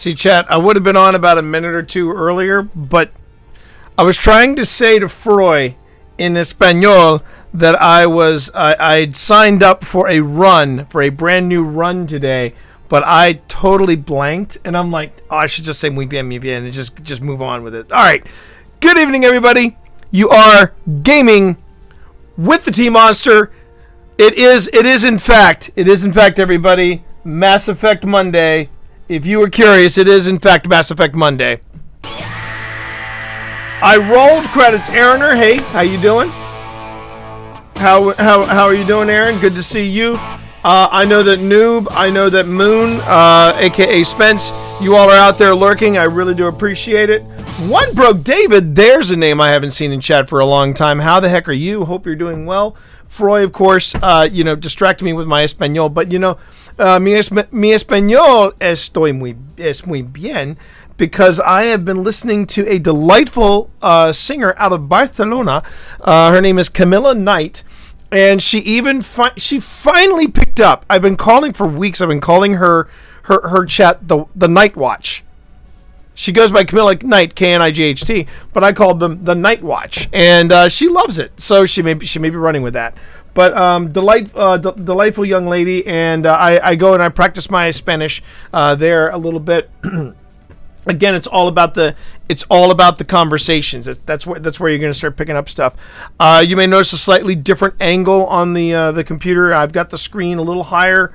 See, chat, I would have been on about a minute or two earlier, but I was trying to say to Froy in Espanol that I'd signed up for a brand new run today, but I totally blanked, and I'm like, oh, I should just say muy bien, and just move on with it. All right. Good evening, everybody. You are gaming with the T-Monster. It is in fact, everybody, Mass Effect Monday. If you were curious, it is in fact Mass Effect Monday. I rolled credits. Aaroner, hey, how you doing? How are you doing, Aaron? Good to see you. I know that Noob, I know that Moon, aka Spence, you all are out there lurking. I really do appreciate it. One Broke David, there's a name I haven't seen in chat for a long time. How the heck are you? Hope you're doing well. Froy, of course, distracted me with my Espanol, but mi Espanol es muy bien, because I have been listening to a delightful singer out of Barcelona. Her name is Camilla Knight, and she finally picked up. I've been calling for weeks. I've been calling her chat the Night Watch. She goes by Camilla Knight, Knight, but I called them the Night Watch, and she loves it. So she may be running with that. But delightful young lady, and I go and I practice my Spanish there a little bit. Again, it's all about the conversations. That's where you're going to start picking up stuff. You may notice a slightly different angle on the computer. I've got the screen a little higher.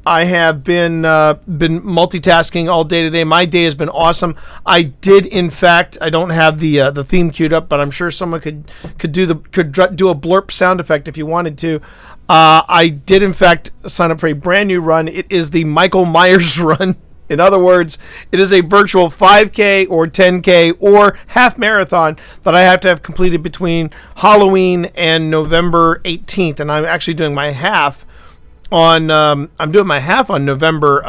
I have been multitasking all day today. My day has been awesome. I did, in fact, I don't have the theme queued up, but I'm sure someone could do a blurp sound effect if you wanted to. I did, in fact, sign up for a brand new run. It is the Michael Myers run. In other words, it is a virtual 5K or 10K or half marathon that I have to have completed between Halloween and November 18th, and I'm actually doing my half on November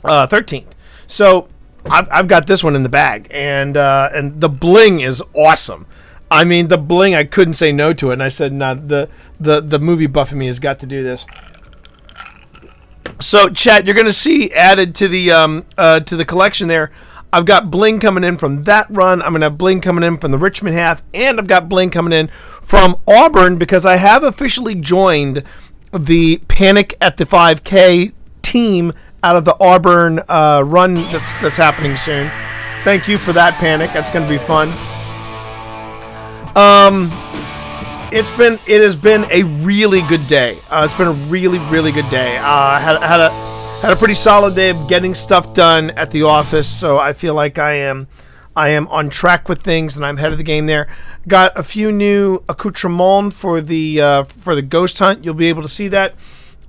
13th. So I've got this one in the bag, and the bling is awesome. I mean, the bling, I couldn't say no to it, and I said, nah, the movie buff in me has got to do this. So, chat, you're going to see added to the collection there, I've got bling coming in from that run. I'm going to have bling coming in from the Richmond half, and I've got bling coming in from Auburn, because I have officially joined the Panic at the 5K team out of the Auburn run that's happening soon. Thank you for that, Panic. That's going to be fun. It has been a really good day. It's been a really, really good day. Had a pretty solid day of getting stuff done at the office, so I feel like I am on track with things, and I'm ahead of the game there. Got a few new accoutrements for the ghost hunt. You'll be able to see that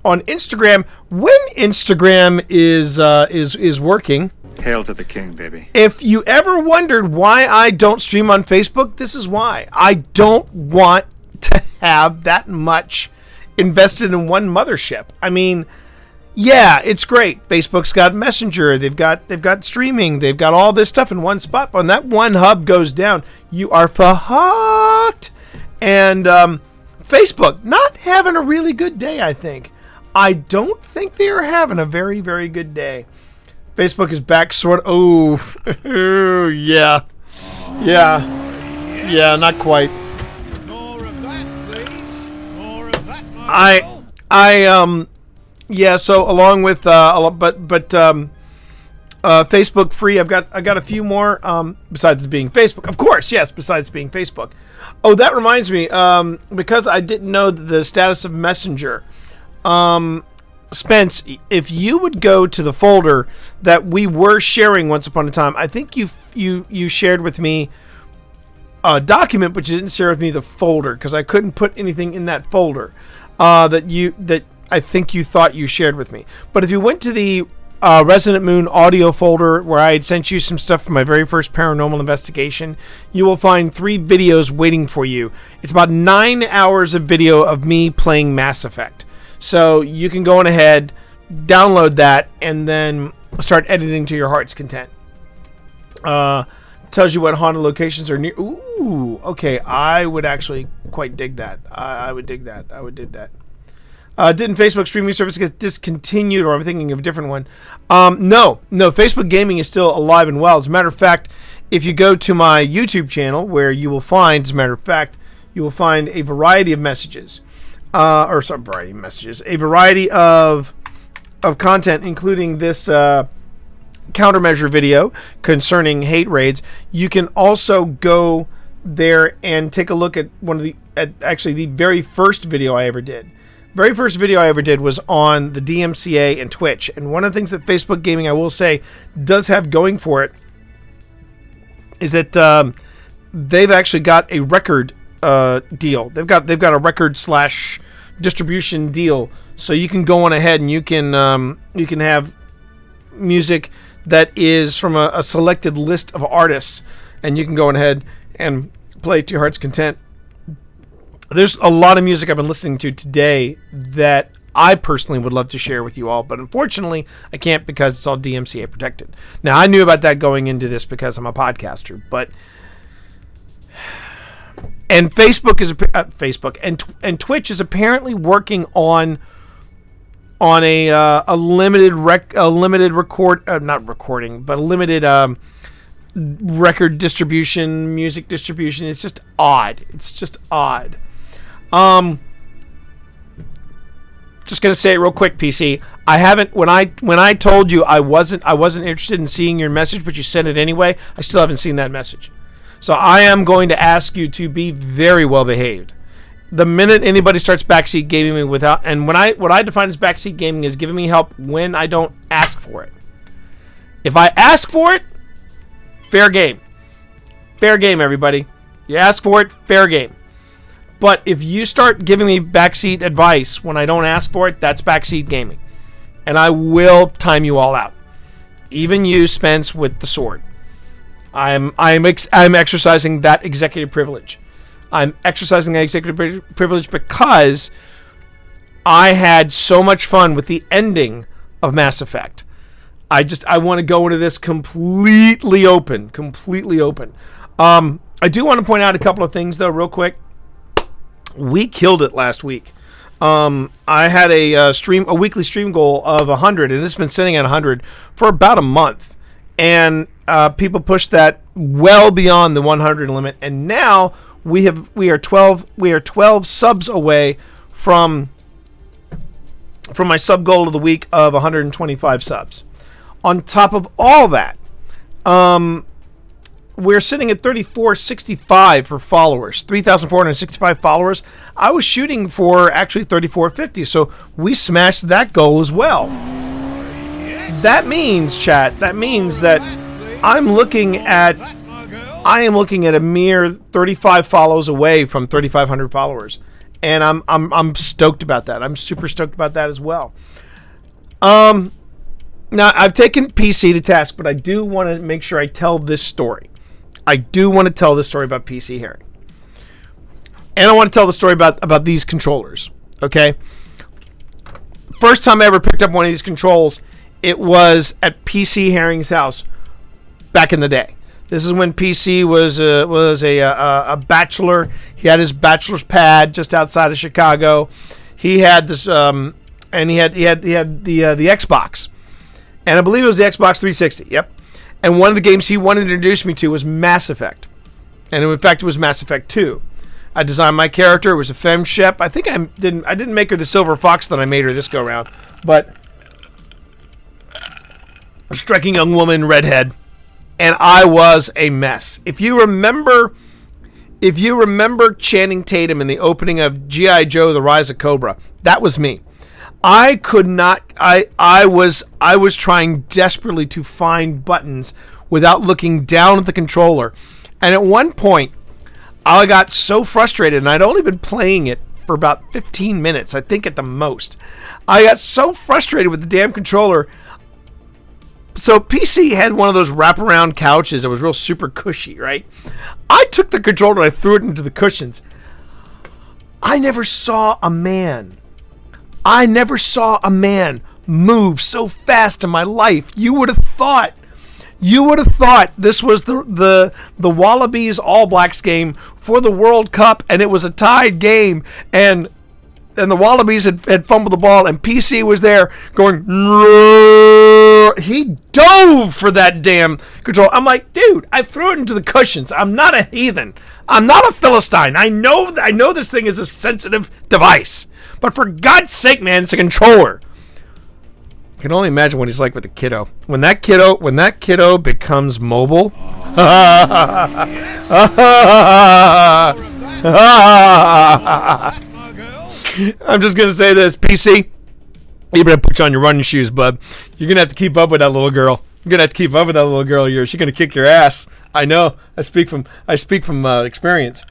on Instagram when Instagram is working. Hail to the king, baby. If you ever wondered why I don't stream on Facebook, this is why. I don't want to have that much invested in one mothership. I mean, yeah, it's great. Facebook's got Messenger, they've got streaming, they've got all this stuff in one spot. But when that one hub goes down, you are fucked. And Facebook not having a really good day, I think. I don't think they are having a very, very good day. Facebook is back sort of. Oh, yeah. Yeah, not quite. More of that, please. More of that, yeah, so along with Facebook free, I got a few more besides being Facebook. Of course, yes, besides being Facebook. Oh, that reminds me, because I didn't know the status of Messenger. Spence, if you would go to the folder that we were sharing once upon a time, I think you shared with me a document, but you didn't share with me the folder because I couldn't put anything in that folder that I think you thought you shared with me. But if you went to the Resident Moon audio folder where I had sent you some stuff from my very first paranormal investigation, you will find 3 videos waiting for you. It's about 9 hours of video of me playing Mass Effect. So you can go on ahead, download that, and then start editing to your heart's content. Tells you what haunted locations are near. Ooh, okay. I would actually quite dig that. I would dig that. Didn't Facebook streaming service get discontinued, or I'm thinking of a different one? No. Facebook gaming is still alive and well. As a matter of fact, if you go to my YouTube channel, where you will find, a variety of messages, a variety of content, including this countermeasure video concerning hate raids. You can also go there and take a look at the very first video I ever did. Very first video I ever did was on the DMCA and Twitch. And one of the things that Facebook Gaming, I will say, does have going for it is that they've actually got a record deal. They've got a record / distribution deal, so you can go on ahead and you can have music that is from a selected list of artists, and you can go on ahead and play it to your heart's content. There's a lot of music I've been listening to today that I personally would love to share with you all, but unfortunately I can't because it's all DMCA protected. Now, I knew about that going into this because I'm a podcaster, and Facebook and Twitch is apparently working on a limited record distribution, music distribution. It's just odd. Just gonna say it real quick, PC. I haven't when I told you I wasn't interested in seeing your message, but you sent it anyway. I still haven't seen that message. So I am going to ask you to be very well behaved. The minute anybody starts backseat gaming me what I define as backseat gaming is giving me help when I don't ask for it. If I ask for it, fair game. Fair game, everybody. You ask for it, fair game. But if you start giving me backseat advice when I don't ask for it, that's backseat gaming. And I will time you all out. Even you, Spence, with the sword. I'm exercising that executive privilege. I'm exercising that executive privilege because I had so much fun with the ending of Mass Effect. I want to go into this completely open. I do want to point out a couple of things, though, real quick. We killed it last week. I had a weekly stream goal of 100, and it's been sitting at 100 for about a month. And people pushed that well beyond the 100 limit, and now we are 12 subs away from my sub goal of the week of 125 subs. On top of all that, we're sitting at 3,465 for followers, 3,465 followers. I was shooting for actually 3,450, so we smashed that goal as well. That means, chat, that I am looking at a mere 35 follows away from 3,500 followers, and I'm stoked about that. I'm super stoked about that as well. Now I've taken PC to task, but I do want to make sure I tell this story. I do want to tell this story about PC Herring, and I want to tell the story about these controllers. Okay, first time I ever picked up one of these controls, it was at PC Herring's house back in the day. This is when PC was a bachelor. He had his bachelor's pad just outside of Chicago. He had this, and he had the Xbox, and I believe it was the Xbox 360. Yep. And one of the games he wanted to introduce me to was Mass Effect, and in fact, it was Mass Effect 2. I designed my character. It was a femme shep. I think I didn't make her the Silver Fox that I made her this go round, but a striking young woman, redhead. And I was a mess. If you remember Channing Tatum in the opening of G.I. Joe: The Rise of Cobra, that was me. I could not. I was trying desperately to find buttons without looking down at the controller. And at one point, I got so frustrated, and I'd only been playing it for about 15 minutes, I think at the most. I got so frustrated with the damn controller. So PC had one of those wraparound couches that was real super cushy, right? I took the controller and I threw it into the cushions. I never saw a man move so fast in my life. You would have thought this was the Wallabies All Blacks game for the World Cup, and it was a tied game, and and the Wallabies had fumbled the ball, and PC was there going, "Roar." He dove for that damn control. I'm like, dude, I threw it into the cushions. I'm not a heathen. I'm not a Philistine. I know this thing is a sensitive device. But for God's sake, man, it's a controller. I can only imagine what he's like with the kiddo. When that kiddo becomes mobile. I'm just gonna say this, PC. You better put on your running shoes, bud. You're gonna have to keep up with that little girl. You're gonna have to keep up with that little girl of yours. She's gonna kick your ass. I know. I speak from experience.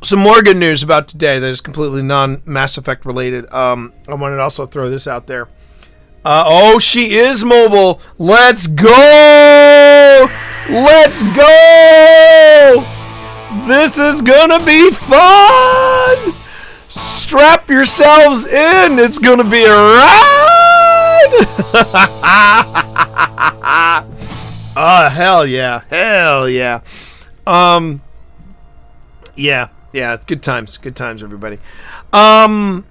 Some more good news about today that is completely non-Mass Effect related. I wanted to also throw this out there. She is mobile. Let's go! Let's go! This is gonna be fun! Strap yourselves in. It's gonna be a ride! Oh, hell yeah. Hell yeah. Yeah, it's good times, everybody. So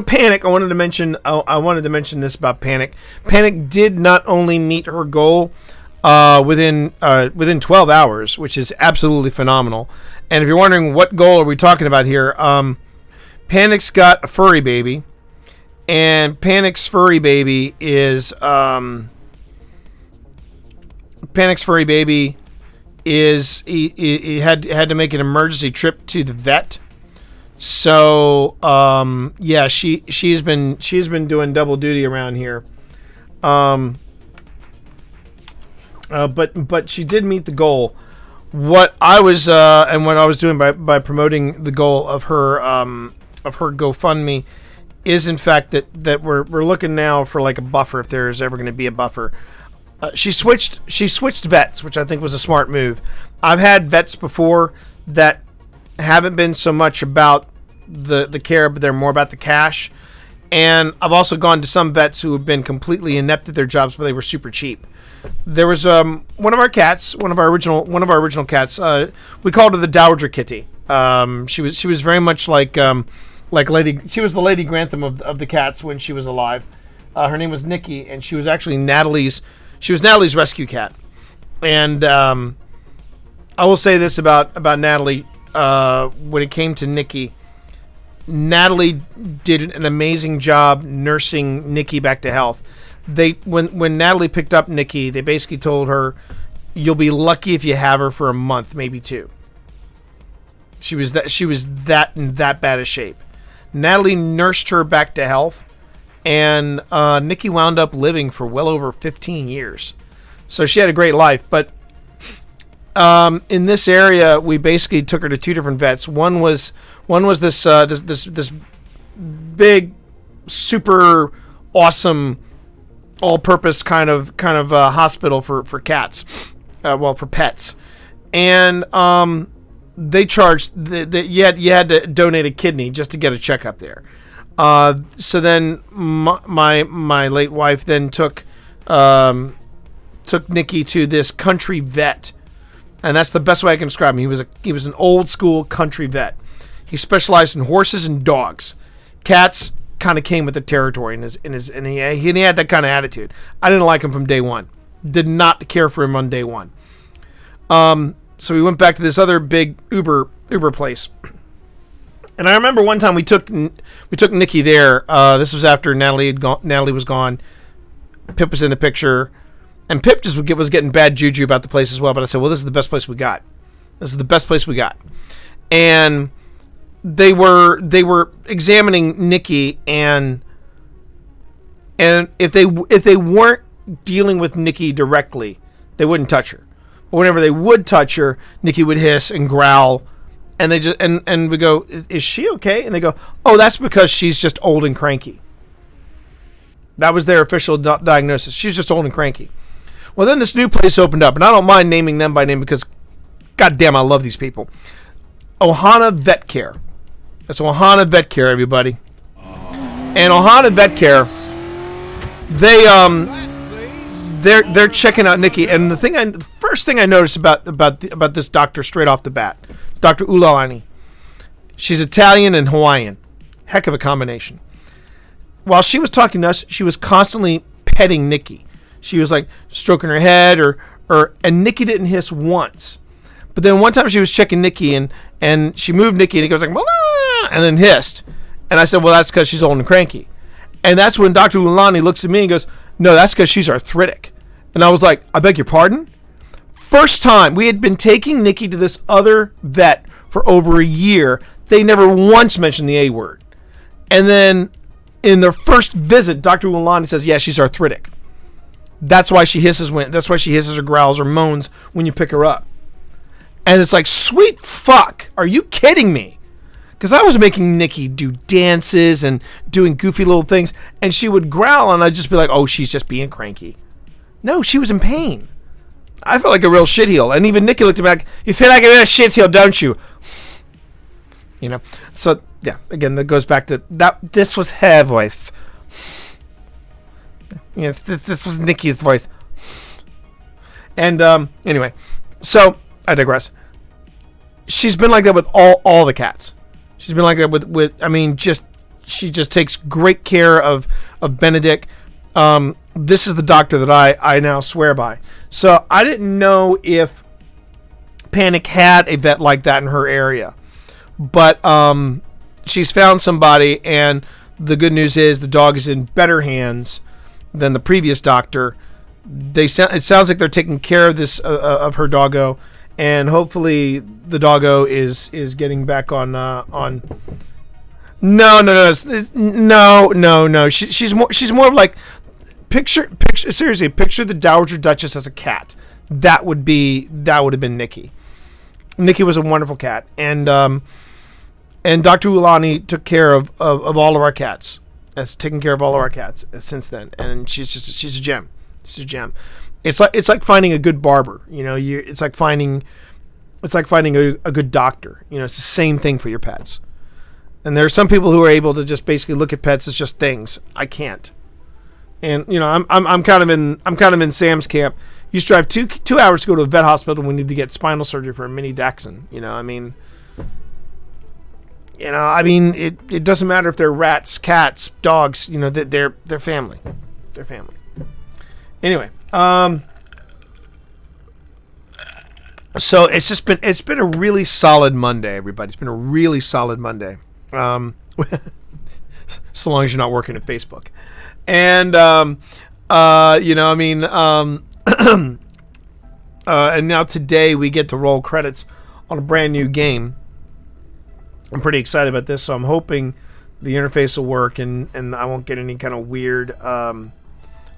Panic, I wanted to mention this about Panic. Panic did not only meet her goal within 12 hours, which is absolutely phenomenal. And if you're wondering what goal are we talking about here, Panic's got a furry baby, and Panic's furry baby is he had to make an emergency trip to the vet. So she's been doing double duty around here. But she did meet the goal. What I was doing by promoting the goal of her GoFundMe is in fact that we're looking now for like a buffer, if there's ever going to be a buffer. She switched vets, which I think was a smart move. I've had vets before that haven't been so much about the care, but they're more about the cash. And I've also gone to some vets who have been completely inept at their jobs, but they were super cheap. There was one of our original cats. We called her the Dowager Kitty. She was very much like Lady. She was the Lady Grantham of the cats when she was alive. Her name was Nikki, and she was actually Natalie's rescue cat. And I will say this about Natalie. When it came to Nikki, Natalie did an amazing job nursing Nikki back to health. When Natalie picked up Nikki, they basically told her, "You'll be lucky if you have her for a month, maybe two." She was that in that bad a shape. Natalie nursed her back to health, and Nikki wound up living for well over 15 years. So she had a great life. But in this area, we basically took her to two different vets. One was this big, super awesome, all-purpose kind of hospital for cats, for pets, and they charged you had to donate a kidney just to get a checkup there. So then my late wife then took Nikki to this country vet, and that's the best way I can describe him. He was an old school country vet. He specialized in horses and dogs. Cats kind of came with the territory, and he had that kind of attitude. I didn't like him from day one. Did not care for him on day one. So we went back to this other big Uber place. And I remember one time we took Nikki there. This was after Natalie was gone. Pip was in the picture, and Pip just was getting bad juju about the place as well. But I said, "Well, this is the best place we got. This is the best place we got." And they were examining Nikki, and if they weren't dealing with Nikki directly, they wouldn't touch her. But whenever they would touch her, Nikki would hiss and growl. And they just and we go, "Is she okay?" And they go, "Oh, that's because she's just old and cranky." That was their official diagnosis. She's just old and cranky. Well, then this new place opened up, and I don't mind naming them by name because, goddamn, I love these people. Ohana Vet Care. That's Ohana Vet Care, everybody. And Ohana Vet Care, they're checking out Nikki, and the first thing I noticed about this doctor straight off the bat, Dr. Ulalani, She's Italian and Hawaiian. Heck of a combination. While she was talking to us, she was constantly petting Nikki. She was like stroking her head, and Nikki didn't hiss once. But then one time she was checking Nikki, and she moved Nikki, and Nikki was like, "Mama," and then hissed. And I said, well, that's because she's old and cranky. And that's when Dr. Ulani looks at me and goes, no, that's because she's arthritic. And I was like, I beg your pardon? First time, we had been taking Nikki to this other vet for over a year. They never once mentioned the A word. And then in their first visit, Dr. Ulani says, yeah, she's arthritic. That's why she hisses or growls or moans when you pick her up. And it's like, sweet fuck, are you kidding me? Because I was making Nikki do dances and doing goofy little things, and she would growl, and I'd just be like, oh, she's just being cranky. No, she was in pain. I felt like a real shitheel. And even Nikki looked at me like, you feel like a real shitheel, don't you? You know? So, yeah, again, that goes back to that. This was her voice. You know, this was Nikki's voice. And, anyway, so I digress. She's been like that with all the cats. She's been like that with I mean, she just takes great care of Benedict. This is the doctor that I now swear by. So I didn't know if Panic had a vet like that in her area. But she's found somebody, and the good news is the dog is in better hands than the previous doctor. It sounds like they're taking care of this of her doggo. And hopefully the doggo is getting back on. No. She's more of like picture. Seriously, picture the Dowager Duchess as a cat. That would have been Nikki. Nikki was a wonderful cat, and Dr. Ulani took care of all of our cats. Has taken care of all of our cats since then, and she's a gem. She's a gem. It's like finding a good barber, you know. It's like finding a good doctor. You know, it's the same thing for your pets. And there are some people who are able to just basically look at pets as just things. I can't. And you know, I'm kind of in Sam's camp. You used to drive two hours to go to a vet hospital when we need to get spinal surgery for a mini Dachshund. You know, I mean, it doesn't matter if they're rats, cats, dogs. You know, they're family. They're family. Anyway. So it's been a really solid Monday, everybody. It's been a really solid Monday. So long as you're not working at Facebook. And and now today we get to roll credits on a brand new game. I'm pretty excited about this, so I'm hoping the interface will work and I won't get any kind of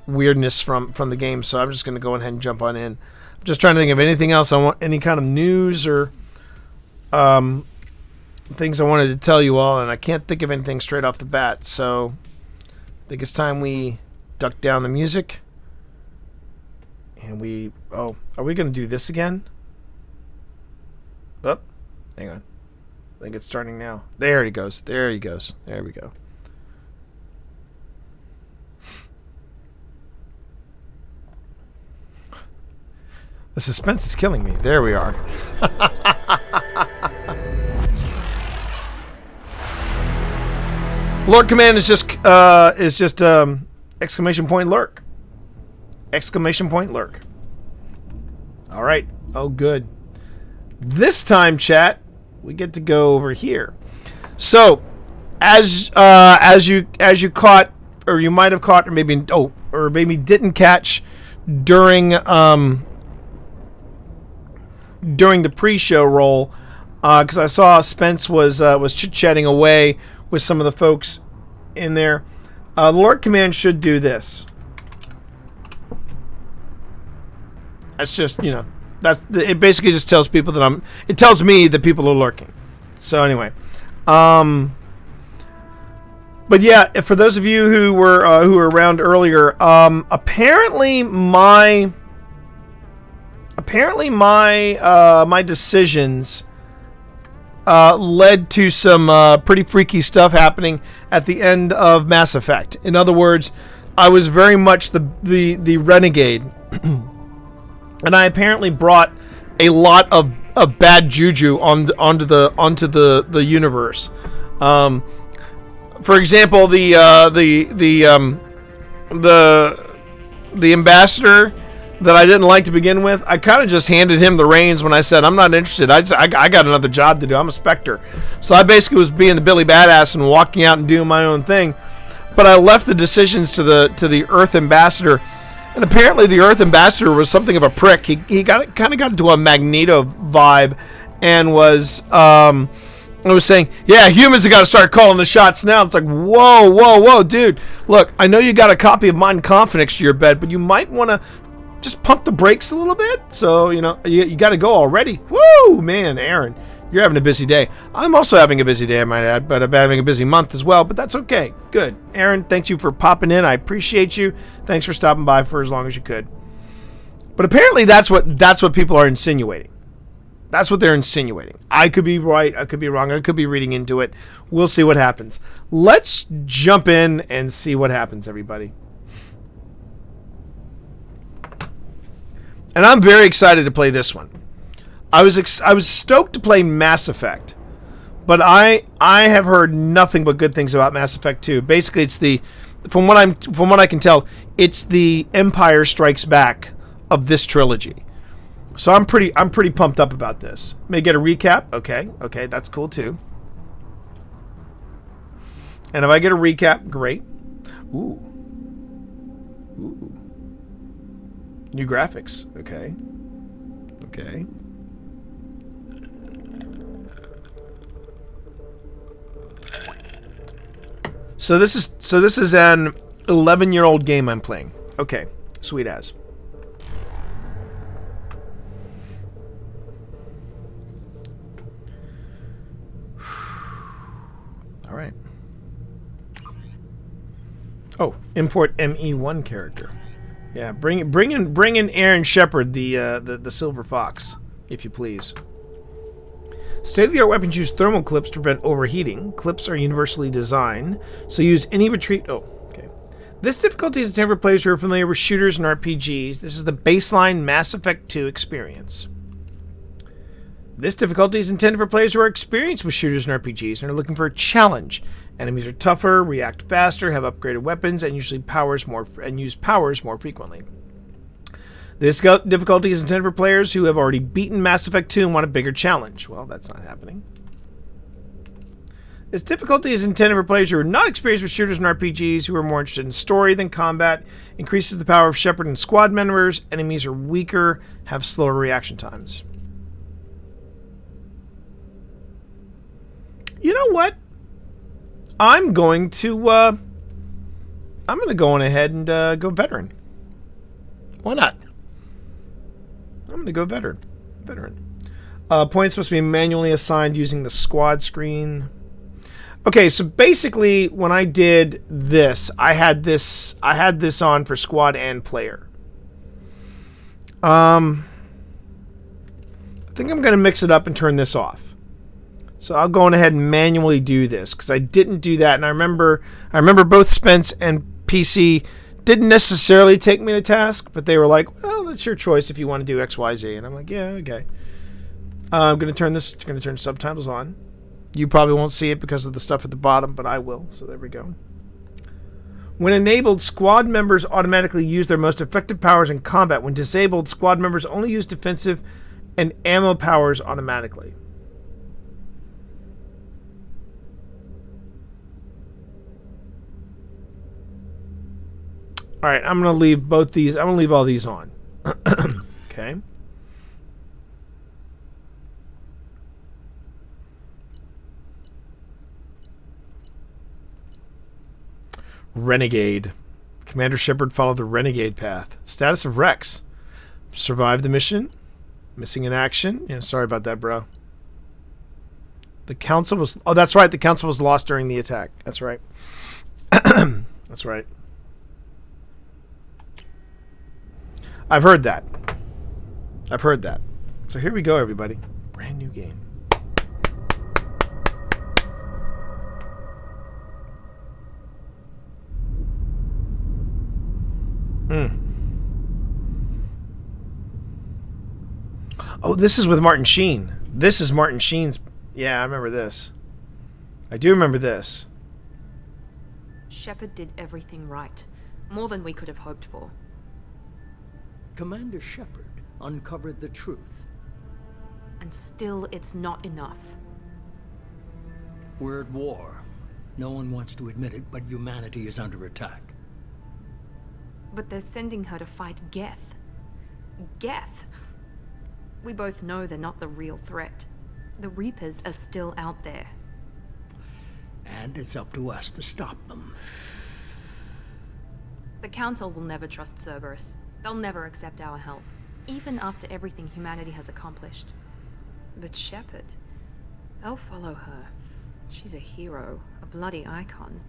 weirdness from the game, so I'm just going to go ahead and jump on in. I'm just trying to think of anything else I want, any kind of news or things I wanted to tell you all, and I can't think of anything straight off the bat, so I think it's time we duck down the music. And are we going to do this again? Oh, hang on. I think it's starting now. There he goes. There he goes. There we go. The suspense is killing me. There we are. Lurk command is just exclamation point lurk. Exclamation point lurk. All right. Oh, good. This time, chat, we get to go over here. So, as you caught, or you might have caught, or maybe didn't catch during the pre-show roll, because I saw Spence was chit-chatting away with some of the folks in there. The lurk command should do this. That's just, it basically just tells people that it tells me that people are lurking. So anyway, but yeah, for those of you who were around earlier, apparently my decisions led to some pretty freaky stuff happening at the end of Mass Effect. In other words, I was very much the renegade. And I apparently brought a lot of of bad juju onto the universe. For example, the ambassador that I didn't like to begin with, I kind of just handed him the reins when I said I'm not interested. I got another job to do. I'm a Spectre, so I basically was being the Billy Badass and walking out and doing my own thing. But I left the decisions to the Earth ambassador, and apparently the Earth ambassador was something of a prick. He kind of got into a Magneto vibe, and was saying, yeah, humans have got to start calling the shots now. It's like, whoa, dude. Look, I know you got a copy of Mein Kampf next to your bed, but you might want to just pump the brakes a little bit. So, you got to go already. Woo, man, Aaron, you're having a busy day. I'm also having a busy day, I might add, but I'm having a busy month as well, but that's okay. Good. Aaron, thank you for popping in. I appreciate you. Thanks for stopping by for as long as you could. But apparently that's what people are insinuating. That's what they're insinuating. I could be right. I could be wrong. I could be reading into it. We'll see what happens. Let's jump in and see what happens, everybody. And I'm very excited to play this one. I was stoked to play Mass Effect, but I have heard nothing but good things about Mass Effect 2. Basically, it's from what I can tell, it's the Empire Strikes Back of this trilogy. So I'm pretty pumped up about this. May get a recap. Okay, that's cool too. And if I get a recap, great. Ooh. New graphics. Okay. So this is an 11-year-old game I'm playing. Okay, sweet as. All right. Oh, import ME1 character. Yeah, bring in Aaron Shepard, the Silver Fox, if you please. State-of-the-art weapons use thermal clips to prevent overheating. Clips are universally designed, so use any retreat. Oh, okay. This difficulty is intended for players who are familiar with shooters and RPGs. This is the baseline Mass Effect 2 experience. This difficulty is intended for players who are experienced with shooters and RPGs and are looking for a challenge. Enemies are tougher, react faster, have upgraded weapons, and use powers more frequently. This difficulty is intended for players who have already beaten Mass Effect 2 and want a bigger challenge. Well, that's not happening. This difficulty is intended for players who are not experienced with shooters and RPGs, who are more interested in story than combat, increases the power of Shepard and squad members, enemies are weaker, have slower reaction times. You know what? I'm going to go on ahead and go veteran. Why not? I'm going to go veteran. Points must be manually assigned using the squad screen. Okay, so basically when I did this, I had this on for squad and player. I think I'm going to mix it up and turn this off. So I'll go on ahead and manually do this because I didn't do that, and I remember both Spence and PC didn't necessarily take me to task, but they were like, "Well, that's your choice if you want to do X, Y, Z," and I'm like, "Yeah, okay." I'm going to turn subtitles on. You probably won't see it because of the stuff at the bottom, but I will. So there we go. When enabled, squad members automatically use their most effective powers in combat. When disabled, squad members only use defensive and ammo powers automatically. All right, I'm going to leave both these. I'm going to leave all these on. Okay. Renegade. Commander Shepard followed the Renegade path. Status of Rex. Survived the mission. Missing in action. Yeah, sorry about that, bro. The council was... Oh, that's right. The council was lost during the attack. That's right. That's right. I've heard that. So here we go, everybody. Brand new game. Oh, this is with Martin Sheen. This is Martin Sheen's... Yeah, I remember this. I do remember this. Shepard did everything right. More than we could have hoped for. Commander Shepard uncovered the truth. And still, it's not enough. We're at war. No one wants to admit it, but humanity is under attack. But they're sending her to fight Geth. Geth! We both know they're not the real threat. The Reapers are still out there. And it's up to us to stop them. The Council will never trust Cerberus. They'll never accept our help, even after everything humanity has accomplished. But Shepard, they'll follow her. She's a hero, a bloody icon.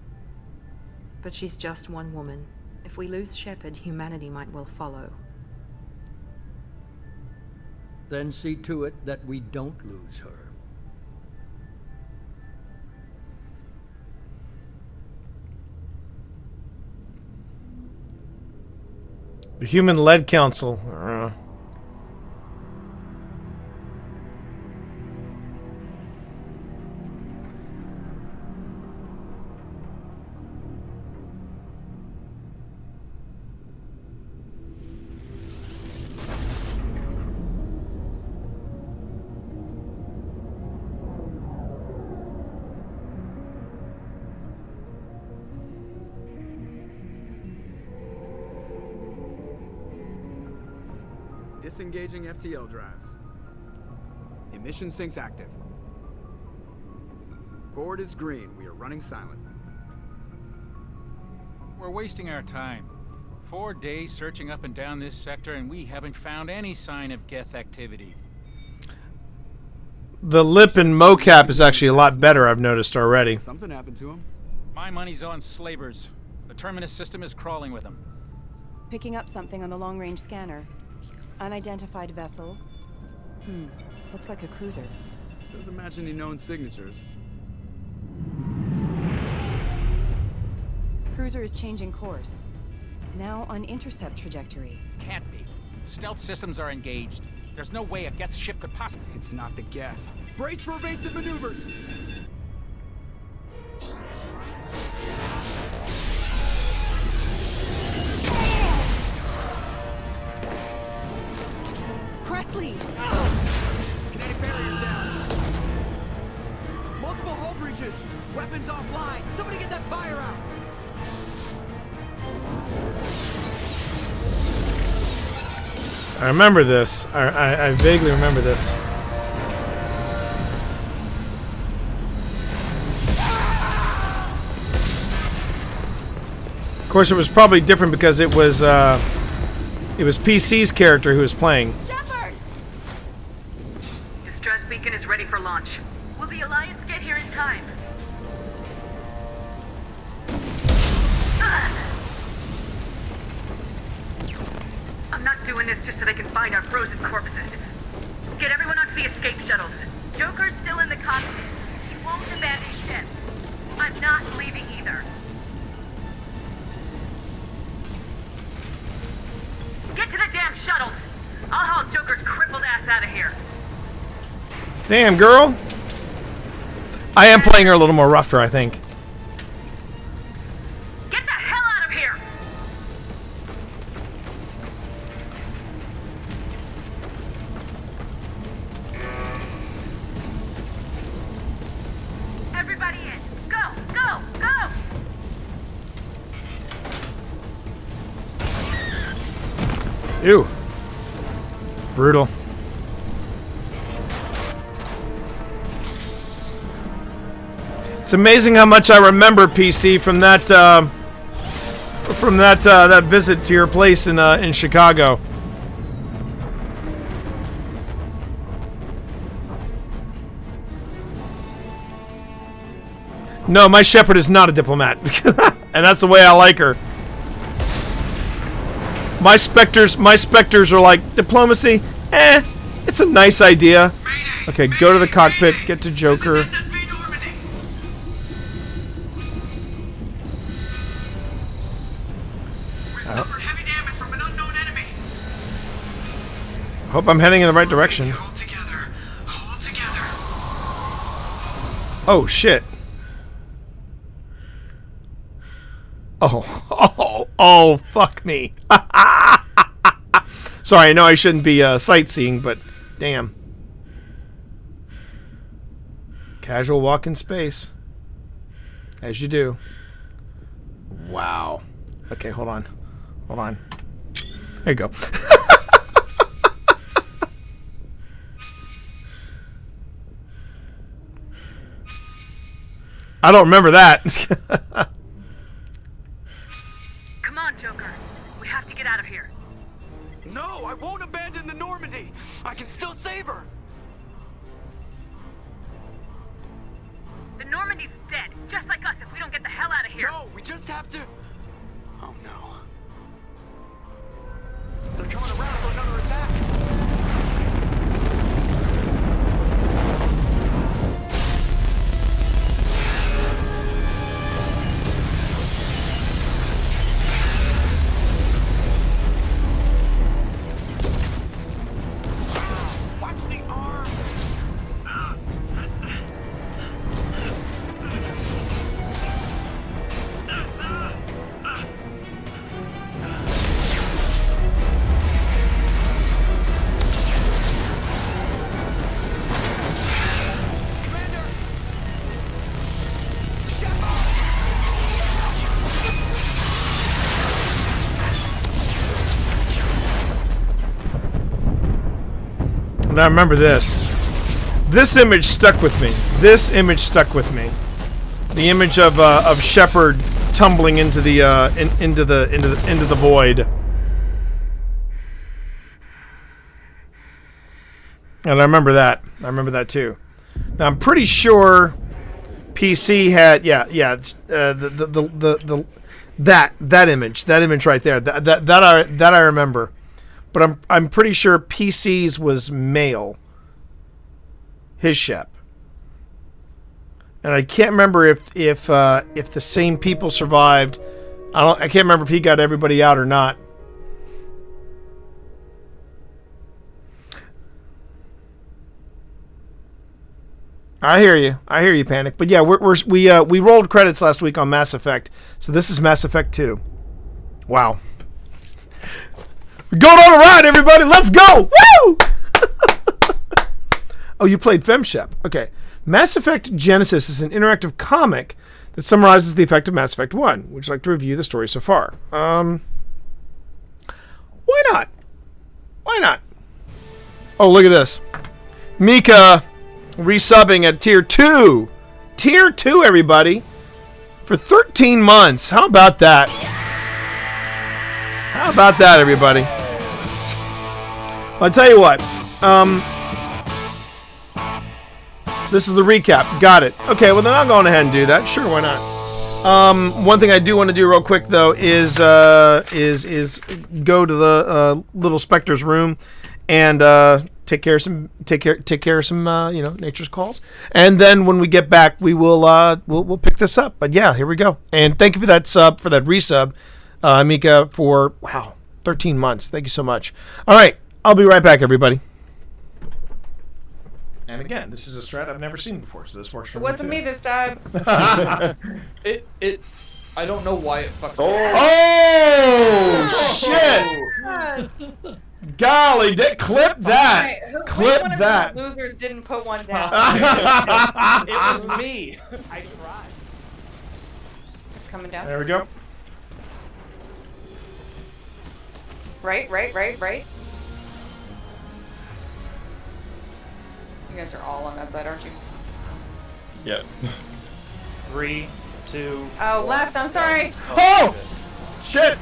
But she's just one woman. If we lose Shepard, humanity might well follow. Then see to it that we don't lose her. The Human-Led Council. Disengaging FTL drives. Emission sinks active. Board is green. We are running silent. We're wasting our time. 4 days searching up and down this sector, and we haven't found any sign of Geth activity. The lip and mocap is actually a lot better, I've noticed already. Something happened to him. My money's on slavers. The Terminus system is crawling with them. Picking up something on the long-range scanner. Unidentified vessel. Looks like a cruiser. Doesn't match any known signatures. Cruiser is changing course. Now on intercept trajectory. Can't be. Stealth systems are engaged. There's no way a Geth ship could possibly... It's not the Geth. Brace for evasive maneuvers! Presley! Kinetic barriers down. Multiple hull breaches. Weapons offline. Somebody get that fire out. I remember this. I vaguely remember this. Of course, it was probably different because it was PC's character who was playing. Shepard! Distress beacon is ready for launch. Will the Alliance get here in time? I'm not doing this just so they can find our frozen corpses. Get everyone onto the escape shuttles. Joker's still in the cockpit. He won't abandon ship. I'm not leaving either. Get to the damn shuttles! I'll haul Joker's crippled ass out of here. Damn, girl. I am playing her a little more rougher, I think. Get the hell out of here! Everybody in! Go! Go! Go! Ew. Brutal. It's amazing how much I remember, PC, from that that visit to your place in Chicago. No, my Shepherd is not a diplomat, and that's the way I like her. My specters are like, diplomacy? It's a nice idea. Okay, go to the cockpit, get to Joker. Hope I'm heading in the right direction. Oh, shit. Oh, fuck me. Sorry, I know I shouldn't be sightseeing, but damn. Casual walk in space. As you do. Wow. Okay, hold on. Hold on. There you go. I don't remember that. Come on, Joker. We have to get out of here. No, I won't abandon the Normandy. I can still save her. The Normandy's dead, just like us if we don't get the hell out of here. No, we just have to... Oh, no. They're coming around for another attack. Watch the arm. And I remember this. This image stuck with me. This image stuck with me. The image of Shepard tumbling into the into the void. And I remember that. I remember that too. Now I'm pretty sure PC had that image right there. That I remember. But I'm pretty sure PC's was male. His Shep. And I can't remember if the same people survived. I can't remember if he got everybody out or not. I hear you, Panic. But yeah, we rolled credits last week on Mass Effect, so this is Mass Effect 2. Wow. We're going on a ride, everybody. Let's go! Woo! Oh, you played FemShep. Okay. Mass Effect Genesis is an interactive comic that summarizes the effect of Mass Effect 1. Would you like to review the story so far? Why not? Why not? Oh, look at this. Mika resubbing at Tier 2. Tier 2, everybody. For 13 months. How about that? How about that, everybody? Well, I'll tell you what. This is the recap. Got it. Okay, well then I'll go on ahead and do that. Sure, why not? One thing I do want to do real quick though is go to the little Spectre's room and take care of some nature's calls. And then when we get back, we'll pick this up. But yeah, here we go. And thank you for that resub, Mika, for 13 months. Thank you so much. All right, I'll be right back, everybody. And again, this is a strat I've never seen before, so this works for me. It wasn't me this time. I don't know why it fucks. Oh shit! Golly, clip that. Right, Clip one that. Of those losers didn't put one down. It was me. I tried. It's coming down. There we go. Right. You guys are all on that side, aren't you? Yep. 3, 2. Oh, left. I'm sorry. Oh! Shit!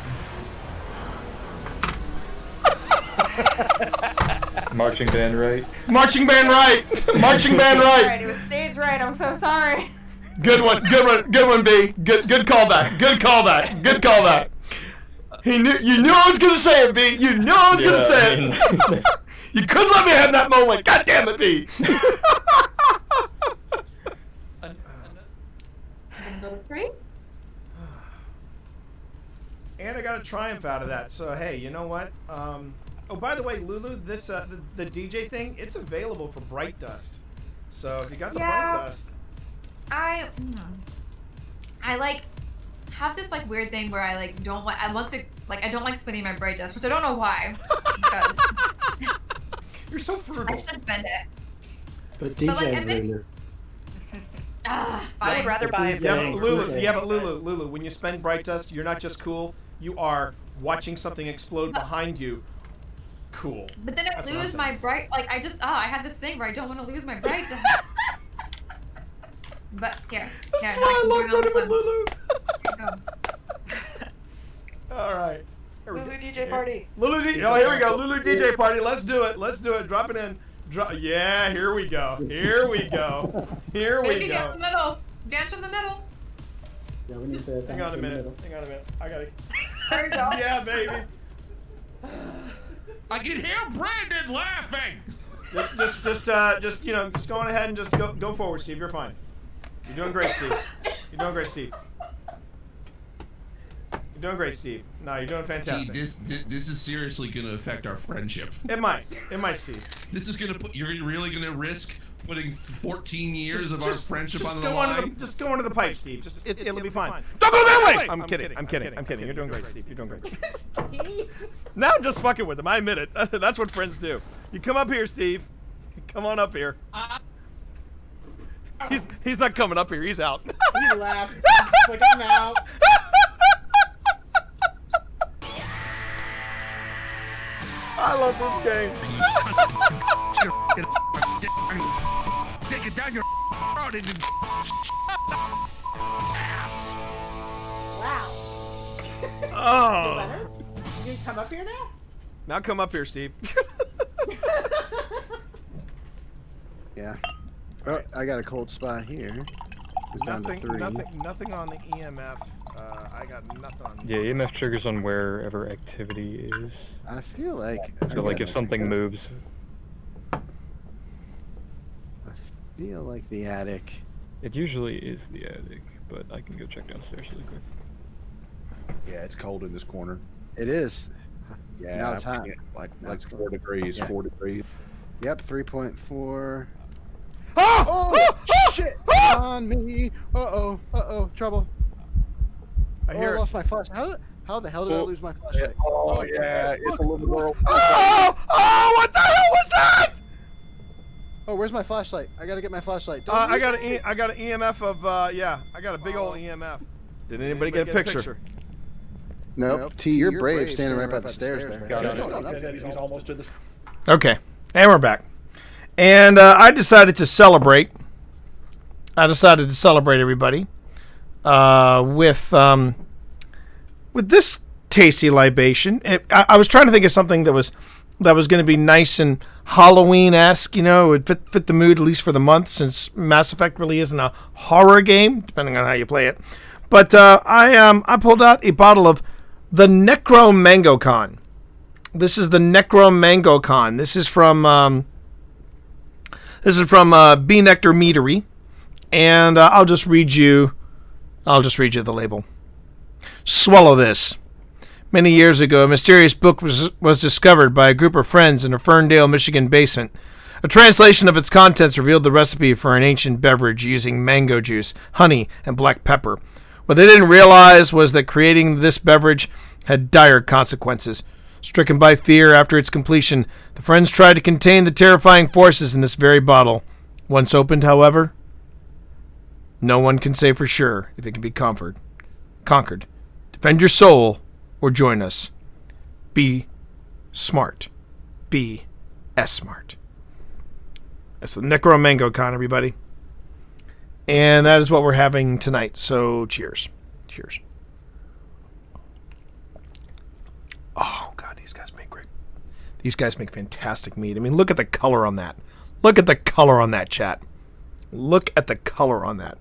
Marching band right. Marching band right! Marching band right! Alright, it was stage right. I'm so sorry. Good one, B. Good callback. Good callback. You knew I was gonna say it, B. You knew I was gonna say it. You couldn't let me have that moment. God damn it, B. And I got a triumph out of that. So hey, you know what? Oh, by the way, Lulu, this the DJ thing, it's available for Bright Dust. So if you got the Bright Dust, I like have this like weird thing where I like don't want. I want to like I don't like spending my bright dust, which I don't know why. Because You're so frugal. I should spend it. But DJ, like, and then- Lulu. I would rather buy. Yeah, but Lulu, when you spend bright dust, you're not just cool. You are watching something explode behind you. Cool. But then I That's what I'm lose saying. my bright. Like I just I have this thing where I don't want to lose my bright dust. But here, That's why I love running with Lulu. Go. All right. Lulu DJ party. Lulu DJ. Oh, here we go. Lulu DJ party. Let's do it. Let's do it. Drop it in. Yeah, here we go. Here we go. Here we Baby, get in go. the middle. Dance in the middle. Yeah, we need to. Hang on a minute. Hang on a minute. I gotta. There you go. Yeah, baby. I can hear Brandon laughing. Just go on ahead and just go forward, Steve. You're fine. You're doing great, Steve. You're doing great, Steve. You're doing great, Steve. No, you're doing fantastic. See, this is seriously going to affect our friendship. It might, Steve. This is going to put. You're really going to risk putting 14 years of our friendship on the line. Just go into the pipe, Steve. It'll be fine. Don't go that way. I'm kidding. You're doing great, Steve. You're doing great. Now I'm just fucking with him. I admit it. That's what friends do. You come up here, Steve. Come on up here. He's not coming up here. He's out. He laughed. He's like, I'm out. I love this game. Take it down your throat and Wow. Oh. Leonard, you can come up here now? Now come up here, Steve. Yeah. Oh, I got a cold spot here. It's down to 3. Nothing on the EMF. I got nothing on. Yeah, EMF triggers on wherever activity is. I feel like. So, like, if something moves. I feel like the attic. It usually is the attic, but I can go check downstairs really quick. Yeah, it's cold in this corner. It is. Yeah, now it's hot. Like 4 degrees. Yeah. 4 degrees. Yep, 3.4. Oh! Shit! On me! Uh oh! Trouble! I hear I lost my flashlight. How the hell did I lose my flashlight? Oh yeah, it's a little girl. Oh! What the hell was that? Oh, where's my flashlight? I gotta get my flashlight. I got an EMF of yeah. I got a big old EMF. Did anybody get a picture? Nope. T, you're brave standing right by the stairs there. He's almost to the. Okay, and we're back. And I decided to celebrate. Everybody with this tasty libation. I was trying to think of something that was going to be nice and Halloween-esque. You know, it would fit the mood at least for the month, since Mass Effect really isn't a horror game, depending on how you play it. But I pulled out a bottle of the Necro Mango Con. This is the Necro Mango Con. This is from Bee Nectar Meadery, and I'll just read you the label. Swallow this. Many years ago, a mysterious book was discovered by a group of friends in a Ferndale, Michigan basement. A translation of its contents revealed the recipe for an ancient beverage using mango juice, honey, and black pepper. What they didn't realize was that creating this beverage had dire consequences. Stricken by fear after its completion, the friends tried to contain the terrifying forces in this very bottle. Once opened, however, no one can say for sure if it can be conquered. Defend your soul or join us. Be smart. Be smart. That's the Necro Mango Con, everybody. And that is what we're having tonight. So cheers. Cheers. Oh, God, these guys make great. These guys make fantastic meat. I mean, look at the color on that. Look at the color on that, chat. Look at the color on that.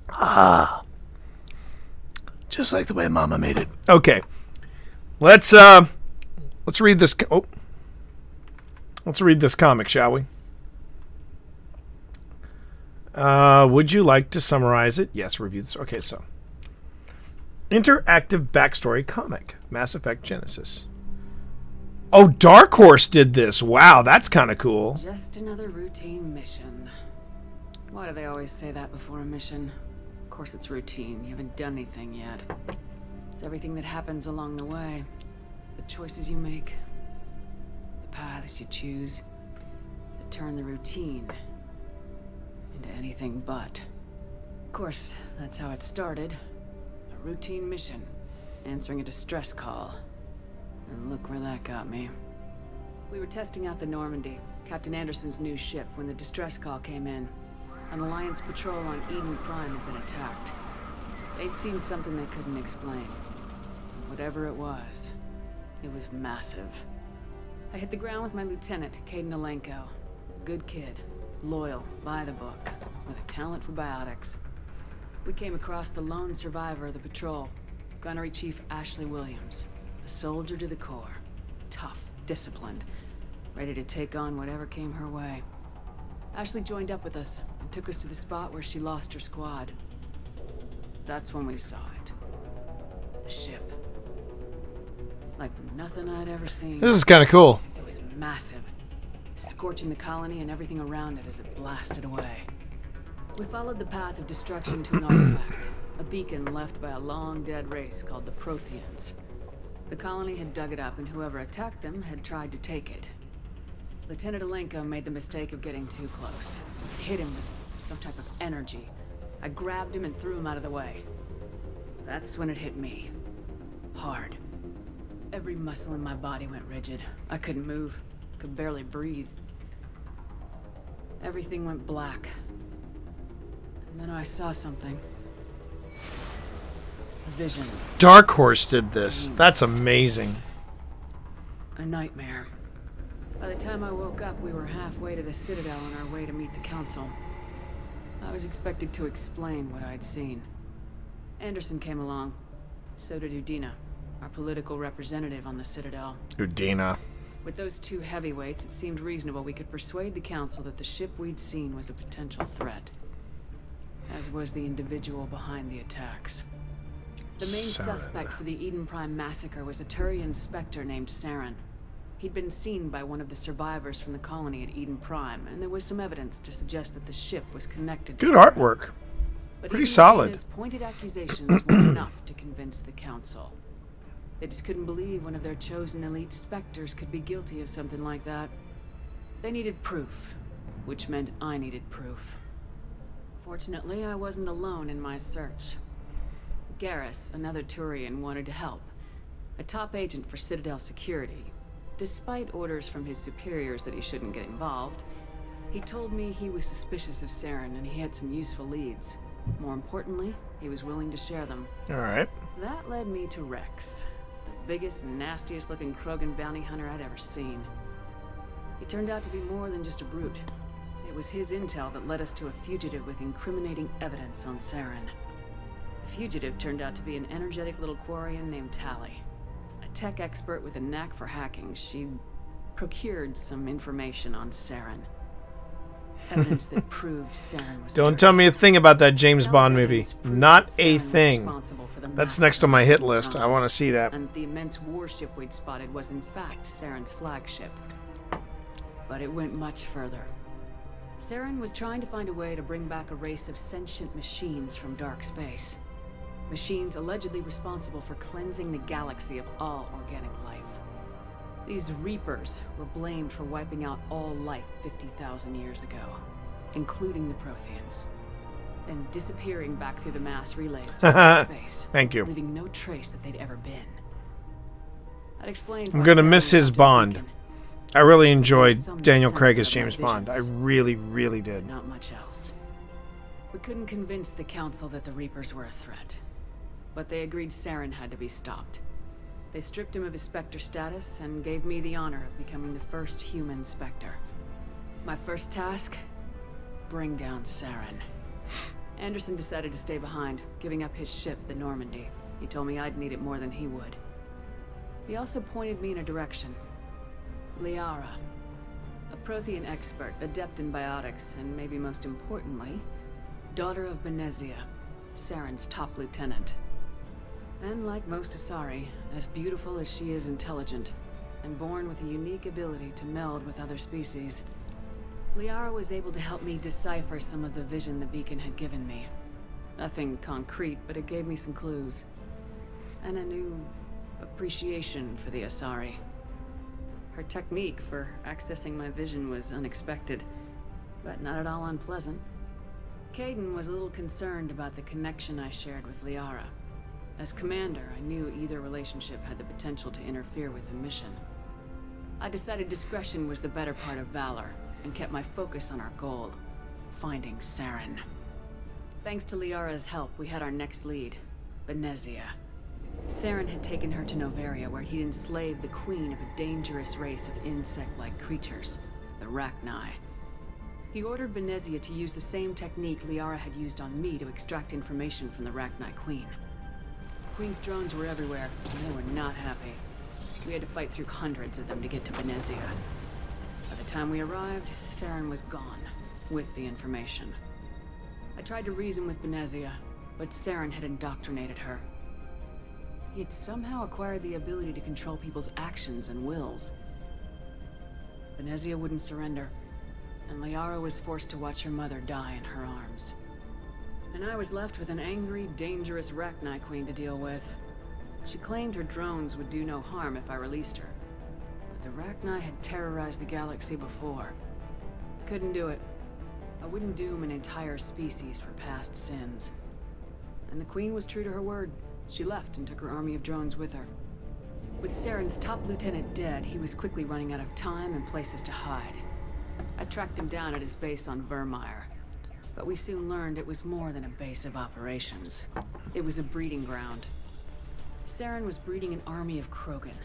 Ah. Just like the way Mama made it. Okay. Let's read this. Let's read this comic, shall we? Would you like to summarize it? Yes, review this. Okay, so. Interactive backstory comic. Mass Effect Genesis. Oh, Dark Horse did this. Wow, that's kind of cool. Just another routine mission. Why do they always say that before a mission? Of course it's routine. You haven't done anything yet. It's everything that happens along the way. The choices you make. The paths you choose. That turn the routine into anything but. Of course, that's how it started. A routine mission. Answering a distress call. And look where that got me. We were testing out the Normandy, Captain Anderson's new ship, when the distress call came in. An Alliance patrol on Eden Prime had been attacked. They'd seen something they couldn't explain. Whatever it was massive. I hit the ground with my lieutenant, Caden Alenko. Good kid, loyal, by the book, with a talent for biotics. We came across the lone survivor of the patrol, Gunnery Chief Ashley Williams. A soldier to the core. Tough, disciplined, ready to take on whatever came her way. Ashley joined up with us and took us to the spot where she lost her squad. That's when we saw it. The ship. Like nothing I'd ever seen. This is kind of cool. It was massive, scorching the colony and everything around it as it blasted away. We followed the path of destruction to an artifact, a beacon left by a long-dead race called the Protheans. The colony had dug it up, and whoever attacked them had tried to take it. Lieutenant Alenko made the mistake of getting too close. It hit him with some type of energy. I grabbed him and threw him out of the way. That's when it hit me. Hard. Every muscle in my body went rigid. I couldn't move. Could barely breathe. Everything went black. And then I saw something. A vision. Dark Horse did this. That's amazing. A nightmare. By the time I woke up, we were halfway to the Citadel on our way to meet the Council. I was expected to explain what I'd seen. Anderson came along. So did Udina, our political representative on the Citadel. Udina. With those two heavyweights, it seemed reasonable we could persuade the Council that the ship we'd seen was a potential threat. As was the individual behind the attacks. The main suspect for the Eden Prime massacre was a Turian Spectre named Saren. He'd been seen by one of the survivors from the colony at Eden Prime, and there was some evidence to suggest that the ship was connected to Good Saren. artwork. But Pretty even solid. Udina's pointed accusations weren't enough to convince the Council. They just couldn't believe one of their chosen elite Spectres could be guilty of something like that. They needed proof, which meant I needed proof. Fortunately, I wasn't alone in my search. Garrus, another Turian, wanted to help. A top agent for Citadel security. Despite orders from his superiors that he shouldn't get involved, he told me he was suspicious of Saren and he had some useful leads. More importantly, he was willing to share them. All right. That led me to Rex, the biggest and nastiest looking Krogan bounty hunter I'd ever seen. He turned out to be more than just a brute. It was his intel that led us to a fugitive with incriminating evidence on Saren. The fugitive turned out to be an energetic little Quarian named Tally. A tech expert with a knack for hacking, she procured some information on Saren. Evidence that proved Saren was Don't tell me a thing about that James Bond movie. Not a thing. That's next on my hit list. I want to see that. And the immense warship we'd spotted was in fact Saren's flagship. But it went much further. Saren was trying to find a way to bring back a race of sentient machines from dark space. Machines allegedly responsible for cleansing the galaxy of all organic life. These Reapers were blamed for wiping out all life 50,000 years ago, including the Protheans, then disappearing back through the mass relays to dark space. Thank you. Leaving no trace that they'd ever been. That explained I'm why going to Saren miss his adopted Bond. Beacon. I really enjoyed Some Daniel sense Craig of as James my Bond. I visions. really, really did. Not much else. We couldn't convince the Council that the Reapers were a threat. But they agreed Saren had to be stopped. They stripped him of his Spectre status and gave me the honor of becoming the first human Spectre. My first task? Bring down Saren. Anderson decided to stay behind, giving up his ship, the Normandy. He told me I'd need it more than he would. He also pointed me in a direction. Liara. A Prothean expert, adept in biotics, and maybe most importantly, daughter of Benezia, Saren's top lieutenant. And like most Asari, as beautiful as she is intelligent, and born with a unique ability to meld with other species. Liara was able to help me decipher some of the vision the beacon had given me. Nothing concrete, but it gave me some clues. And a new appreciation for the Asari. Her technique for accessing my vision was unexpected, but not at all unpleasant. Caden was a little concerned about the connection I shared with Liara. As commander, I knew either relationship had the potential to interfere with the mission. I decided discretion was the better part of valor, and kept my focus on our goal, finding Saren. Thanks to Liara's help, we had our next lead, Benezia. Saren had taken her to Novaria, where he'd enslaved the queen of a dangerous race of insect-like creatures, the Rachni. He ordered Benezia to use the same technique Liara had used on me to extract information from the Rachni queen. The queen's drones were everywhere, and they were not happy. We had to fight through hundreds of them to get to Benezia. By the time we arrived, Saren was gone, with the information. I tried to reason with Benezia, but Saren had indoctrinated her. He had somehow acquired the ability to control people's actions and wills. Benezia wouldn't surrender, and Liara was forced to watch her mother die in her arms. And I was left with an angry, dangerous Rachni queen to deal with. She claimed her drones would do no harm if I released her. The Rachni had terrorized the galaxy before. I couldn't do it. I wouldn't doom an entire species for past sins. And the Queen was true to her word. She left and took her army of drones with her. With Saren's top lieutenant dead, he was quickly running out of time and places to hide. I tracked him down at his base on Vermeer, but we soon learned it was more than a base of operations. It was a breeding ground. Saren was breeding an army of Krogan.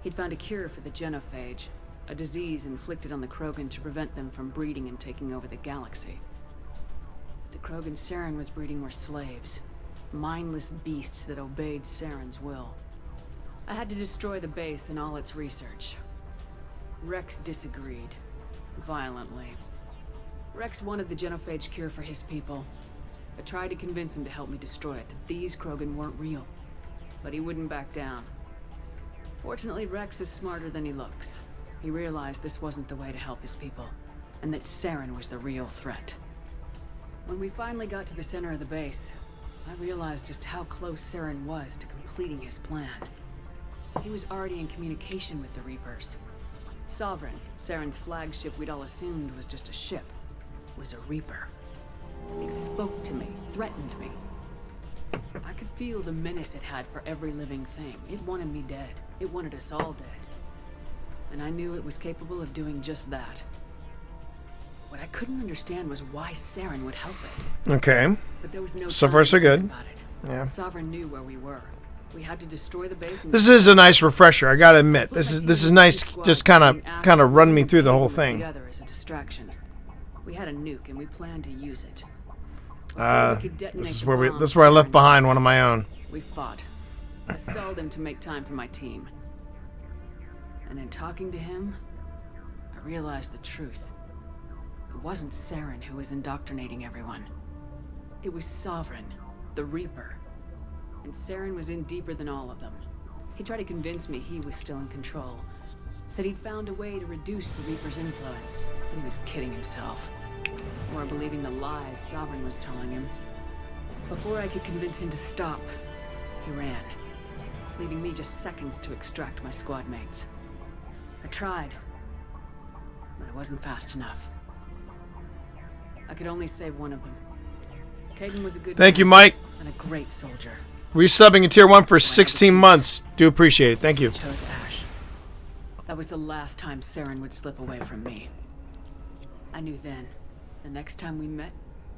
He'd found a cure for the genophage, a disease inflicted on the Krogan to prevent them from breeding and taking over the galaxy. The Krogan Saren was breeding were slaves, mindless beasts that obeyed Saren's will. I had to destroy the base and all its research. Rex disagreed, violently. Rex wanted the genophage cure for his people. I tried to convince him to help me destroy it, that these Krogan weren't real. But he wouldn't back down. Fortunately, Rex is smarter than he looks. He realized this wasn't the way to help his people, and that Saren was the real threat. When we finally got to the center of the base, I realized just how close Saren was to completing his plan. He was already in communication with the Reapers. Sovereign, Saren's flagship we'd all assumed was just a ship, was a Reaper. It spoke to me, threatened me. I could feel the menace it had for every living thing. It wanted me dead. It wanted us all dead. And I knew it was capable of doing just that. What I couldn't understand was why Saren would help it. Okay. But there was no so far, so good. about it. Yeah. Sovereign knew where we were. We had to destroy the base. And this is a nice refresher. I gotta admit, this is nice. Just kind of run me through the whole thing. Together as a distraction. We had a nuke and we planned to use it. This is where I left behind one of my own. We fought. I stalled him to make time for my team. And in talking to him, I realized the truth. It wasn't Saren who was indoctrinating everyone. It was Sovereign, the Reaper. And Saren was in deeper than all of them. He tried to convince me he was still in control. Said he'd found a way to reduce the Reaper's influence. He was kidding himself. Or believing the lies Sovereign was telling him. Before I could convince him to stop, he ran, leaving me just seconds to extract my squad mates. I tried, but it wasn't fast enough. I could only save one of them. Caden was a good Thank man you, Mike. And a great soldier. Resubbing in Tier 1 for 16 months. Do appreciate it. Thank you. I chose Ash. That was the last time Saren would slip away from me. I knew then, the next time we met,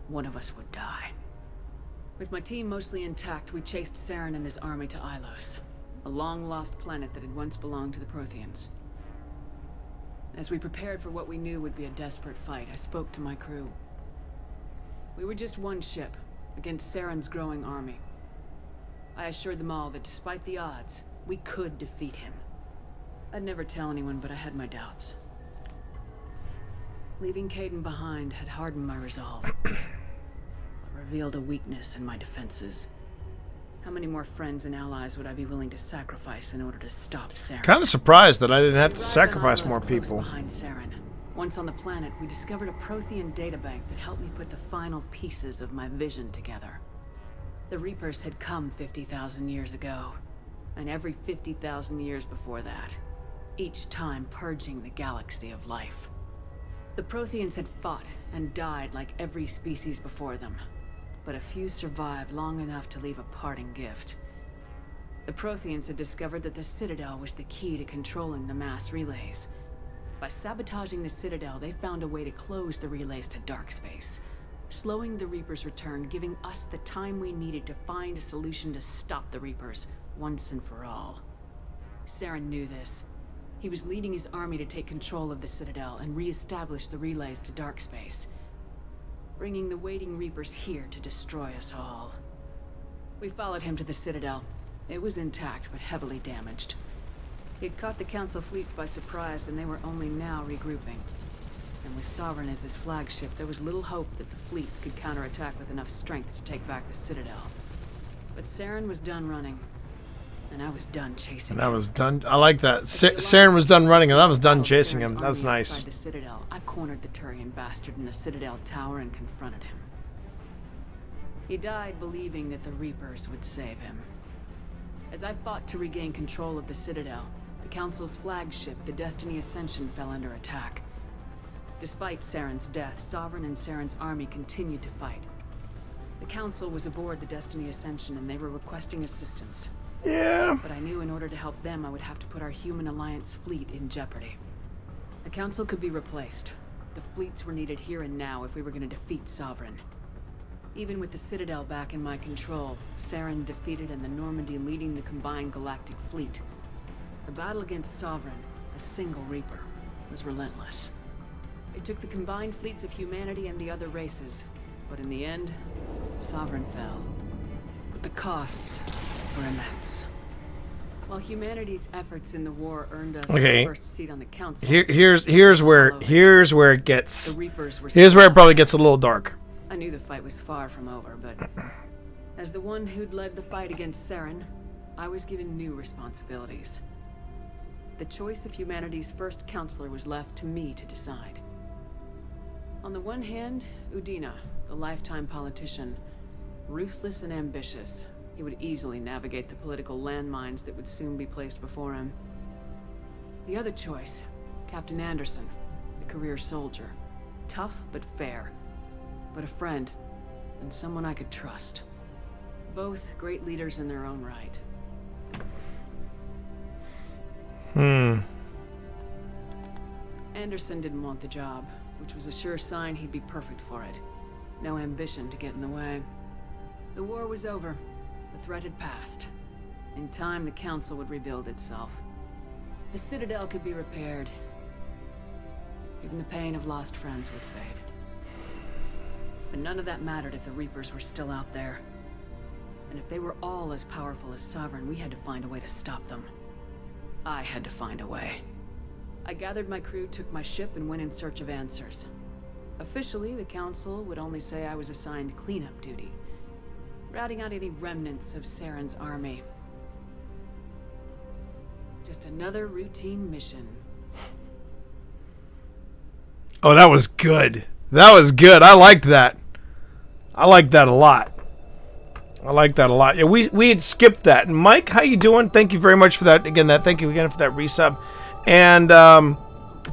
one of us would die. With my team mostly intact, we chased Saren and his army to Ilos, a long-lost planet that had once belonged to the Protheans. As we prepared for what we knew would be a desperate fight, I spoke to my crew. We were just one ship, against Saren's growing army. I assured them all that despite the odds, we could defeat him. I'd never tell anyone, but I had my doubts. Leaving Caden behind had hardened my resolve, but revealed a weakness in my defenses. How many more friends and allies would I be willing to sacrifice in order to stop Saren? Kind of surprised that I didn't have to We arrived on sacrifice Isla more close people. behind Saren. Once on the planet, we discovered a Prothean databank that helped me put the final pieces of my vision together. The Reapers had come 50,000 years ago, and every 50,000 years before that, each time purging the galaxy of life. The Protheans had fought and died like every species before them, but a few survived long enough to leave a parting gift. The Protheans had discovered that the Citadel was the key to controlling the mass relays. By sabotaging the Citadel, they found a way to close the relays to dark space, slowing the Reapers' return, giving us the time we needed to find a solution to stop the Reapers once and for all. Saren knew this. He was leading his army to take control of the Citadel and re-establish the relays to dark space, bringing the waiting Reapers here to destroy us all. We followed him to the Citadel. It was intact, but heavily damaged. He'd caught the Council fleets by surprise, and they were only now regrouping. And with Sovereign as his flagship, there was little hope that the fleets could counterattack with enough strength to take back the Citadel. But Saren was done running, and I was done chasing And him. I was done. I like that. Saren was done running, and I was done chasing him. That was nice. Outside the Citadel, I cornered the Turian bastard in the Citadel tower and confronted him. He died believing that the Reapers would save him. As I fought to regain control of the Citadel, the Council's flagship, the Destiny Ascension, fell under attack. Despite Saren's death, Sovereign and Saren's army continued to fight. The Council was aboard the Destiny Ascension, and they were requesting assistance. Yeah. But I knew in order to help them, I would have to put our Human Alliance fleet in jeopardy. The Council could be replaced. The fleets were needed here and now if we were going to defeat Sovereign. Even with the Citadel back in my control, Saren defeated and the Normandy leading the combined galactic fleet. The battle against Sovereign, a single Reaper, was relentless. It took the combined fleets of humanity and the other races, but in the end, Sovereign fell. But the costs were immense. While humanity's efforts in the war earned us the first seat on the council, Here's where it gets. The Reapers were Here's where it probably gets a little dark. I knew the fight was far from over, but as the one who'd led the fight against Saren, I was given new responsibilities. The choice of humanity's first counselor was left to me to decide. On the one hand, Udina, the lifetime politician, ruthless and ambitious. He would easily navigate the political landmines that would soon be placed before him. The other choice, Captain Anderson, the career soldier. Tough but fair, but a friend, and someone I could trust. Both great leaders in their own right. Anderson didn't want the job, which was a sure sign he'd be perfect for it. No ambition to get in the way. The war was over. The threat had passed. In time, the Council would rebuild itself. The Citadel could be repaired. Even the pain of lost friends would fade. But none of that mattered if the Reapers were still out there. And if they were all as powerful as Sovereign, we had to find a way to stop them. I had to find a way. I gathered my crew, took my ship, and went in search of answers. Officially, the Council would only say I was assigned cleanup duty, routing out any remnants of Saren's army. Just another routine mission. Oh, that was good. That was good. I liked that. I liked that a lot. Yeah, we had skipped that. And Mike, how you doing? Thank you very much for that. Again, thank you again for that resub. And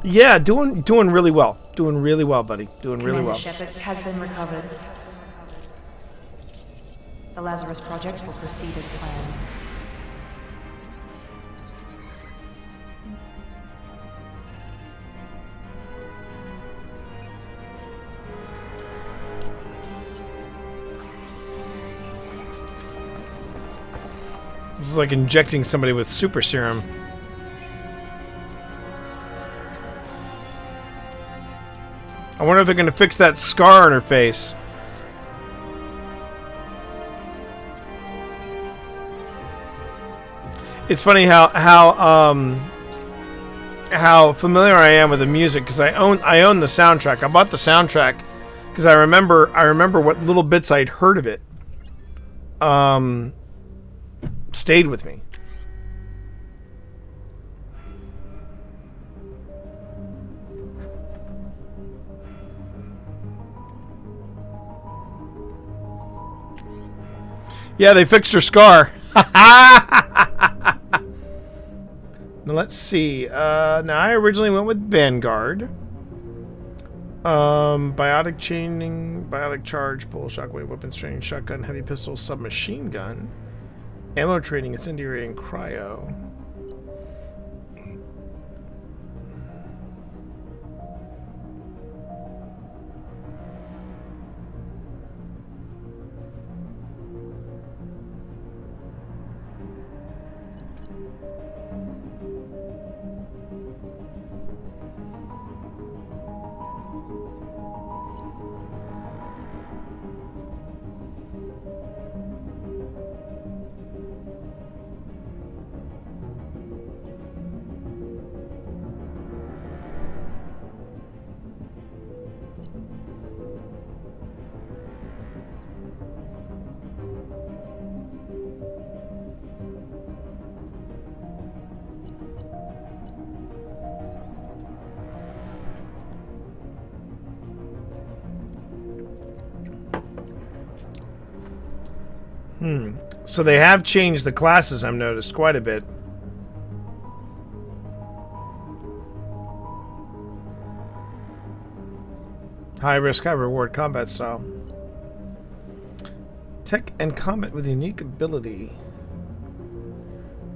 yeah, doing really well. Doing really well, buddy. Doing really well. Commander Shepard has been recovered. The Lazarus Project will proceed as planned. This is like injecting somebody with super serum. I wonder if they're going to fix that scar on her face. It's funny how familiar I am with the music because I own the soundtrack. I bought the soundtrack because I remember what little bits I'd heard of it. stayed with me. Yeah, they fixed her scar. Now let's see. Now I originally went with Vanguard. Biotic chaining, biotic charge, pull, shockwave, weapons training, shotgun, heavy pistol, submachine gun, ammo training, incendiary, and cryo. So they have changed the classes, I've noticed, quite a bit. High risk, high reward combat style. Tech and combat with a unique ability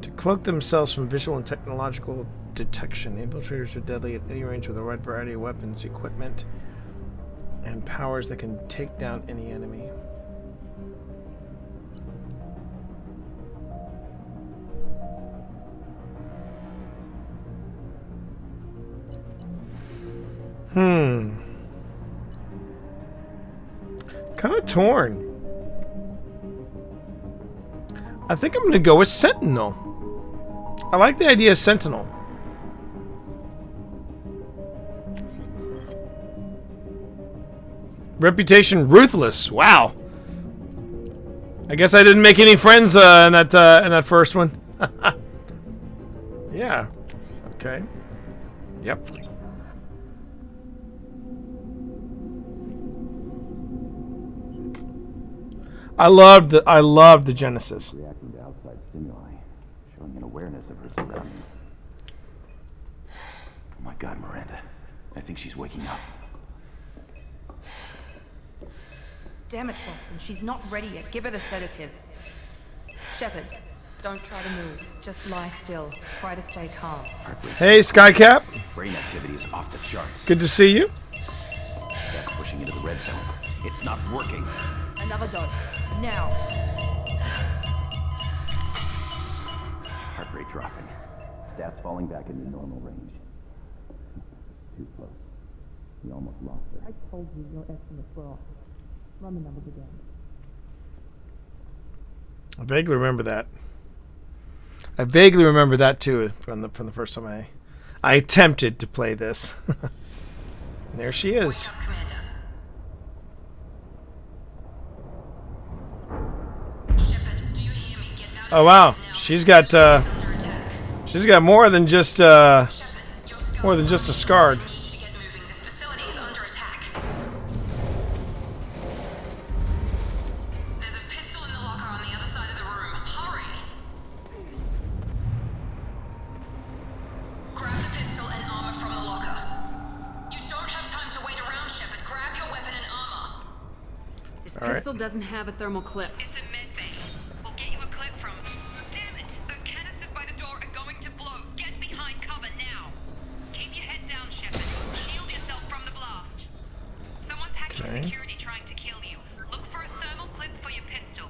to cloak themselves from visual and technological detection. Infiltrators are deadly at any range with a wide variety of weapons, equipment, and powers that can take down any enemy. Kind of torn. I think I'm going to go with Sentinel. I like the idea of Sentinel. Reputation ruthless. Wow. I guess I didn't make any friends in that first one. Yeah. Okay. Yep. I love the Genesis. Reacting to outside stimuli, showing an awareness of her surroundings. Oh my God, Miranda. I think she's waking up. Damn it, Watson. She's not ready yet. Give her the sedative. Shepard, don't try to move. Just lie still. Try to stay calm. Hey, Skycap. Brain activity is off the charts. Good to see you. Stats pushing into the red zone. It's not working. Another dose. Now. Heart rate dropping. Stats falling back into normal range. Too close. We almost lost her. I told you your estimates were off. Run the numbers again. I vaguely remember that. I vaguely remember that too from the first time I attempted to play this. There she is. Oh wow, she's got more than just a scarred. Pistol doesn't have a thermal clip. It's a med bay. We'll get you a clip from. Damn it! Those canisters by the door are going to blow. Get behind cover now. Keep your head down, Shepard. Shield yourself from the blast. Someone's hacking security trying to kill you. Look for a thermal clip for your pistol.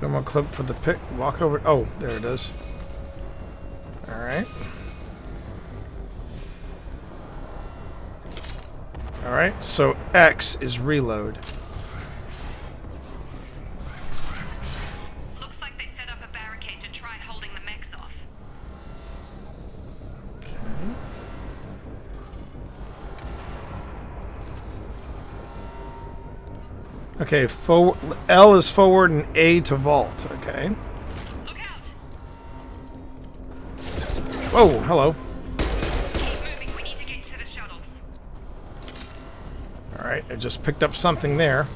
Thermal clip for the pick. Walk over. Oh, there it is. All right. All right. So X is reload. Looks like they set up a barricade to try holding the mechs off. Okay, L is forward and A to vault. Okay. Whoa, hello. Keep moving. We need to get to the shuttles. Alright, I just picked up something there.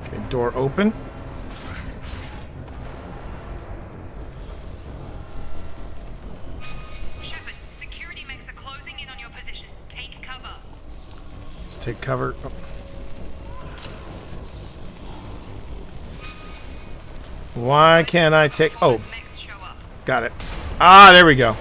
Okay, door open. Shepard, security mechs are closing in on your position. Take cover. Let's take cover. Oh. Why can't I take... Oh. Got it. Ah, there we go.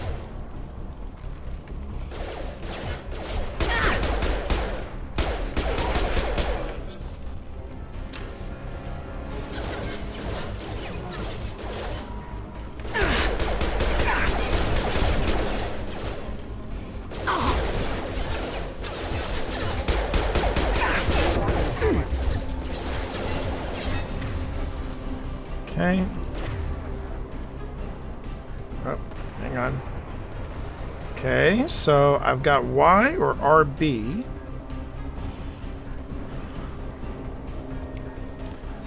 Okay. Oh, hang on. Okay, so I've got Y or RB.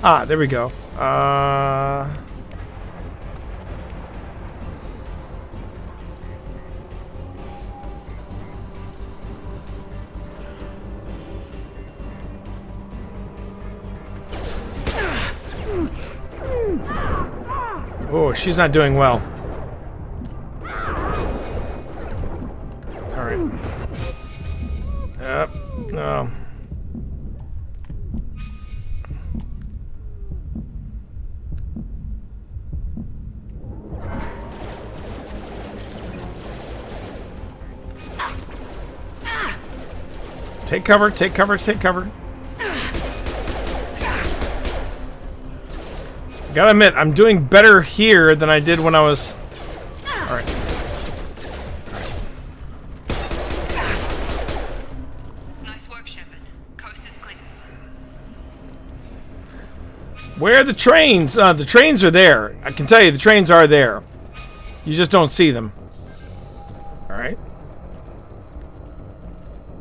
Ah, there we go. Oh, she's not doing well. Alright. Yep. No. Take cover, take cover, take cover. Gotta admit, I'm doing better here than I did when I was... Alright. Nice work, Shepard. Coast is clear. Where are the trains? The trains are there. I can tell you, the trains are there. You just don't see them. Alright.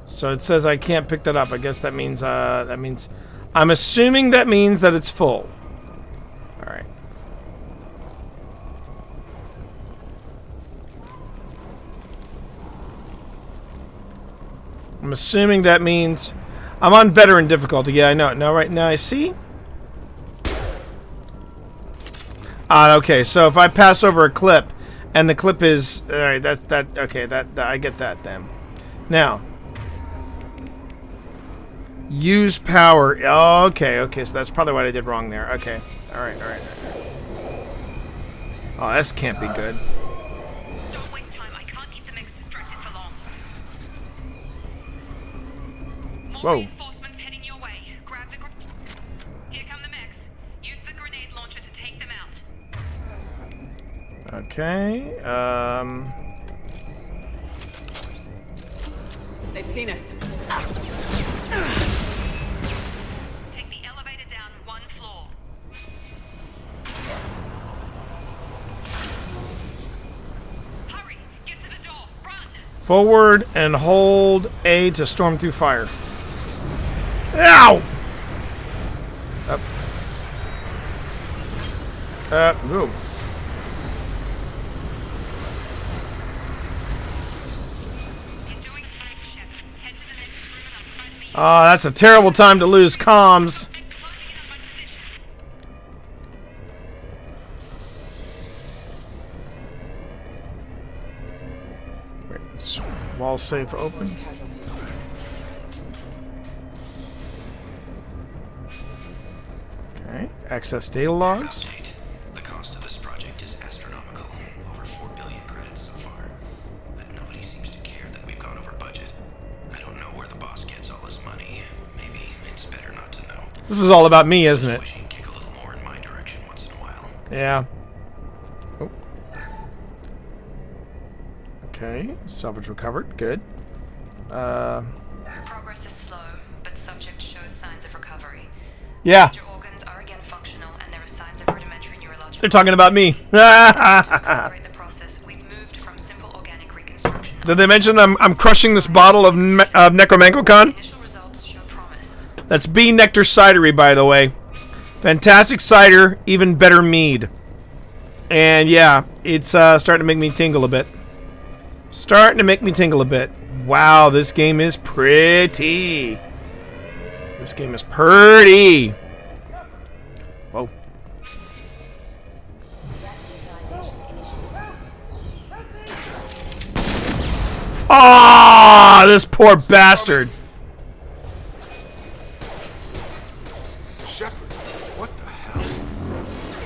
So it says I can't pick that up. I guess that means, I'm assuming that means that it's full. Alright. I'm assuming that means I'm on veteran difficulty. Yeah, I know. Now, right now, I see. Okay, so if I pass over a clip, and the clip is all right, okay. That I get that then. Now, use power. Okay, so that's probably what I did wrong there. Okay, all right. Oh, this can't be good. Don't waste time. I can't keep the mechs distracted for long. More Whoa. reinforcements heading your way. Grab the Here come the mechs. Use the grenade launcher to take them out. Okay. They've seen us. Take the elevator down one floor. Hurry! Get to the door. Run! Forward and hold A to storm through fire. Ow! Up. Ooh. Oh, that's a terrible time to lose comms. Wait, is wall safe open? Okay, access data logs. The cost of this project is astronomical. Over 4 billion credits so far. But nobody seems to care that we've gone over budget. I don't know where the boss gets all his money. Maybe it's better not to know. This is all about me, isn't it? Wish he'd kick a little more in my direction once in a while. Yeah. Oh. Okay, salvage recovered. Good. Progress is slow, but subject shows signs of recovery. Yeah. Major organs are again functional, and there are signs of rudimentary neurological. They're talking about me. To accelerate the process, we've moved from simple organic reconstruction. Did they mention I'm crushing this bottle of Necromancocon? Initial results show promise. That's bee nectar cidery, by the way. Fantastic cider, even better mead. And yeah, it's starting to make me tingle a bit. Starting to make me tingle a bit. Wow, this game is pretty. This game is pretty. Whoa. Ah, this poor bastard. Shepard, what the hell?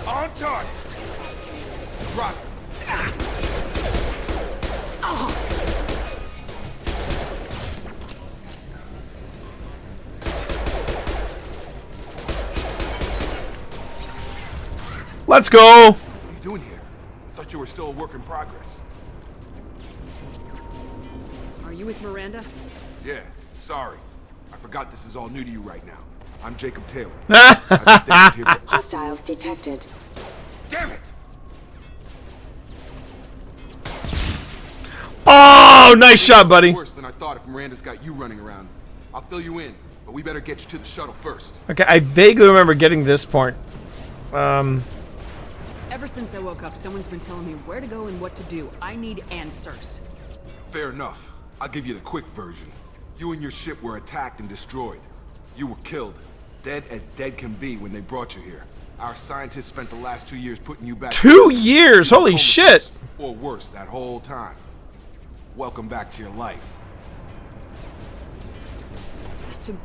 On target. Drop it. Let's go. What are you doing here? I thought you were still a work in progress. Are you with Miranda? Yeah, sorry. I forgot this is all new to you right now. I'm Jacob Taylor. I've been stationed here for- Hostiles detected. Damn it! Oh, nice shot, buddy. Worse than I thought if Miranda's got you running around. I'll fill you in, but we better get you to the shuttle first. Okay, I vaguely remember getting this point. Ever since I woke up, someone's been telling me where to go and what to do. I need answers. Fair enough. I'll give you the quick version. You and your ship were attacked and destroyed. You were killed. Dead as dead can be when they brought you here. Our scientists spent the last 2 years putting you back. 2 years? Holy shit! Or worse, that whole time. Welcome back to your life. I'm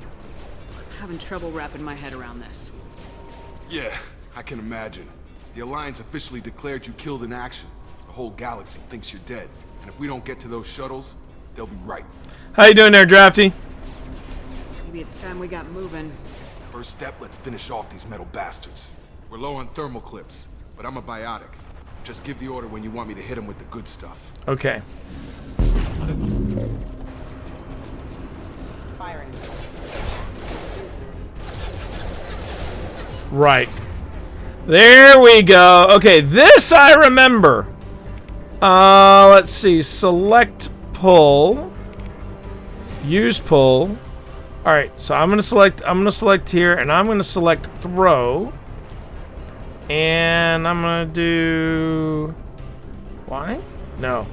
having trouble wrapping my head around this. Yeah, I can imagine. The Alliance officially declared you killed in action. The whole galaxy thinks you're dead. And if we don't get to those shuttles, they'll be right. How you doing there, Drafty? Maybe it's time we got moving. First step, let's finish off these metal bastards. We're low on thermal clips, but I'm a biotic. Just give the order when you want me to hit them with the good stuff. Okay. Firing. Right. There we go. Okay, this I remember. Let's see. Select pull. Use pull. All right, so I'm gonna select here, and I'm gonna select throw. And I'm gonna do. Why? No.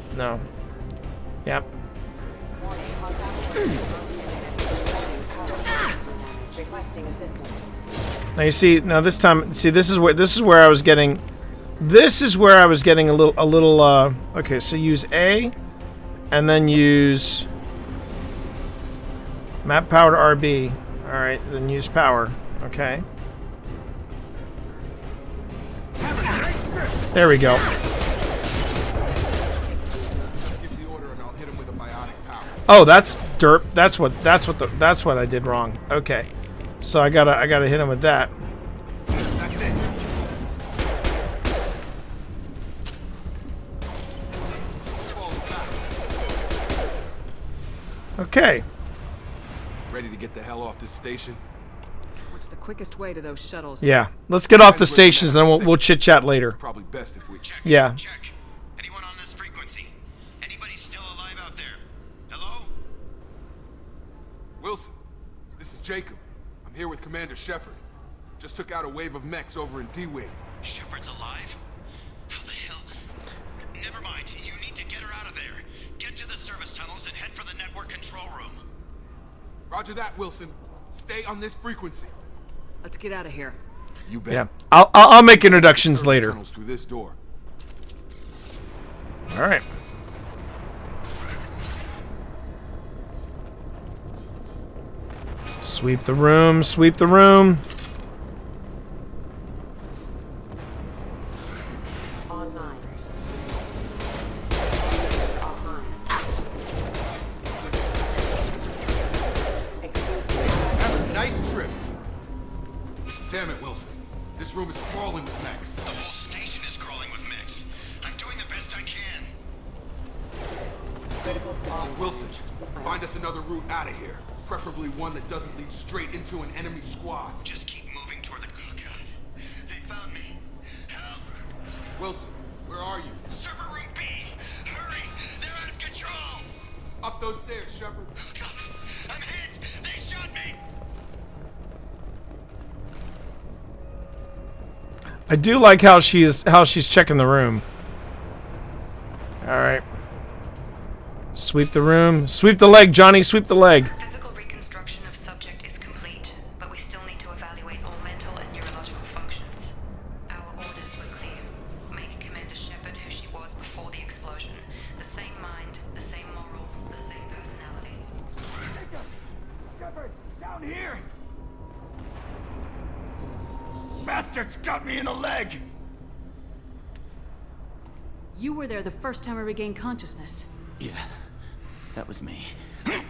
Yep. Requesting assistance. Now you see. Now this time, see this is where I was getting. This is where I was getting a little. Okay, so use A, and then use map power to RB. All right, then use power. Okay. There we go. Oh, that's derp. That's what I did wrong. Okay, so I gotta hit him with that. Okay. Ready to get the hell off this station? What's the quickest way to those shuttles? Yeah, let's get off the stations, and then we'll chit chat later. Probably best if we check. Yeah. Check. Anyone on this frequency? Anybody still alive out there? Hello? Wilson, this is Jacob. I'm here with Commander Shepard. Just took out a wave of mechs over in D-Wing. Shepard's alive? How the hell? Never mind. You need to get her out of there. Get to the service tunnels and head for the network control room. Roger that, Wilson. Stay on this frequency. Let's get out of here. You bet. Yeah. I'll make introductions later. Tunnels through this door. All right. Sweep the room. Sweep the room. Online. That was a nice trip. Damn it, Wilson. This room is crawling with mechs. The whole station is crawling with mechs. I'm doing the best I can. Wilson, find us another route out of here. Preferably one that doesn't lead straight into an enemy squad. Just keep moving toward the... Oh, God. They found me. Help. Wilson, where are you? Server room B. Hurry. They're out of control. Up those stairs, Shepard. Oh, God. I'm hit. They shot me. I do like how she's checking the room. All right. Sweep the room. Sweep the leg, Johnny. Sweep the leg. Physical reconstruction of subject is complete, but we still need to evaluate all mental and neurological functions. Our orders were clear. Make Commander Shepard who she was before the explosion. The same mind, the same morals, the same personality. Shepard, down here! Bastards got me in the leg! You were there the first time I regained consciousness. Yeah, that was me. How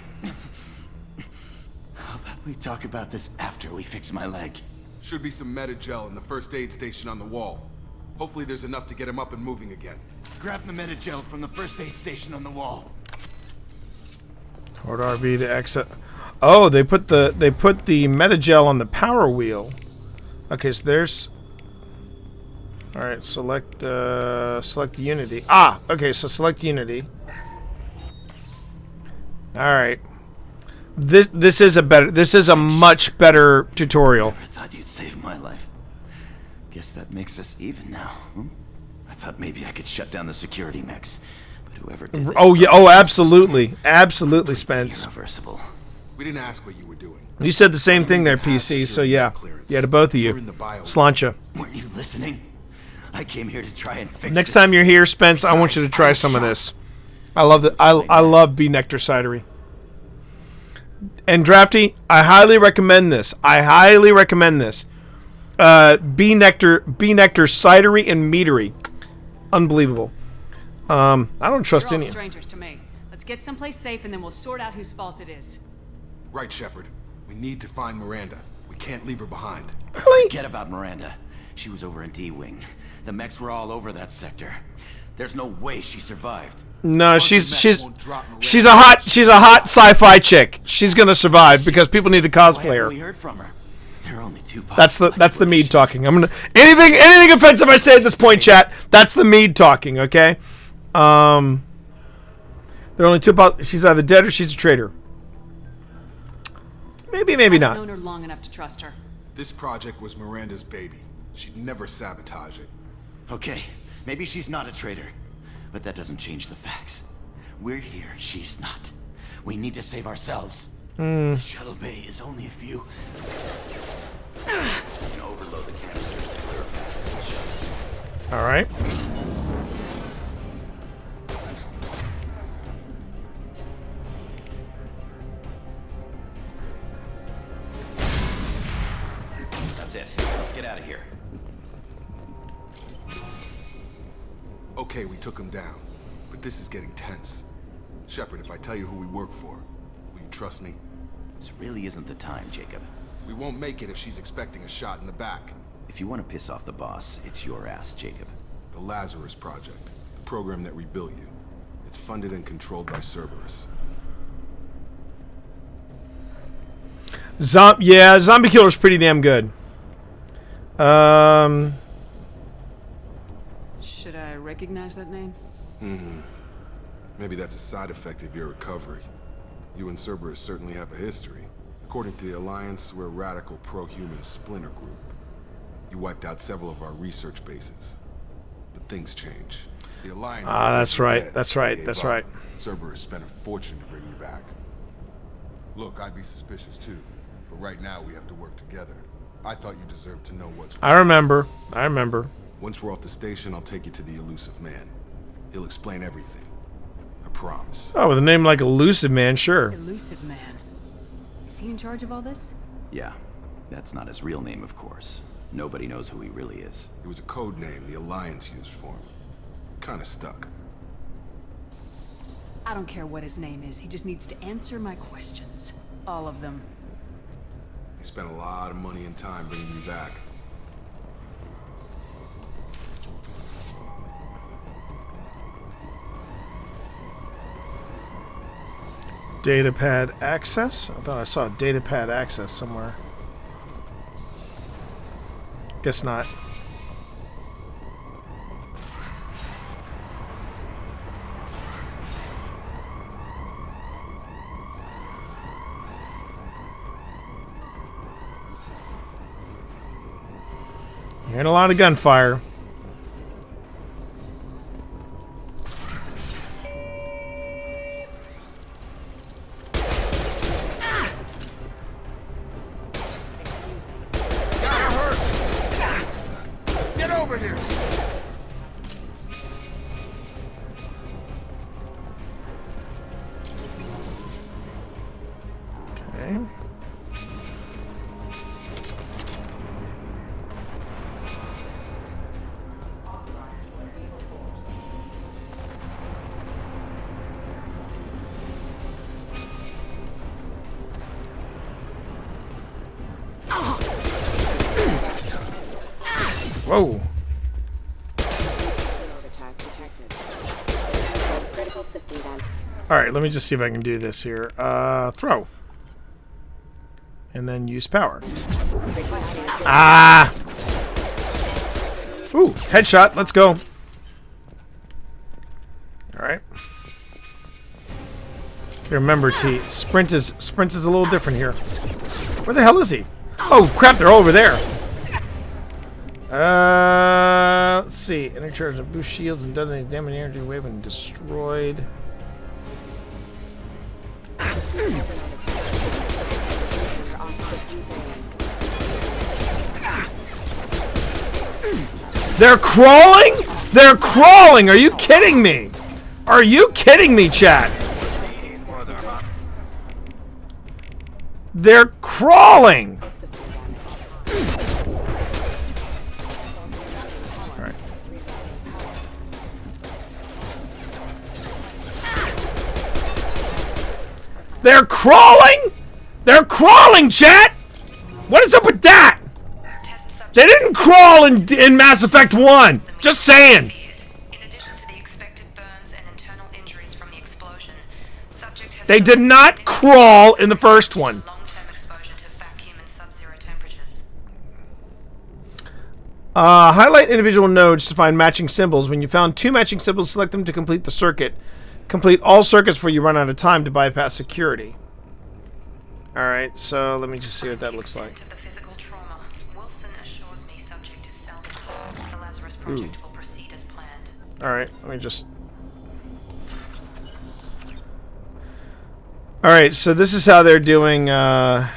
about we talk about this after we fix my leg? Should be some Metagel in the first aid station on the wall. Hopefully there's enough to get him up and moving again. Grab the Metagel from the first aid station on the wall. Toward RB to exit. Oh, they put the Metagel on the power wheel. Okay, so there's. All right, select Unity. Ah, okay, so select Unity. All right. This is a much better tutorial. Never thought you'd save my life. Guess that makes us even now. I thought maybe I could shut down the security mechs, but whoever did this. Oh yeah, oh absolutely, absolutely, Spence. Irreversible. We didn't ask what you were doing. You said the same thing there, PC. So yeah, to both of you, Slancha. Weren't you listening? I came here to try and fix Next this. time you're here, Spence, I want you to try some of this. I love that. I love B Nectar Cidery. And Drafty, I highly recommend this. B Nectar Cidery and Meadery. Unbelievable. I don't trust You're all any. strangers to me. Let's get someplace safe and then we'll sort out whose fault it is. Right, Shepard. We need to find Miranda. We can't leave her behind. Forget about Miranda. She was over in D-Wing. The mechs were all over that sector. There's no way she survived. No, she's a hot sci-fi chick. She's gonna survive because people need to cosplay her. We heard from her. There are only two That's the Mead talking. I'm gonna anything offensive I say at this point, chat. That's the Mead talking. Okay. There are only two. She's either dead or she's a traitor. Maybe I've not. known her long enough to trust her. This project was Miranda's baby. She'd never sabotage it. Okay, maybe she's not a traitor, but that doesn't change the facts. We're here, she's not. We need to save ourselves. The shuttle bay is only a few. We can overload the canisters to clear a path. All right. That's it. Let's get out of here. Okay, we took him down, but this is getting tense. Shepard, if I tell you who we work for, will you trust me? This really isn't the time, Jacob. We won't make it if she's expecting a shot in the back. If you want to piss off the boss, it's your ass, Jacob. The Lazarus Project, the program that rebuilt you. It's funded and controlled by Cerberus. Zombie Killer's pretty damn good. Should I recognize that name? Maybe that's a side effect of your recovery. You and Cerberus certainly have a history. According to the Alliance, we're a radical pro-human splinter group. You wiped out several of our research bases. But things change. The Alliance... That's right. Cerberus spent a fortune to bring you back. Look, I'd be suspicious too. But right now we have to work together. I thought you deserved to know what's... I remember. Once we're off the station, I'll take you to the Elusive Man. He'll explain everything. I promise. Oh, with a name like Elusive Man, sure. Elusive Man. Is he in charge of all this? Yeah. That's not his real name, of course. Nobody knows who he really is. It was a code name the Alliance used for him. Kinda stuck. I don't care what his name is. He just needs to answer my questions. All of them. He spent a lot of money and time bringing you back. Datapad access? I thought I saw datapad access somewhere. Guess not. Hearing a lot of gunfire. Get over here! Okay. Whoa. Alright, let me just see if I can do this here. Throw. And then use power. Ah! Ooh, headshot. Let's go. Alright. Okay, remember, T. Sprint is a little different here. Where the hell is he? Oh, crap, they're all over there. Let's see. Enter charge of boost shields and detonate damage energy away when destroyed. They're crawling? They're crawling! Are you kidding me? Are you kidding me, chat? They're crawling! Alright. They're crawling? They're crawling, chat! What is up with that? They didn't crawl in Mass Effect 1! Just saying! They did not crawl in the first one. Highlight individual nodes to find matching symbols. When you found 2 matching symbols, select them to complete the circuit. Complete all circuits before you run out of time to bypass security. Alright, so let me just see what that looks like. Ooh. Alright, let me just... Alright, so this is how they're doing, Oh,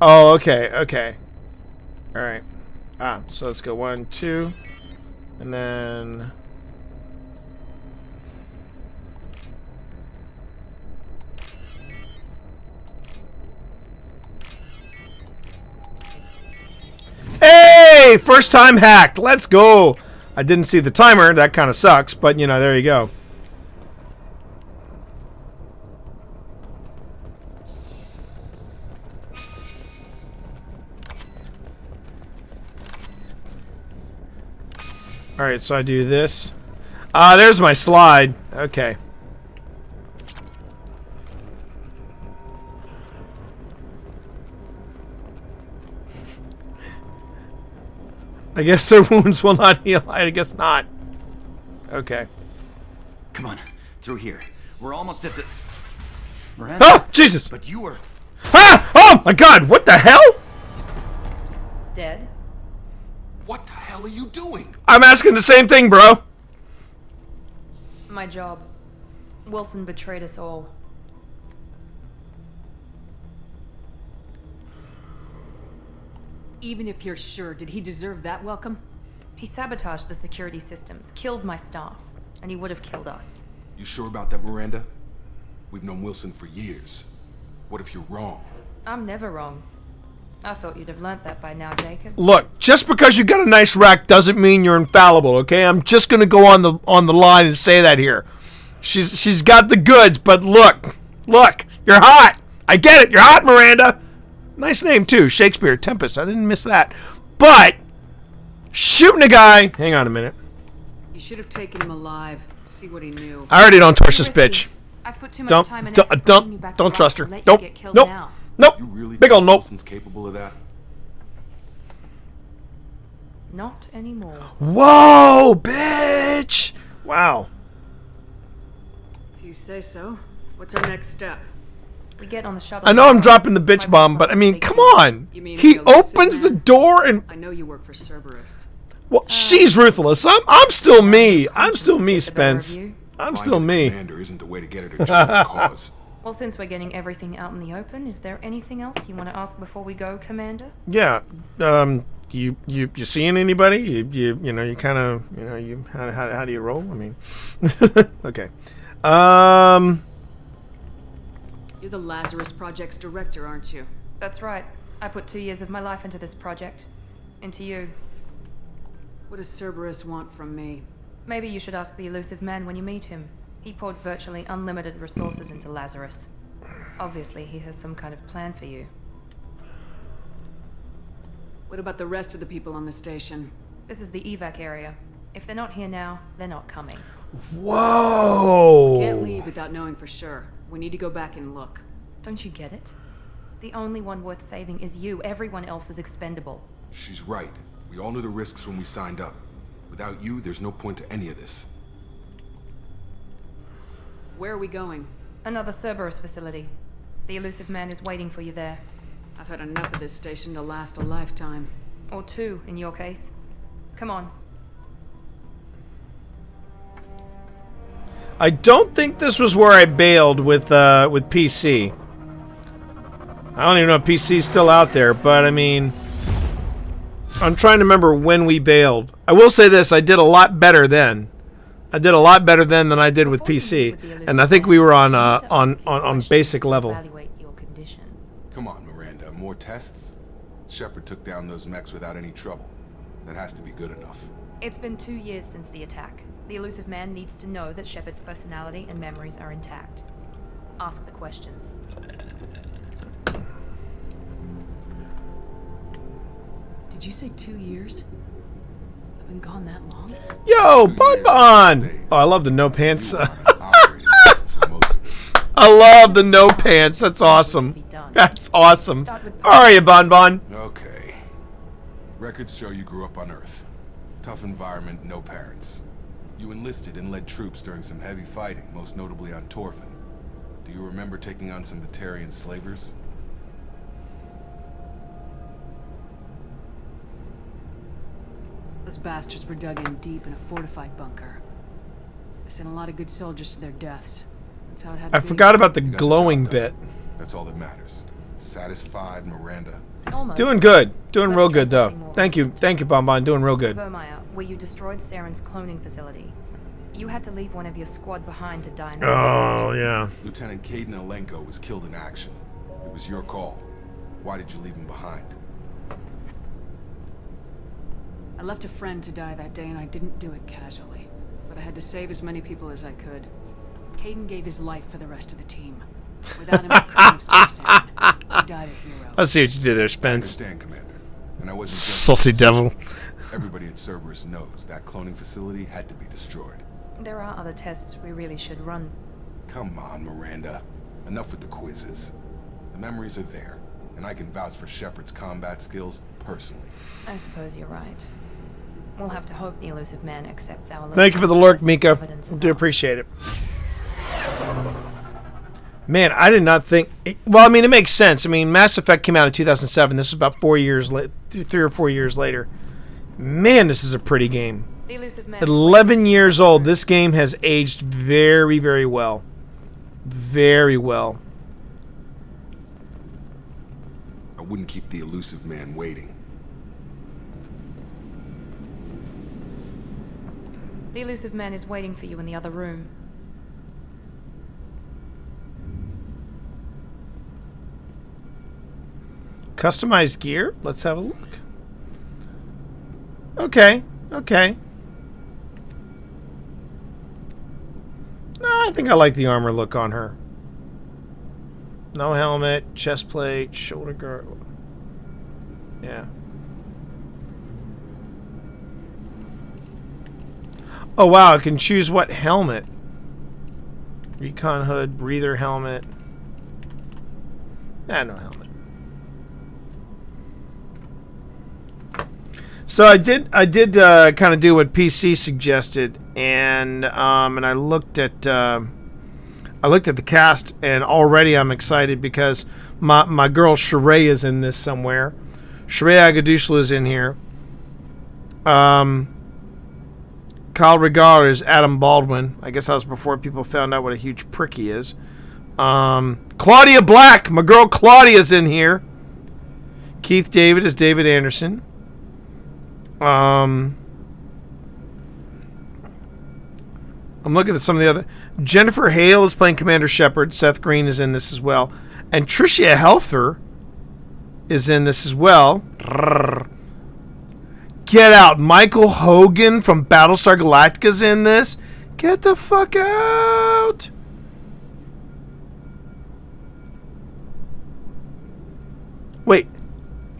okay, okay. Alright. Ah, so let's go 1, 2, and then... Hey! First time hacked! Let's go! I didn't see the timer, that kind of sucks, but, you know, there you go. Alright, so I do this. Ah, there's my slide. Okay. I guess their wounds will not heal. I guess not. Okay. Come on, through here. We're almost at the... Miranda, oh, Jesus! But you were... Ah! Oh, my God! What the hell? Dead? What the hell are you doing? I'm asking the same thing, bro. My job. Wilson betrayed us all. Even if you're sure, did he deserve that welcome? He sabotaged the security systems, killed my staff, and he would have killed us. You sure about that, Miranda? We've known Wilson for years. What if you're wrong? I'm never wrong. I thought you'd have learnt that by now, Jacob. Look, just because you got a nice rack doesn't mean you're infallible, okay? I'm just gonna go on the line and say that here. She's got the goods, but look, you're hot. I get it, you're hot, Miranda. Nice name too, Shakespeare, Tempest. I didn't miss that. But shooting a guy. Hang on a minute. You should have taken him alive. See what he knew. I already don't trust this bitch. I've put too much time and effort bringing you back to don't life trust to her. let you Nope. get killed Nope. now. Nope. You really Big ol' think nope. Wilson's capable of that? Not anymore. Whoa, bitch! Wow. If you say so. What's our next step? We get on the shuttle. I know I'm dropping the bitch bomb, but I mean, come on. He opens the door and... I know you work for Cerberus. Well, she's ruthless. I'm still me. I'm still me, Spence. I'm still me. Commander isn't the way to get her to join the cause. Well, since we're getting everything out in the open, is there anything else you want to ask before we go, Commander? Yeah. You seeing anybody? You know, you kind of, you know, you how do you roll? I mean, okay. You're the Lazarus Project's director, aren't you? That's right. I put 2 years of my life into this project. Into you. What does Cerberus want from me? Maybe you should ask the elusive man when you meet him. He poured virtually unlimited resources into Lazarus. Obviously, he has some kind of plan for you. What about the rest of the people on the station? This is the evac area. If they're not here now, they're not coming. Whoa! Can't leave without knowing for sure. We need to go back and look. Don't you get it? The only one worth saving is you. Everyone else is expendable. She's right. We all knew the risks when we signed up. Without you, there's no point to any of this. Where are we going? Another Cerberus facility. The elusive man is waiting for you there. I've had enough of this station to last a lifetime. Or 2, in your case. Come on. I don't think this was where I bailed with PC. I don't even know if PC's still out there, but I mean, I'm trying to remember when we bailed. I will say this: I did a lot better then. I did a lot better then than I did with PC, and I think we were on basic level. Come on, Miranda. More tests? Shepard took down those mechs without any trouble. That has to be good enough. It's been 2 years since the attack. The elusive man needs to know that Shepard's personality and memories are intact. Ask the questions. Did you say 2 years? I've been gone that long? Yo, Bon Bon! Oh, I love the no pants. I love the no pants. That's awesome. That's awesome. How are you, Bon Bon? Okay. Records show you grew up on Earth. Tough environment, no parents. You enlisted and led troops during some heavy fighting, most notably on Torfin. Do you remember taking on some Batarian slavers? Those bastards were dug in deep in a fortified bunker. They sent a lot of good soldiers to their deaths. That's how it had to I be. forgot about the glowing bit. That's all that matters. Satisfied, Miranda? Almost. Doing good. Doing real good, though. Thank you, Bon Bon. Doing real good. Vermeer, where you destroyed Saren's cloning facility. You had to leave one of your squad behind to die in the Oh, yeah. Lieutenant Caden Alenko was killed in action. It was your call. Why did you leave him behind? I left a friend to die that day, and I didn't do it casually. But I had to save as many people as I could. Caden gave his life for the rest of the team. Without him, I couldn't have stopped Saren. He died a hero. I see what you did there, Spence. I understand, Commander. And I wasn't Saucy devil. Everybody at Cerberus knows that cloning facility had to be destroyed. There are other tests we really should run. Come on, Miranda. Enough with the quizzes. The memories are there, and I can vouch for Shepard's combat skills personally. I suppose you're right. We'll have to hope the elusive man accepts our... Thank you for the lurk, Mika. Do appreciate it. Man, I did not think... Well, I mean, it makes sense. I mean, Mass Effect came out in 2007. This is about 4 years late, 3 or 4 years later. Man, this is a pretty game. 11 years old. This game has aged very, very well. Very well. I wouldn't keep the elusive man waiting. The elusive man is waiting for you in the other room. Customized gear? Let's have a look. Okay. Okay. No, I think I like the armor look on her. No helmet, chest plate, shoulder guard. Yeah. Oh, wow. I can choose what helmet. Recon hood, breather helmet. No helmet. So I did kind of do what PC suggested, and I looked at I looked at the cast, and already I'm excited because my girl Sheree is in this somewhere. Sheree Agadushla is in here. Kyle Regar is Adam Baldwin. I guess that was before people found out what a huge prick he is. Claudia Black, my girl Claudia's in here. Keith David is David Anderson. I'm looking at some of the other. Jennifer Hale is playing Commander Shepard. Seth Green is in this as well. And Tricia Helfer is in this as well. Get out. Michael Hogan from Battlestar Galactica is in this. Get the fuck out. Wait.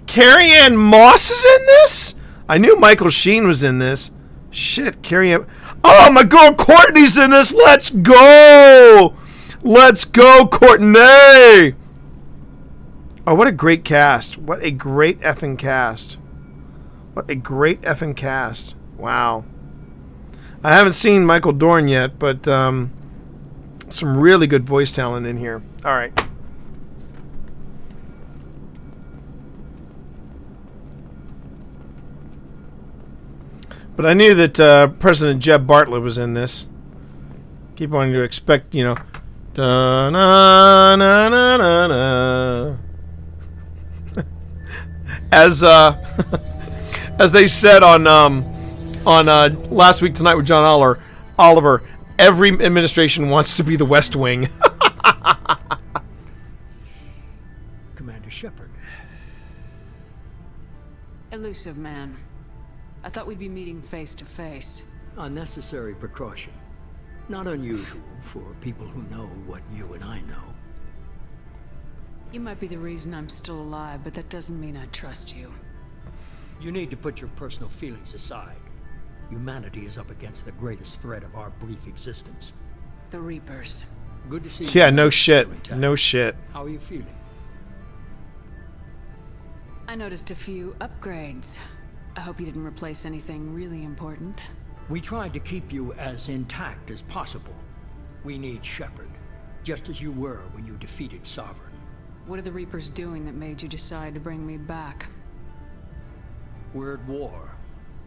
Carrie Ann Moss is in this? I knew Michael Sheen was in this. Shit, Carrie Ann... Oh, my girl Courtney's in this. Let's go. Let's go, Courtney. Oh, what a great cast. What a great effing cast. What a great effing cast. Wow. I haven't seen Michael Dorn yet, but some really good voice talent in here. All right. But I knew that President Jeb Bartlett was in this. Keep wanting to expect, you know, da-na-na-na-na-na. As they said on Last Week Tonight with John Oliver, every administration wants to be the West Wing. Commander Shepard. Elusive man. I thought we'd be meeting face to face. Unnecessary precaution. Not unusual for people who know what you and I know. You might be the reason I'm still alive, but that doesn't mean I trust you. You need to put your personal feelings aside. Humanity is up against the greatest threat of our brief existence. The Reapers. Good to see you. Yeah, no shit. No shit. How are you feeling? I noticed a few upgrades. I hope you didn't replace anything really important. We tried to keep you as intact as possible. We need Shepard, just as you were when you defeated Sovereign. What are the Reapers doing that made you decide to bring me back? We're at war.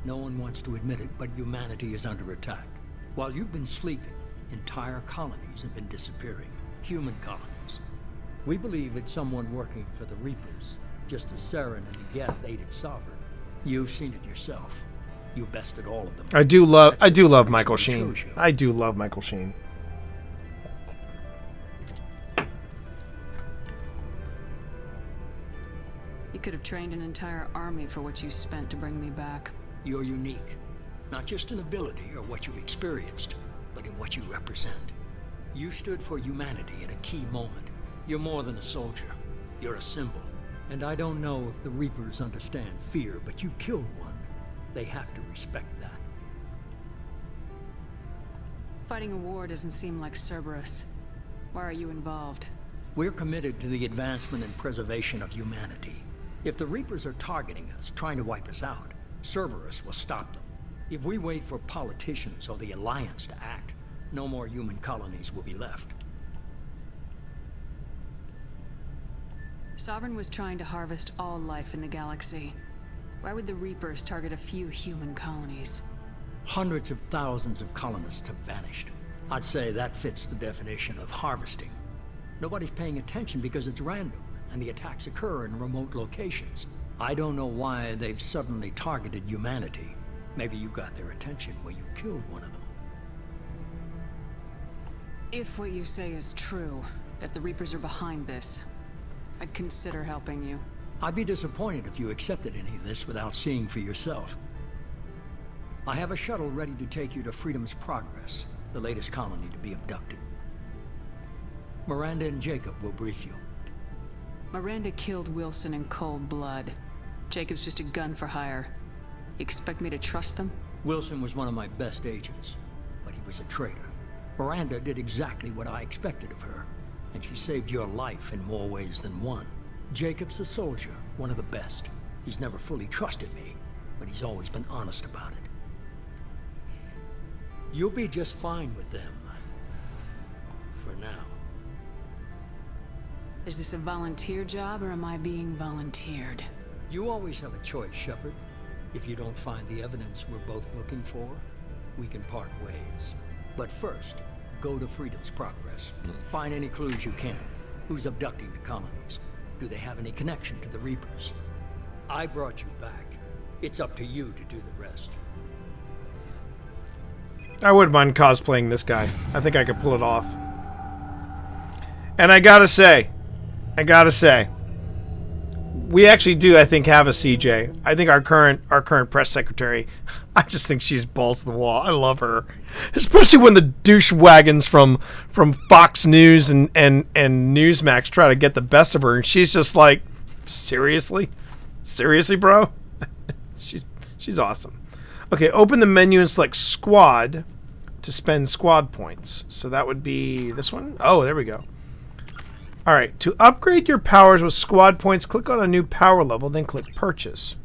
No one wants to admit it, but humanity is under attack. While you've been sleeping, entire colonies have been disappearing. Human colonies. We believe it's someone working for the Reapers, just as Saren and the Geth aided Sovereign. You've seen it yourself. You bested all of them. I do love Michael Sheen. I do love Michael Sheen. You could have trained an entire army for what you spent to bring me back. You're unique. Not just in ability or what you've experienced, but in what you represent. You stood for humanity at a key moment. You're more than a soldier. You're a symbol. And I don't know if the Reapers understand fear, but you killed one. They have to respect that. Fighting a war doesn't seem like Cerberus. Why are you involved? We're committed to the advancement and preservation of humanity. If the Reapers are targeting us, trying to wipe us out, Cerberus will stop them. If we wait for politicians or the Alliance to act, no more human colonies will be left. Sovereign was trying to harvest all life in the galaxy. Why would the Reapers target a few human colonies? Hundreds of thousands of colonists have vanished. I'd say that fits the definition of harvesting. Nobody's paying attention because it's random, and the attacks occur in remote locations. I don't know why they've suddenly targeted humanity. Maybe you got their attention when you killed one of them. If what you say is true, if the Reapers are behind this, I'd consider helping you. I'd be disappointed if you accepted any of this without seeing for yourself. I have a shuttle ready to take you to Freedom's Progress, the latest colony to be abducted. Miranda and Jacob will brief you. Miranda killed Wilson in cold blood. Jacob's just a gun for hire. You expect me to trust them? Wilson was one of my best agents, but he was a traitor. Miranda did exactly what I expected of her, and she saved your life in more ways than one. Jacob's a soldier, one of the best. He's never fully trusted me, but he's always been honest about it. You'll be just fine with them. For now. Is this a volunteer job, or am I being volunteered? You always have a choice, Shepard. If you don't find the evidence we're both looking for, we can part ways. But first, go to Freedom's Progress. Find any clues you can. Who's abducting the colonies? Do they have any connection to the Reapers? I brought you back. It's up to you to do the rest. I wouldn't mind cosplaying this guy. I think I could pull it off. And I gotta say, we actually do, I think, have a CJ. I think our current press secretary, I just think she's balls to the wall. I love her. Especially when the douche wagons from Fox News and Newsmax try to get the best of her, and she's just like, seriously? Seriously, bro? She's awesome. Okay, open the menu and select squad to spend squad points. So that would be this one. Oh, there we go. All right, to upgrade your powers with squad points, click on a new power level, then click purchase.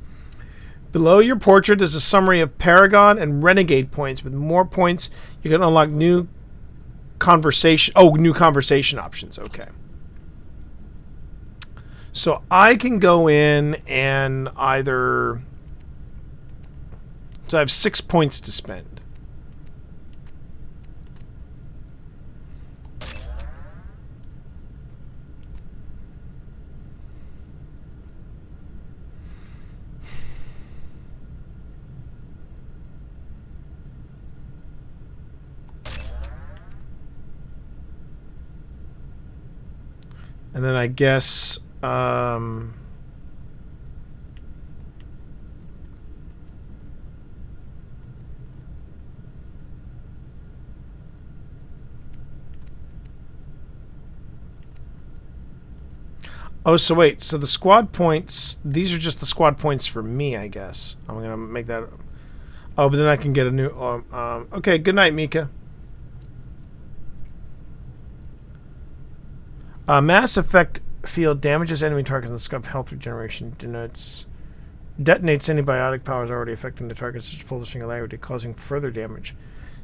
Below your portrait is a summary of Paragon and Renegade points. With more points, you can unlock new conversation options. Okay. So I can go in and either... So I have 6 points to spend. And then I guess... Oh, so wait. So the squad points, these are just the squad points for me, I guess. I'm going to make that... Oh, but then I can get a new... okay, good night, Mika. Mass effect field damages enemy targets and scuff health regeneration. Detonates antibiotic powers already affecting the target, such as full singularity, causing further damage.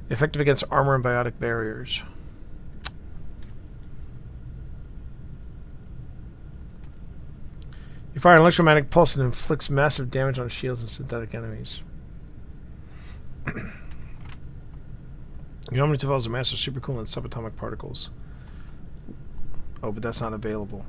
Effective against armor and biotic barriers. You fire an electromagnetic pulse and inflicts massive damage on shields and synthetic enemies. You normally develops a massive supercoolant subatomic particles. Oh, but that's not available.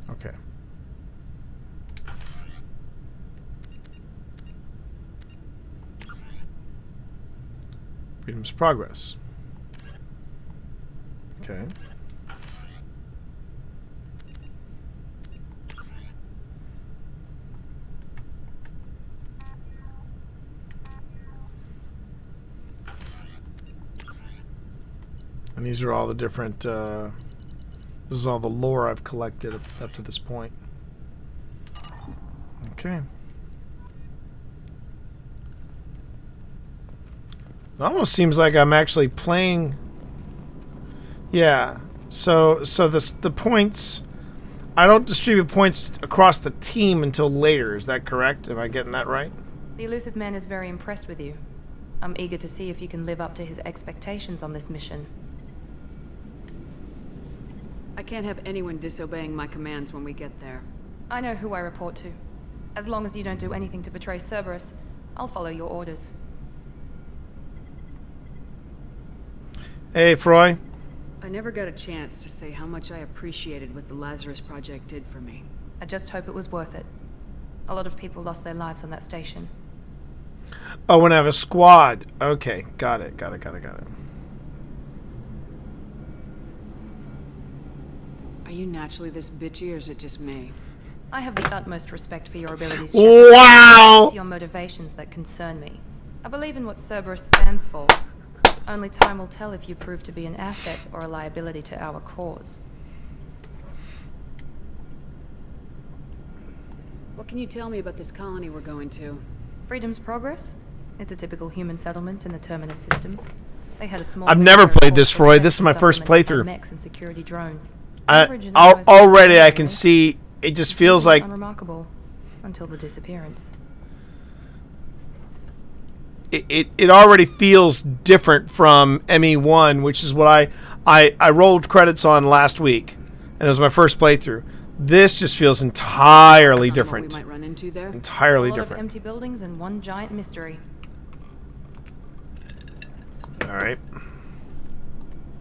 Okay. Freedom's Progress. Okay. And these are all the different, this is all the lore I've collected up to this point. Okay. It almost seems like I'm actually playing... Yeah. So the points... I don't distribute points across the team until later. Is that correct? Am I getting that right? The elusive man is very impressed with you. I'm eager to see if you can live up to his expectations on this mission. I can't have anyone disobeying my commands when we get there. I know who I report to. As long as you don't do anything to betray Cerberus, I'll follow your orders. Hey, Froy. I never got a chance to say how much I appreciated what the Lazarus Project did for me. I just hope it was worth it. A lot of people lost their lives on that station. Oh, when I have a squad. Okay, got it. Are you naturally this bitchy, or is it just me? I have the utmost respect for your abilities. Wow! It's your motivations that concern me. I believe in what Cerberus stands for. Only time will tell if you prove to be an asset or a liability to our cause. What can you tell me about this colony we're going to? Freedom's Progress? It's a typical human settlement in the Terminus systems. They had a small... I've never played this, Freud. This is my first playthrough. Mechs and security drones. Already I can see it just feels like unremarkable until the disappearance. it already feels different from ME1, which is what I rolled credits on last week, and it was my first playthrough. This just feels entirely different. What we might run into there. Entirely A lot different. of empty buildings and one giant mystery. All right.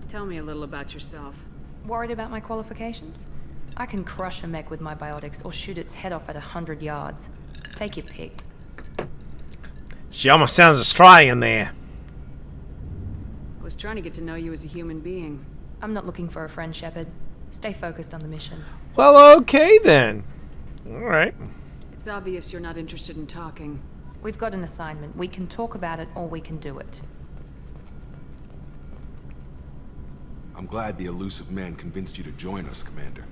Tell me a little about yourself. Worried about my qualifications? I can crush a mech with my biotics or shoot its head off at 100 yards. Take your pick. She almost sounds Australian there. I was trying to get to know you as a human being. I'm not looking for a friend, Shepard. Stay focused on the mission. Well, okay then. All right. It's obvious you're not interested in talking. We've got an assignment. We can talk about it or we can do it. I'm glad the elusive man convinced you to join us, Commander.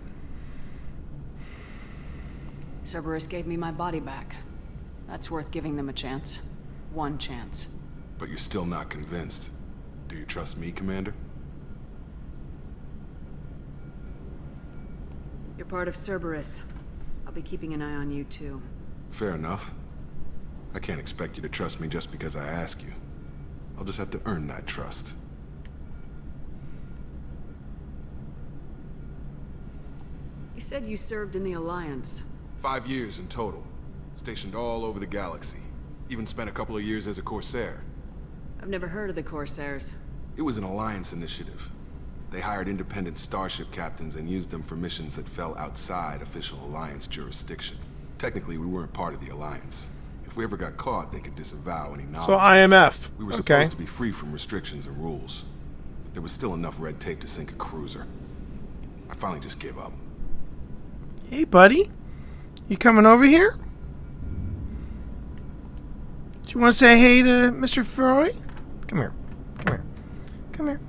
Cerberus gave me my body back. That's worth giving them a chance. One chance. But you're still not convinced. Do you trust me, Commander? You're part of Cerberus. I'll be keeping an eye on you, too. Fair enough. I can't expect you to trust me just because I ask you. I'll just have to earn that trust. You said you served in the Alliance. 5 years in total. Stationed all over the galaxy. Even spent a couple of years as a Corsair. I've never heard of the Corsairs. It was an Alliance initiative. They hired independent starship captains and used them for missions that fell outside official Alliance jurisdiction. Technically, we weren't part of the Alliance. If we ever got caught, they could disavow any knowledge. So IMF. We were okay. supposed to be free from restrictions and rules. But there was still enough red tape to sink a cruiser. I finally just gave up. Hey, buddy. You coming over here? Do you want to say hey to Mr. Froy? Come here. Come here. Come here.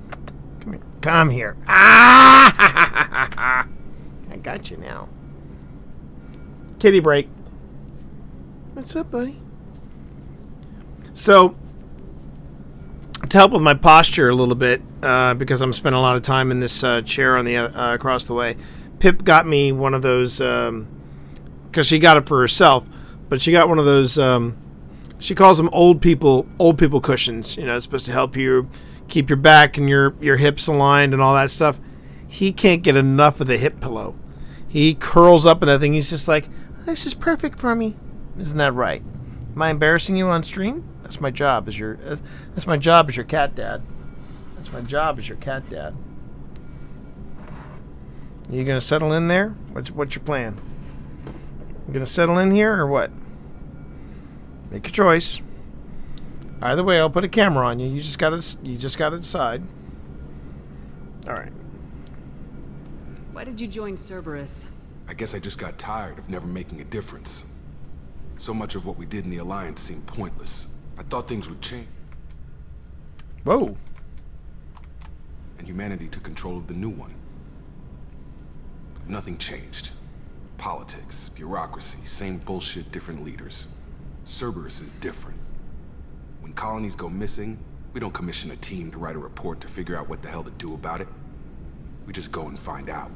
Come here. Come here. Ah! I got you now. Kitty break. What's up, buddy? So, to help with my posture a little bit, because I'm spending a lot of time in this chair on the across the way, Pip got me one of those, because she got it for herself, but she got one of those, she calls them old people cushions. You know, it's supposed to help you keep your back and your hips aligned and all that stuff. He can't get enough of the hip pillow. He curls up in that thing. He's just like, this is perfect for me. Isn't that right? Am I embarrassing you on stream? That's my job as your cat dad. That's my job as your cat dad. You gonna settle in there? What's your plan? You gonna settle in here or what? Make your choice. Either way, I'll put a camera on you. You just gotta decide. All right. Why did you join Cerberus? I guess I just got tired of never making a difference. So much of what we did in the Alliance seemed pointless. I thought things would change. Whoa. And humanity took control of the new one. Nothing changed. Politics, bureaucracy, same bullshit, different leaders. Cerberus is different. When colonies go missing, we don't commission a team to write a report to figure out what the hell to do about it. We just go and find out.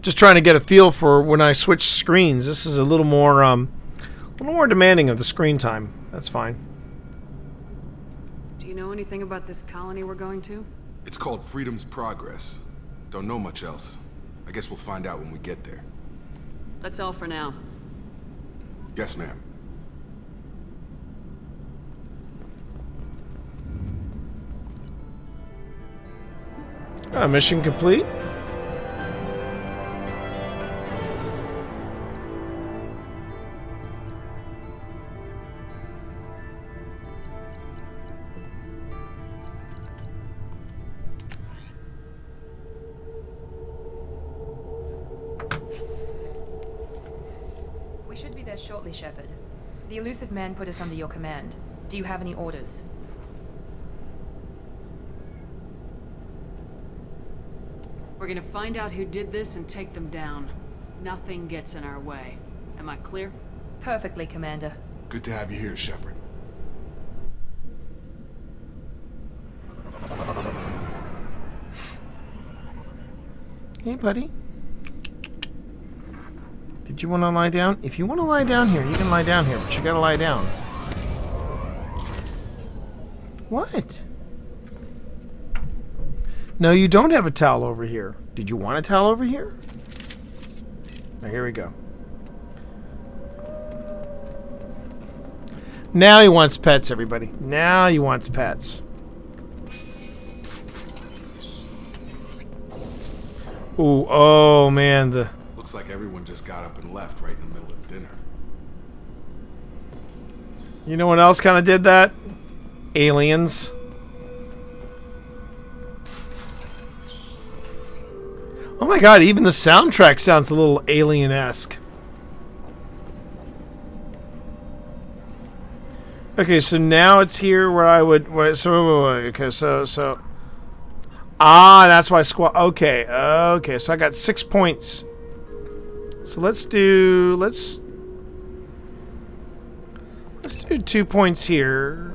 Just trying to get a feel for when I switch screens. This is a little more demanding of the screen time. That's fine. Do you know anything about this colony we're going to? It's called Freedom's Progress. Don't know much else. I guess we'll find out when we get there. That's all for now. Yes, ma'am. Mission complete. We should be there shortly, Shepard. The elusive man put us under your command. Do you have any orders? We're gonna find out who did this and take them down. Nothing gets in our way. Am I clear? Perfectly, Commander. Good to have you here, Shepard. Hey, buddy. Did you want to lie down? If you want to lie down here, you can lie down here, but you gotta lie down. What? No, you don't have a towel over here. Did you want a towel over here? Now, here we go. Now he wants pets, everybody. Now he wants pets. Ooh, oh man, the... Looks like everyone just got up and left right in the middle of dinner. You know what else kind of did that? Aliens. Oh my god, even the soundtrack sounds a little alien-esque. Okay, so now it's here where I would... okay, so... Ah, that's why squat... Okay, okay, so I got 6 points. So let's do... Let's do 2 points here.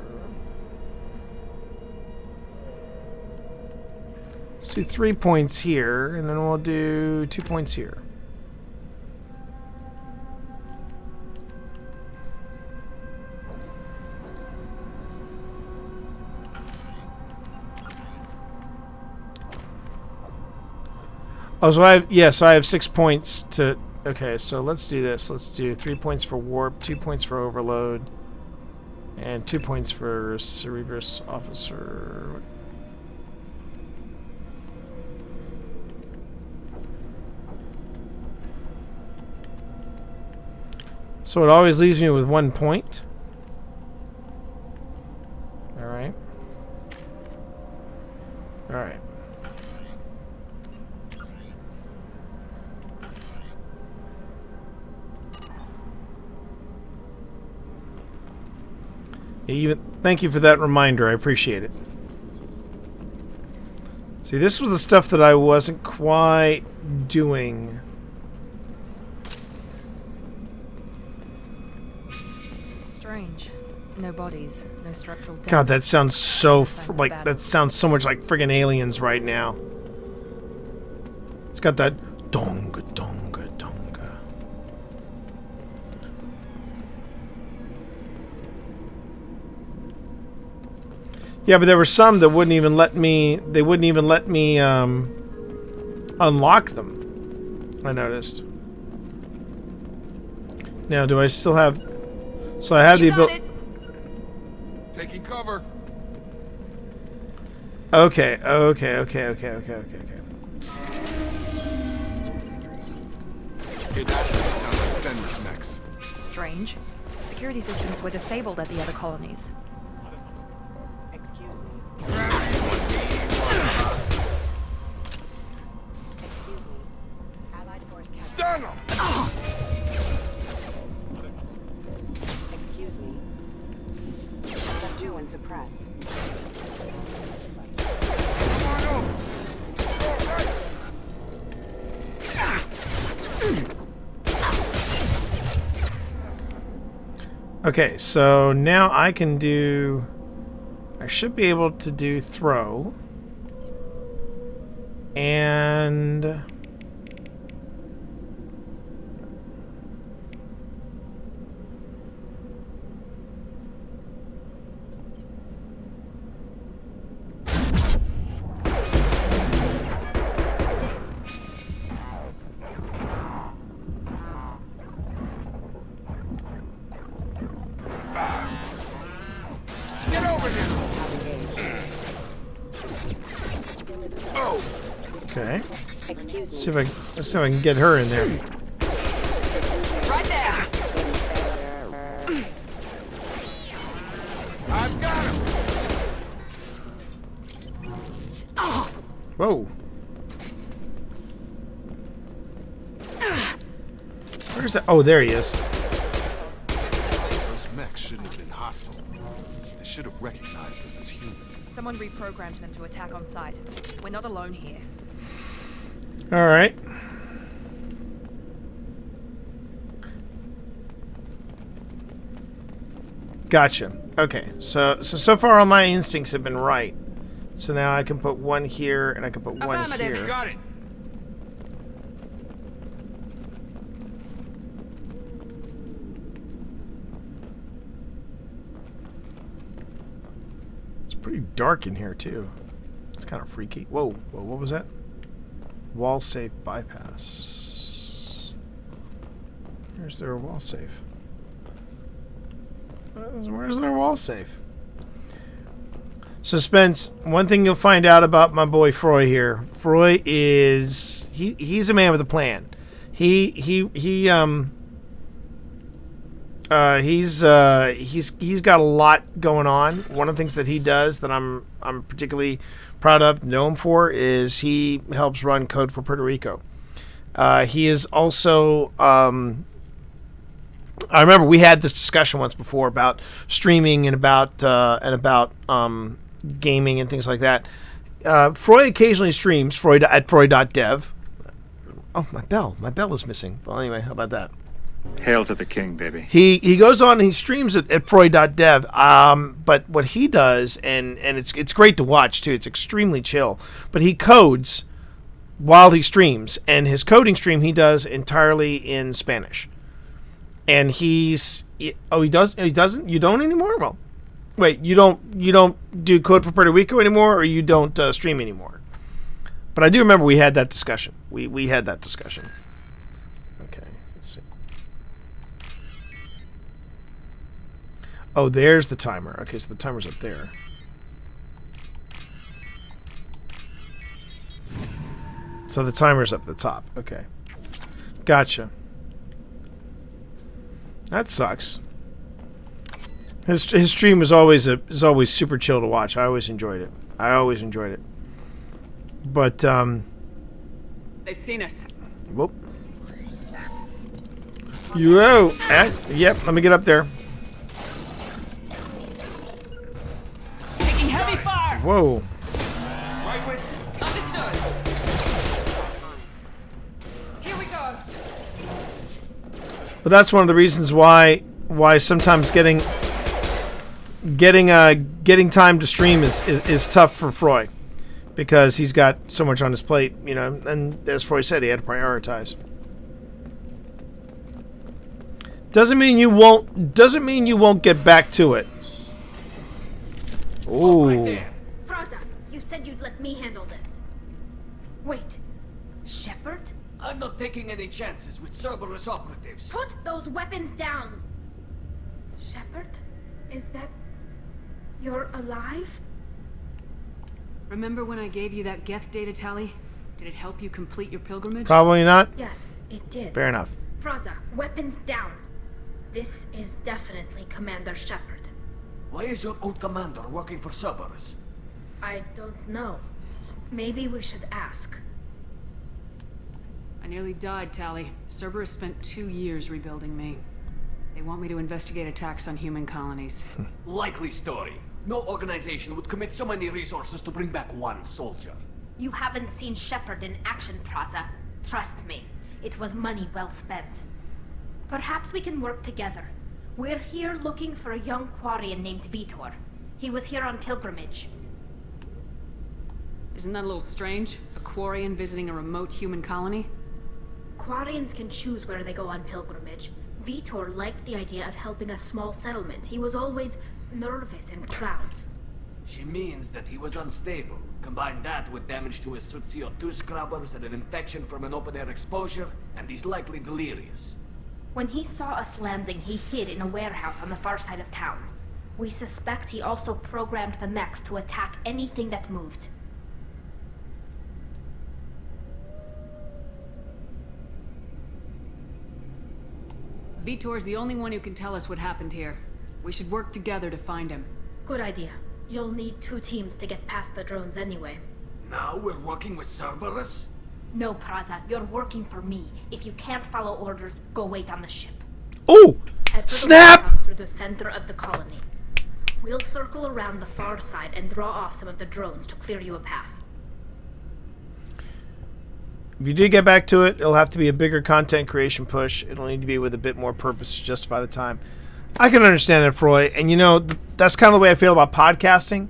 Let's do 3 points here, and then we'll do 2 points here. Oh, so I have 6 points to... Okay, so let's do this. Let's do 3 points for warp, 2 points for overload, and 2 points for Cerberus officer. So it always leaves me with 1 point. Alright. Alright. Thank you for that reminder. I appreciate it. See, this was the stuff that I wasn't quite doing. Strange. No bodies, no structural damage. God, that sounds so that sounds so much like friggin' Aliens right now. It's got that donga donga donga. Yeah, but there were some that wouldn't even let me. They wouldn't even let me unlock them. I noticed. Now, do I still have? So I have the ability. Taking cover. Okay. Okay, that sounds like Fenris mechs. Strange. Security systems were disabled at the other colonies. Stun him! Excuse me. Subdue and suppress. Okay, so now I can do... I should be able to do throw. And... Get over here! Oh! Okay. Let's see if I can get her in there. Right there. I've got him! Whoa. Where's that? Oh, there he is. Those mechs shouldn't have been hostile. They should have recognized us as human. Someone reprogrammed them to attack on sight. We're not alone here. All right. Gotcha. Okay. So far all my instincts have been right. So now I can put one here and I can put one here. Got it. pretty dark in here, too. It's kind of freaky. Whoa, what was that? Wall safe bypass. Where's their wall safe? Where's their wall safe? Suspense. One thing you'll find out about my boy Froy here. Froy is he's a man with a plan. He's got a lot going on. One of the things that he does that I'm particularly proud of, know him for, is he helps run Code for Puerto Rico. He is also I remember we had this discussion once before about streaming and about gaming and things like that. Froy occasionally streams at Froy.dev. Oh, my bell is missing. Well, anyway, how about that? Hail to the king, baby. He goes on and he streams at Froy.dev. But what he does, and it's great to watch too. It's extremely chill. But he codes while he streams, and his coding stream he does entirely in Spanish. And he doesn't. You don't anymore? Well, wait, you don't do Code for Puerto Rico anymore, or you don't stream anymore? But I do remember we had that discussion. We had that discussion. Okay, let's see. Oh, there's the timer. Okay, so the timer's up there. So the timer's up at the top. Okay, gotcha. That sucks. His stream is always super chill to watch. I always enjoyed it. But they've seen us. Whoop. Whoa. Yep. Let me get up there. Taking heavy fire. Whoa. Understood. Here we go. But that's one of the reasons why sometimes getting time to stream is tough for Froy, because he's got so much on his plate, and as Froy said, he had to prioritize. Doesn't mean you won't get back to it. Ooh. Right there. Praza, you said you'd let me handle this. Wait, Shepard? I'm not taking any chances with Cerberus operatives. Put those weapons down! Shepard? Is that... You're alive? Remember when I gave you that Geth data tally? Did it help you complete your pilgrimage? Probably not. Yes, it did. Fair enough. Praza, weapons down. This is definitely Commander Shepard. Why is your old commander working for Cerberus? I don't know. Maybe we should ask. I nearly died, Tally. Cerberus spent 2 years rebuilding me. They want me to investigate attacks on human colonies. Likely story. No organization would commit so many resources to bring back one soldier. You haven't seen Shepard in action, Praza. Trust me, it was money well spent. Perhaps we can work together. We're here looking for a young Quarian named Vitor. He was here on pilgrimage. Isn't that a little strange? A Quarian visiting a remote human colony? Quarians can choose where they go on pilgrimage. Vitor liked the idea of helping a small settlement. He was always nervous in crowds. She means that he was unstable. Combine that with damage to his suit CO2 scrubbers and an infection from an open-air exposure, and he's likely delirious. When he saw us landing, he hid in a warehouse on the far side of town. We suspect he also programmed the mechs to attack anything that moved. Vitor's the only one who can tell us what happened here. We should work together to find him. Good idea. You'll need 2 teams to get past the drones anyway. Now we're working with Cerberus? No, Praza, you're working for me. If you can't follow orders, go wait on the ship. Oh! Head to Snap! The warehouse through the center of the colony. We'll circle around the far side and draw off some of the drones to clear you a path. If you do get back to it, it'll have to be a bigger content creation push. It'll need to be with a bit more purpose to justify the time. I can understand it, Froy. And that's kind of the way I feel about podcasting.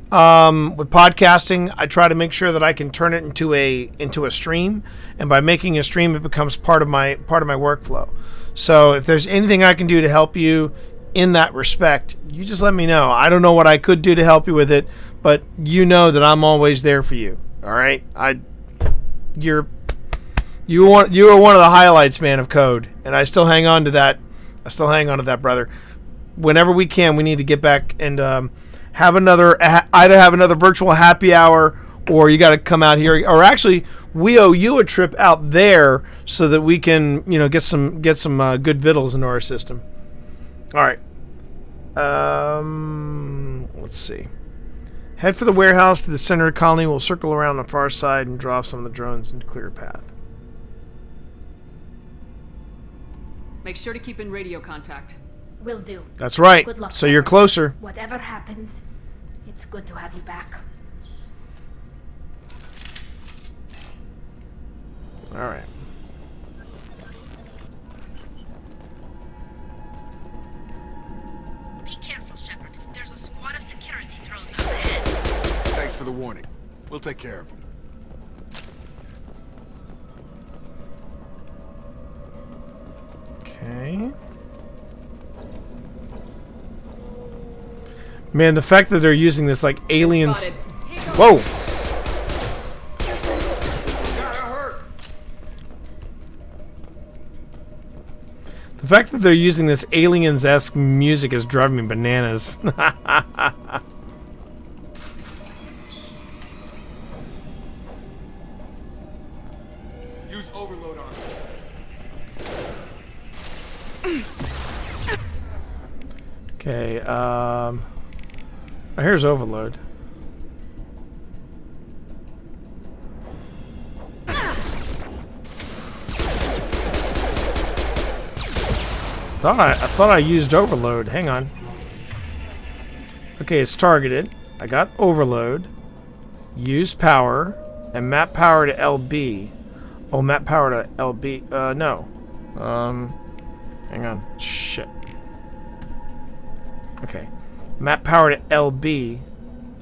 With podcasting, I try to make sure that I can turn it into a stream, and by making a stream, it becomes part of my workflow. So if there's anything I can do to help you in that respect, you just let me know. I don't know what I could do to help you with it, but you know that I'm always there for you. All right? You are one of the highlights, man, of Code, and I still hang on to that. Brother. Whenever we can, we need to get back and have either have another virtual happy hour, or you got to come out here, or actually we owe you a trip out there so that we can, get some good vittles into our system. All right. Let's see. Head for the warehouse to the center of the colony. We'll circle around the far side and draw some of the drones and clear a path. Make sure to keep in radio contact. Will do. That's right. Good luck, So you're Shepard. closer. Whatever happens, it's good to have you back. All right. Be careful, Shepard. There's a squad of security drones up ahead. Thanks for the warning. We'll take care of them. Okay. Man, the fact that they're using this like aliens. Whoa. The fact that they're using this aliens-esque music is driving me bananas. Use overload on it. Okay, here's overload. I thought I used overload. Hang on. Okay, it's targeted. I got overload. Use power. And map power to LB. Oh, map power to LB. No. Hang on. Shit. Okay. Map power to LB.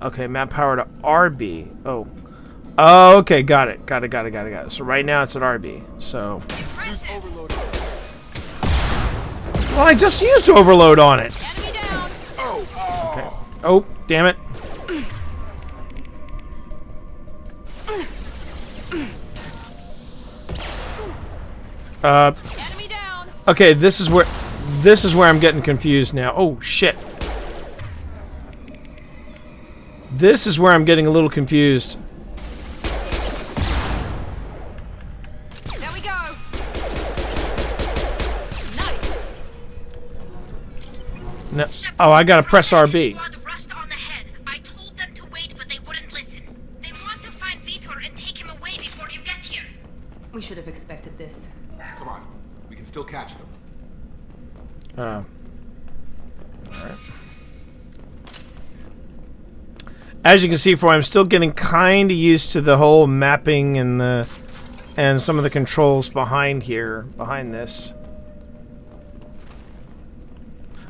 Okay, map power to RB. Oh. Oh, okay, got it. Got it. So right now it's at RB. So. Use overload on it. Well, I just used overload on it. Enemy down. Okay. Oh, damn it. Enemy down. Okay, this is where I'm getting confused now. Oh shit. This is where I'm getting a little confused. There we go. Nice. No. Oh, I gotta press RB. Rushed on ahead. I told them to wait, but they wouldn't listen. They want to find Vitor and take him away before you get here. We should have expected this. Come on. We can still catch them. Alright. As you can see, I'm still getting kind of used to the whole mapping and some of the controls behind this.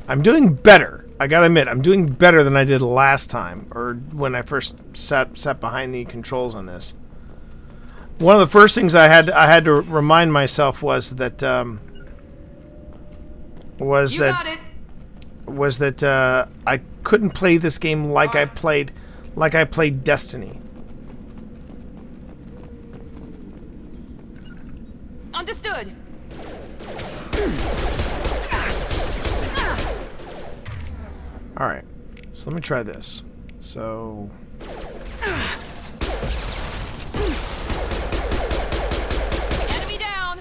I'm doing better. I gotta admit, I'm doing better than I did last time, or when I first sat behind the controls on this. One of the first things I had to remind myself was that I couldn't play this game like I played Destiny. Understood. All right, so let me try this. So. Enemy down.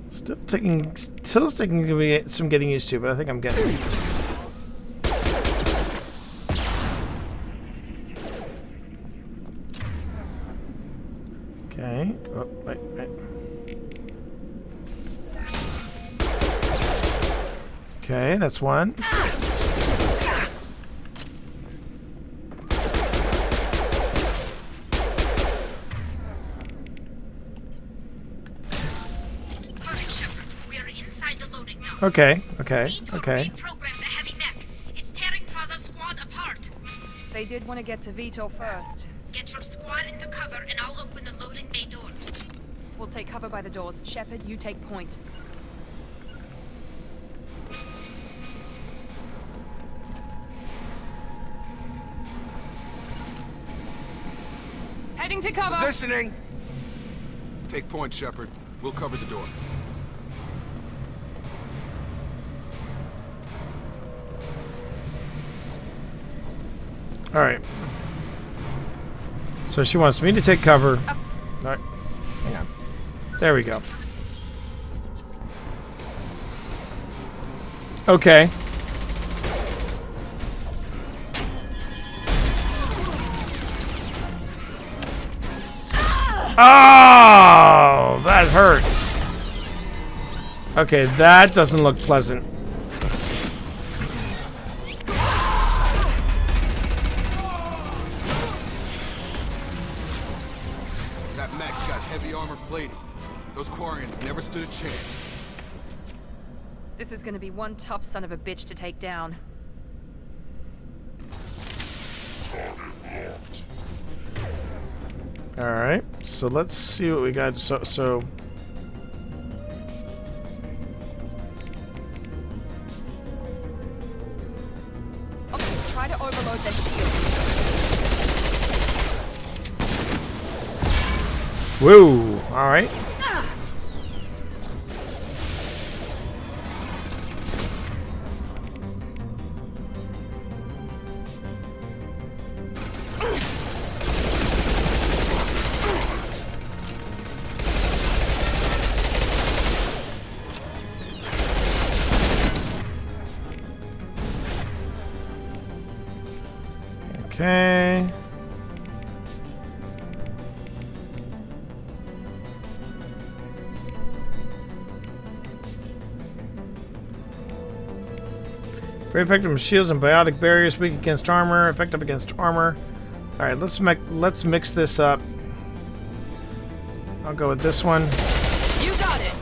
Still taking some getting used to, but I think I'm getting it. Okay. Oh, wait. Okay, that's one. Okay. They did want to get to Vito first. Get your squad into cover and I'll open the loading bay doors. We'll take cover by the doors. Shepard, you take point. Heading to cover! Positioning! Take point, Shepard. We'll cover the door. All right. So she wants me to take cover. All right. Hang on. There we go. Okay. Oh, that hurts. Okay, that doesn't look pleasant. That mech's got heavy armor plating. Those Quarians never stood a chance. This is gonna be one tough son of a bitch to take down. All right, so let's see what we got. So Okay, try to overload their shield. whoa, all right. Okay. Very effective with shields and biotic barriers, weak against armor, effective against armor. All right, let's mix this up. I'll go with this one. You got it.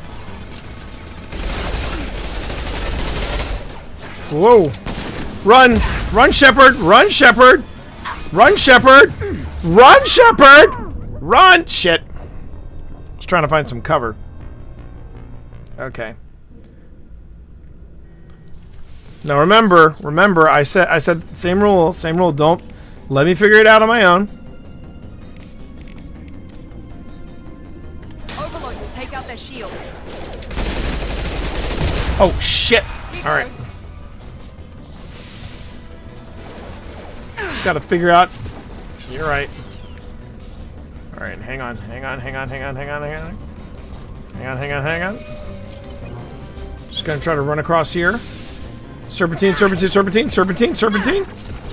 Whoa! Run! Run, Shepard! Run, Shepard! Run, Shepard! Run, Shepard! Run! Shit. Just trying to find some cover. Okay. Now remember, I said same rule. Don't let me figure it out on my own. Overload will take out their shields. Oh shit! All right. Just got to figure out. You're right. All right, hang on. Just gonna try to run across here. Serpentine.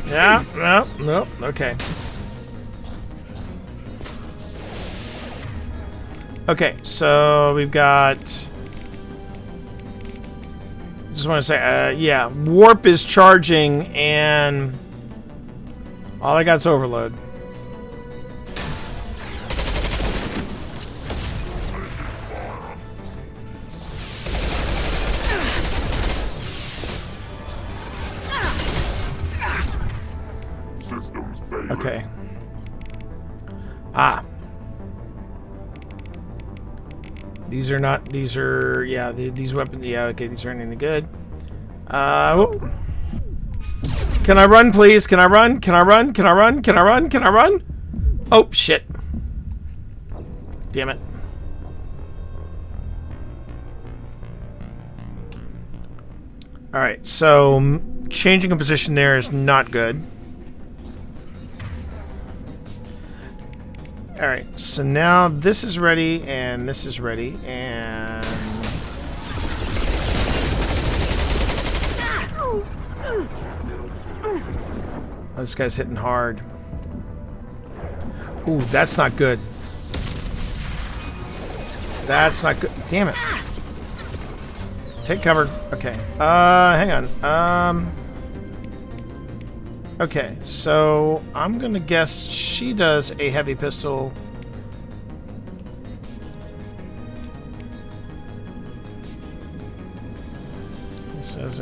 Yeah, no, okay. Okay, so we've got... Just want to say, yeah, warp is charging, and all I got's overload. Okay. Ah. These are not, these are, yeah, these weapons, yeah, okay, these aren't any good. Whoop. Can I run, please? Can I run? Oh, shit. Damn it. Alright, so changing a position there is not good. Alright, so now this is ready, and this is ready, and... Oh, this guy's hitting hard. Ooh, that's not good. That's not good. Damn it. Take cover. Okay. Hang on. Okay, so I'm gonna guess she does a heavy pistol. It says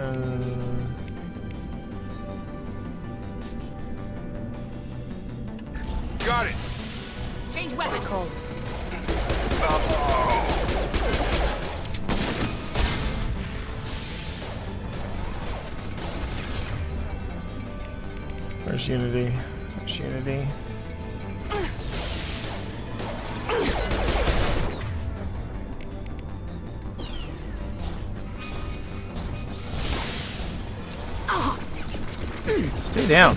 Got it. Change weapons. Cold. Where's Unity? Where's Unity? Stay down.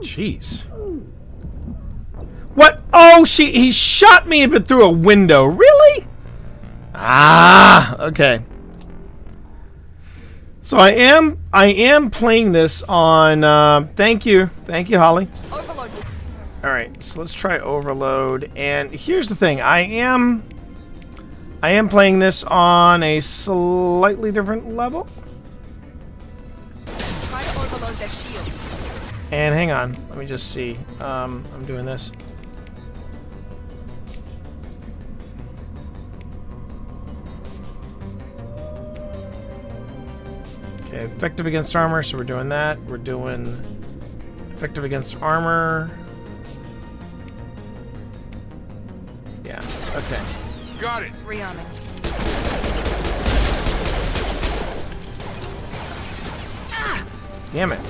Jeez. What? Oh, he shot me but through a window. Really? Ah, okay. So I am playing this on thank you, Holly. Overload. All right, so let's try overload. And here's the thing, I am playing this on a slightly different level. Try to overload their shields. And hang on, let me just see. I'm doing this. Okay, effective against armor, so we're doing that. We're doing effective against armor. Yeah, okay. Got it. Rearming. Damn it.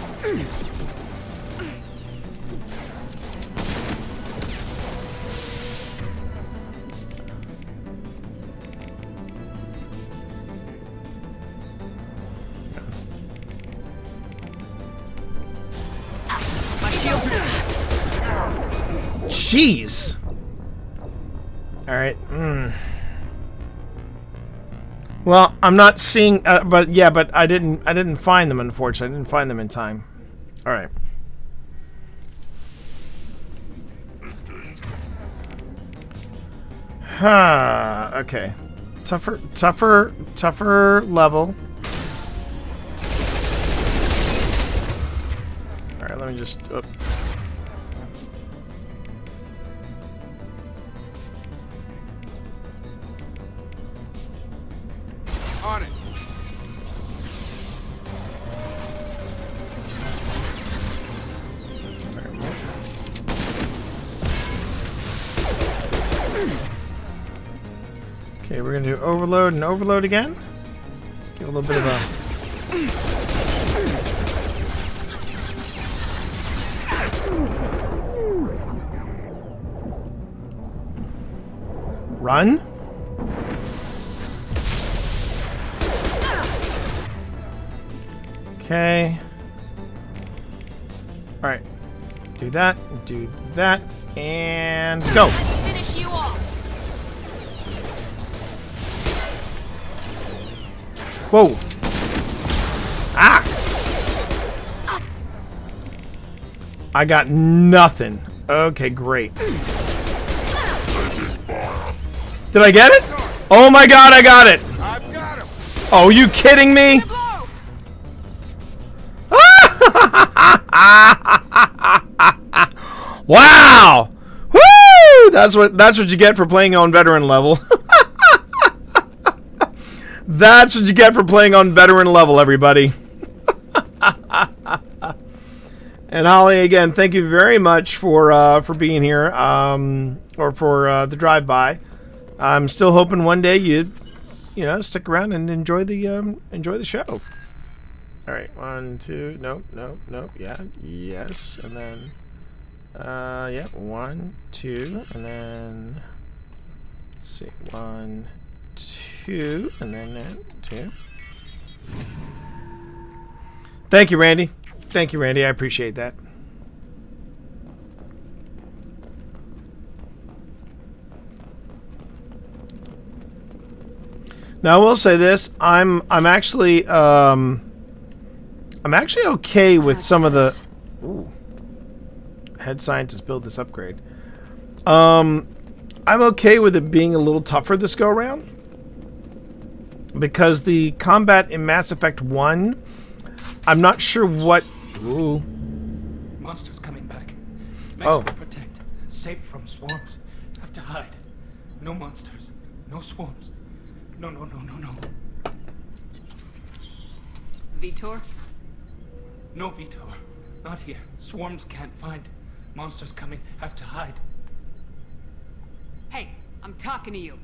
Jeez. All right. Well, I'm not seeing, but I didn't find them. Unfortunately, I didn't find them in time. All right. Okay. Tougher level. All right. Let me just. On it. Okay, we're gonna do overload and overload again. Give a little bit of a. Run. Okay. All right. Do that, and go. Finish you off. Whoa. Ah. I got nothing. Okay, great. Did I get it? Oh my god, I got it. I've got him. Oh, you kidding me? Wow! Woo! That's what you get for playing on veteran level. That's what you get for playing on veteran level, everybody. And Holly, again, thank you very much for being here, or for the drive-by. I'm still hoping one day you'd, stick around and enjoy the show. All right, 1, 2, nope, yeah, yes, and then, yeah, 1, 2, and then, let's see, 1, 2, and then 2. Thank you, Randy. Thank you, Randy. I appreciate that. Now, I will say this: I'm actually okay with some of the. Ooh, head scientist build this upgrade. I'm okay with it being a little tougher this go around because the combat in Mass Effect 1, I'm not sure what. Ooh. Monsters coming back. Oh. To protect. Safe from swarms. Have to hide. No monsters. No swarms. No. Vitor? No, Vitor. Not here. Swarms can't find. Monsters coming. Have to hide. Hey, I'm talking to you.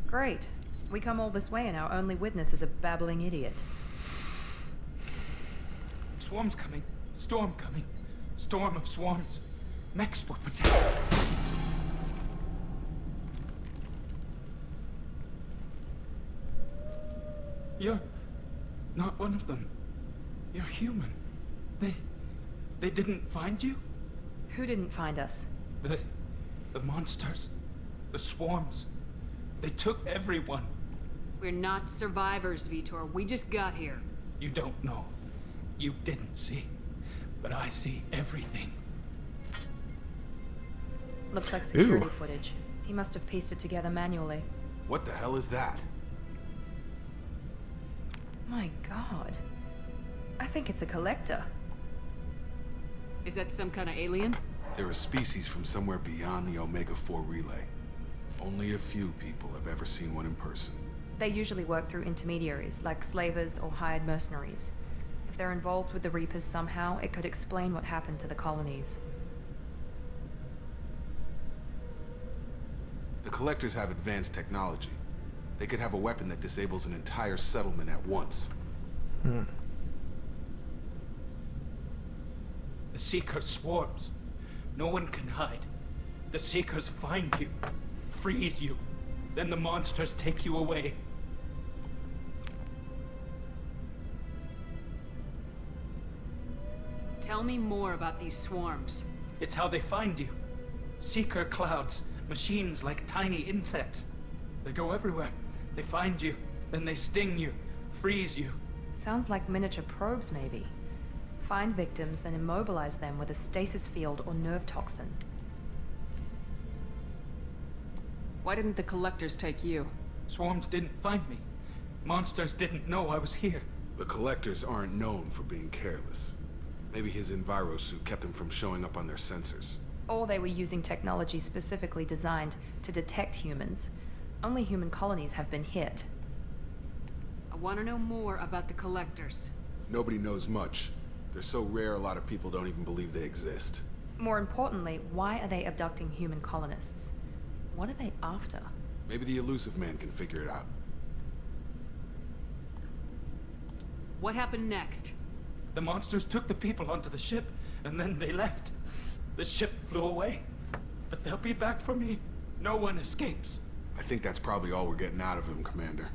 Great. We come all this way and our only witness is a babbling idiot. Swarms coming. Storm coming. Storm of swarms. Mechs will protect. You're not one of them. You're human. They didn't find you? Who didn't find us? The monsters. The swarms. They took everyone. We're not survivors, Vitor. We just got here. You don't know. You didn't see. But I see everything. Looks like security footage. He must have pieced it together manually. What the hell is that? My god. I think it's a collector. Is that some kind of alien? They're a species from somewhere beyond the Omega-4 relay. Only a few people have ever seen one in person. They usually work through intermediaries, like slavers or hired mercenaries. If they're involved with the Reapers somehow, it could explain what happened to the colonies. The Collectors have advanced technology. They could have a weapon that disables an entire settlement at once. The Seeker swarms. No one can hide. The Seekers find you, freeze you, then the monsters take you away. Tell me more about these swarms. It's how they find you. Seeker clouds, machines like tiny insects. They go everywhere. They find you, then they sting you, freeze you. Sounds like miniature probes, maybe. Find victims, then immobilize them with a stasis field or nerve toxin. Why didn't the Collectors take you? Swarms didn't find me. Monsters didn't know I was here. The Collectors aren't known for being careless. Maybe his enviro suit kept him from showing up on their sensors. Or they were using technology specifically designed to detect humans. Only human colonies have been hit. I want to know more about the Collectors. Nobody knows much. They're so rare a lot of people don't even believe they exist. More importantly, why are they abducting human colonists? What are they after? Maybe the elusive man can figure it out. What happened next? The monsters took the people onto the ship, and then they left. The ship flew away. But they'll be back for me. No one escapes. I think that's probably all we're getting out of him, Commander.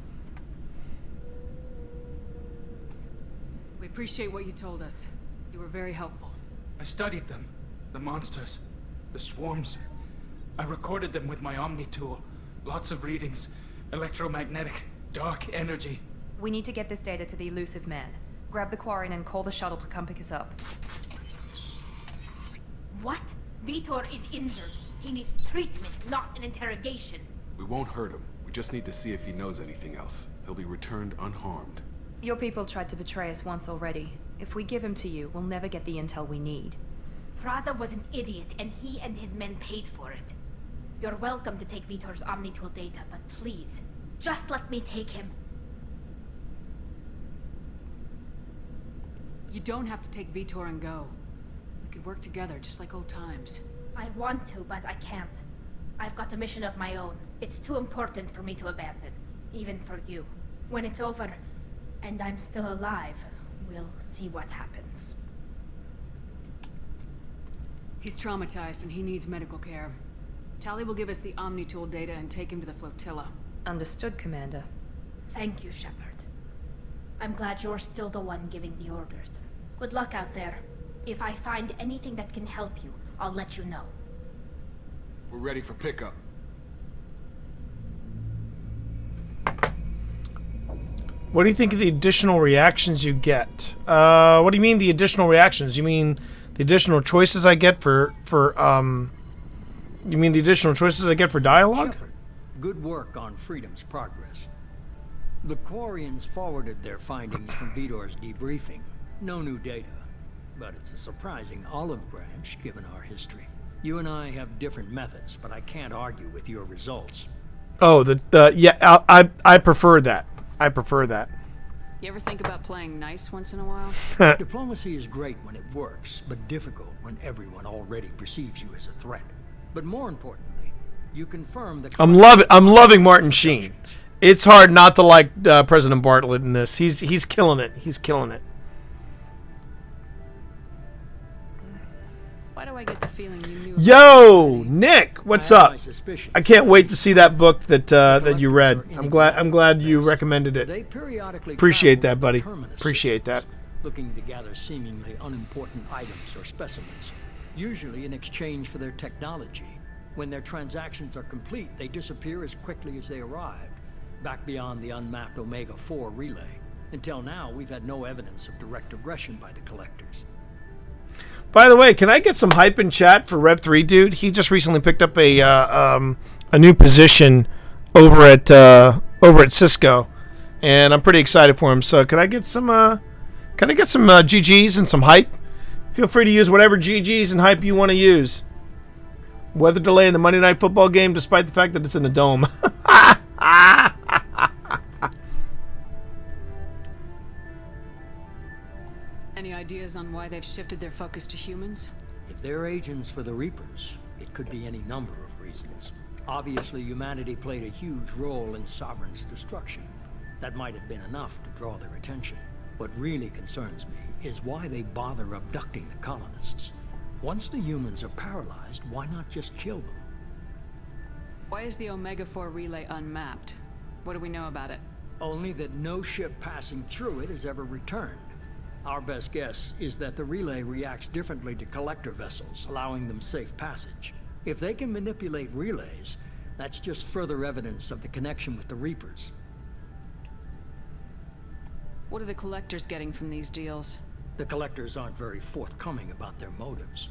We appreciate what you told us. You were very helpful. I studied them. The monsters. The swarms. I recorded them with my Omni tool. Lots of readings. Electromagnetic. Dark energy. We need to get this data to the elusive man. Grab the Quarian and call the shuttle to come pick us up. What? Vitor is injured. He needs treatment, not an interrogation. We won't hurt him. We just need to see if he knows anything else. He'll be returned unharmed. Your people tried to betray us once already. If we give him to you, we'll never get the intel we need. Praza was an idiot, and he and his men paid for it. You're welcome to take Vitor's Omnitool data, but please, just let me take him. You don't have to take Vitor and go. We could work together, just like old times. I want to, but I can't. I've got a mission of my own. It's too important for me to abandon, even for you. When it's over, and I'm still alive, we'll see what happens. He's traumatized and he needs medical care. Tali will give us the Omnitool data and take him to the flotilla. Understood, Commander. Thank you, Shepard. I'm glad you're still the one giving the orders. Good luck out there. If I find anything that can help you, I'll let you know. We're ready for pickup. What do you think of the additional reactions you get? What do you mean the additional reactions? You mean the additional choices I get for you mean the additional choices I get for dialogue? Shepard, good work on Freedom's progress. The Quarians forwarded their findings from Vitor's debriefing. No new data, but it's a surprising olive branch given our history. You and I have different methods, but I can't argue with your results. Oh, yeah, I prefer that. I prefer that. You ever think about playing nice once in a while? Diplomacy is great when it works, but difficult when everyone already perceives you as a threat. But more importantly, you confirm that I'm loving Martin Sheen. It's hard not to like President Bartlett in this. He's killing it. He's killing it. Why do I get the feeling you knew? Yo, Nick, what's up? I can't wait to see that book that you read. I'm glad you recommended it. Appreciate that, buddy. Appreciate that. Looking to gather seemingly unimportant items or specimens, usually in exchange for their technology. When their transactions are complete, they disappear as quickly as they arrived, back beyond the unmapped Omega-4 relay. Until now, we've had no evidence of direct aggression by the collectors. By the way, can I get some hype in chat for Rev 3, dude? He just recently picked up a new position over at Cisco, and I'm pretty excited for him. So can I get some GGs and some hype? Feel free to use whatever GGs and hype you want to use. Weather delay in the Monday Night Football game, despite the fact that it's in a dome. Any ideas on why they've shifted their focus to humans? If they're agents for the Reapers, it could be any number of reasons. Obviously, humanity played a huge role in Sovereign's destruction. That might have been enough to draw their attention. What really concerns me is why they bother abducting the colonists. Once the humans are paralyzed, why not just kill them? Why is the Omega-4 relay unmapped? What do we know about it? Only that no ship passing through it has ever returned. Our best guess is that the relay reacts differently to collector vessels, allowing them safe passage. If they can manipulate relays, that's just further evidence of the connection with the Reapers. What are the collectors getting from these deals? The collectors aren't very forthcoming about their motives.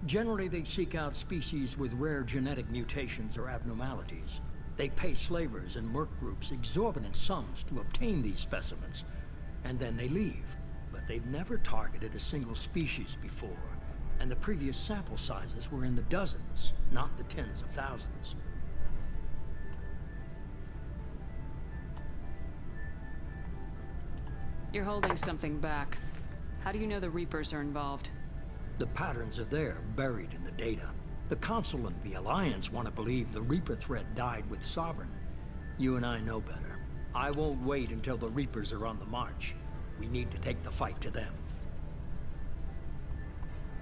Generally, they seek out species with rare genetic mutations or abnormalities. They pay slavers and merc groups exorbitant sums to obtain these specimens, and then they leave. But they've never targeted a single species before, and the previous sample sizes were in the dozens, not the tens of thousands. You're holding something back. How do you know the Reapers are involved? The patterns are there, buried in the data. The Council and the Alliance want to believe the Reaper threat died with Sovereign. You and I know better. I won't wait until the Reapers are on the march. We need to take the fight to them.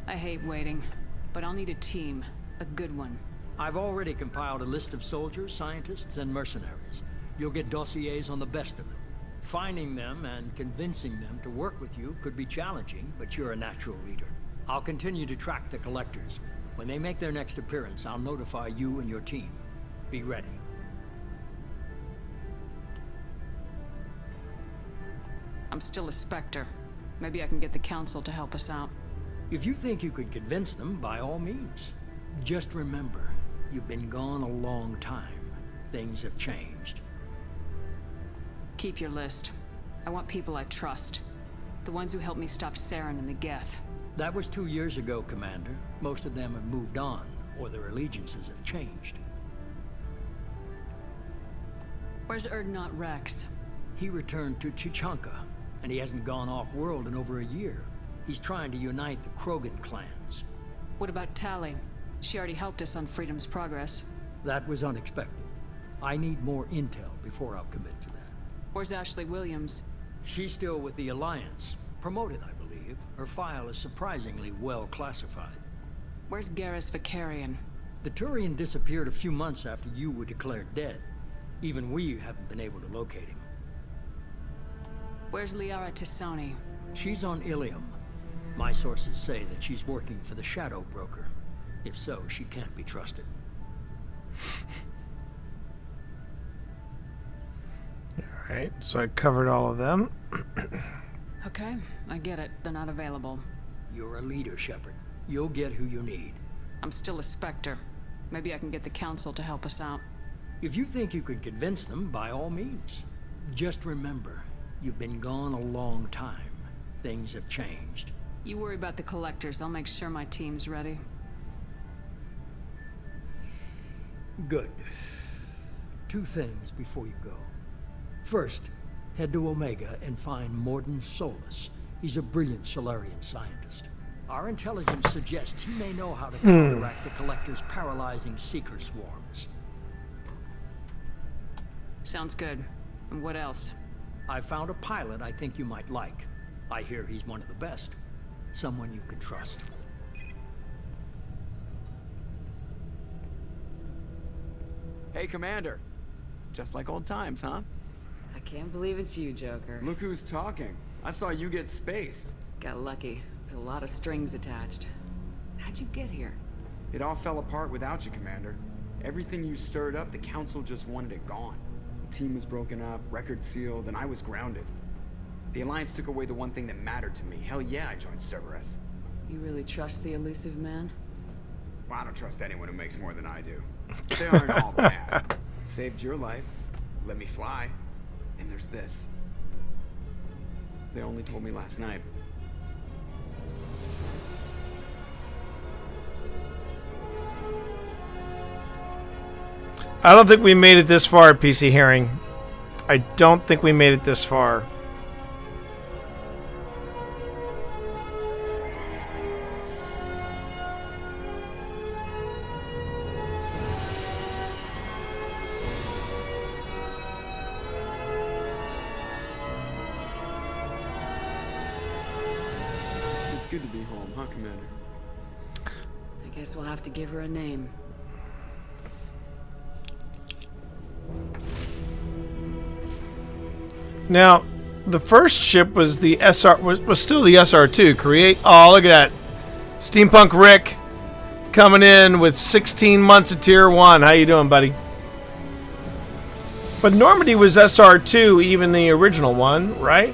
I hate waiting, but I'll need a team. A good one. I've already compiled a list of soldiers, scientists, and mercenaries. You'll get dossiers on the best of them. Finding them and convincing them to work with you could be challenging, but you're a natural leader. I'll continue to track the collectors. When they make their next appearance, I'll notify you and your team. Be ready. I'm still a Spectre. Maybe I can get the Council to help us out. If you think you could convince them, by all means. Just remember, you've been gone a long time. Things have changed. Keep your list. I want people I trust. The ones who helped me stop Saren and the Geth. That was 2 years ago, Commander. Most of them have moved on, or their allegiances have changed. Where's Erdnot Rex? He returned to Chichanka, and he hasn't gone off-world in over a year. He's trying to unite the Krogan clans. What about Tali? She already helped us on Freedom's Progress. That was unexpected. I need more intel before I'll commit to that. Where's Ashley Williams? She's still with the Alliance. Promoted, I believe. Her file is surprisingly well classified. Where's Garrus Vicarian? The Turian disappeared a few months after you were declared dead. Even we haven't been able to locate him. Where's Liara Tisoni? She's on Ilium. My sources say that she's working for the Shadow Broker. If so, she can't be trusted. Alright, so I covered all of them. Okay, I get it. They're not available. You're a leader, Shepard. You'll get who you need. I'm still a Spectre. Maybe I can get the Council to help us out. If you think you could convince them, by all means. Just remember, you've been gone a long time. Things have changed. You worry about the collectors. I'll make sure my team's ready. Good. Two things before you go. First, head to Omega and find Morden Solus. He's a brilliant Solarian scientist. Our intelligence suggests he may know how to counteract the Collector's paralyzing seeker swarms. Sounds good. And what else? I found a pilot I think you might like. I hear he's one of the best. Someone you can trust. Hey, Commander. Just like old times, huh? I can't believe it's you, Joker. Look who's talking. I saw you get spaced. Got lucky. With a lot of strings attached. How'd you get here? It all fell apart without you, Commander. Everything you stirred up, the Council just wanted it gone. The team was broken up, record sealed, and I was grounded. The Alliance took away the one thing that mattered to me. Hell yeah, I joined Cerberus. You really trust the elusive man? Well, I don't trust anyone who makes more than I do. They aren't all bad. Saved your life, let me fly, and there's this. They only told me last night. I don't think we made it this far, PC Herring. I don't think we made it this far. It's good to be home, huh, Commander? I guess we'll have to give her a name. Now, the first ship was the SR was still the SR2. Create. Oh, look at that. Steampunk Rick coming in with 16 months of Tier 1. How you doing, buddy? But Normandy was SR2, even the original one, right?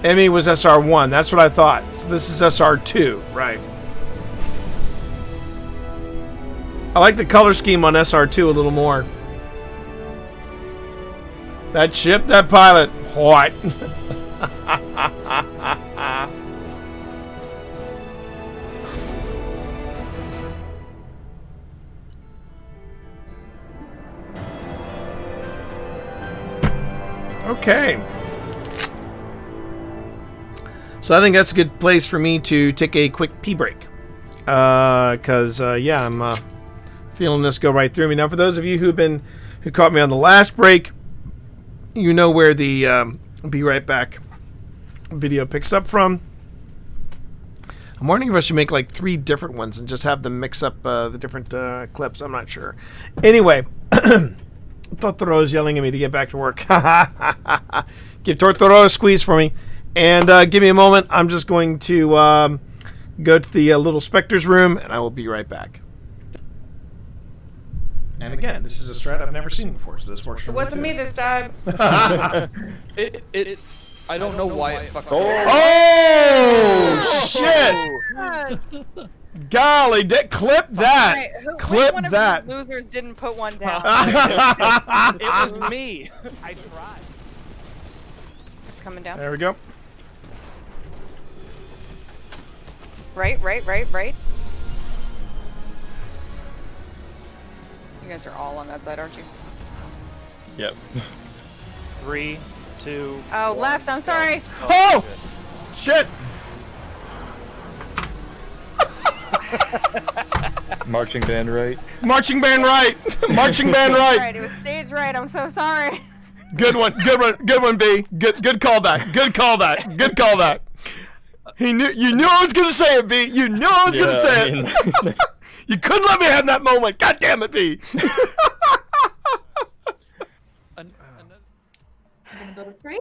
Emmy was SR1. That's what I thought. So this is SR2, right? I like the color scheme on SR2 a little more. That ship, that pilot, what? Okay. So I think that's a good place for me to take a quick pee break. Because, yeah, I'm feeling this go right through me. Now, for those of you who caught me on the last break, you know where the Be Right Back video picks up from. I'm wondering if I should make like 3 different ones and just have them mix up the different clips. I'm not sure. Anyway, Totoro's yelling at me to get back to work. Give Totoro a squeeze for me. And give me a moment. I'm just going to go to the little Spectre's room, and I will be right back. And again, this is a strat I've never seen before, so this works for It me. wasn't me this time. I don't know why it fucks Oh, shit! Golly, clip that. Right, Clip which one that. of you losers didn't put one down? It was me. I tried. It's coming down. There we go. Right. You guys are all on that side, aren't you? Yep. 3, 2. Oh, left. I'm sorry. Oh! Shit! Marching band right. Marching band right. Marching band right. Right, it was stage right. I'm so sorry. Good one, B. Good callback. Good callback. You knew I was gonna say it, B. You knew I was gonna say it. You couldn't let me have that moment. God damn it, B. I'm gonna go to 3.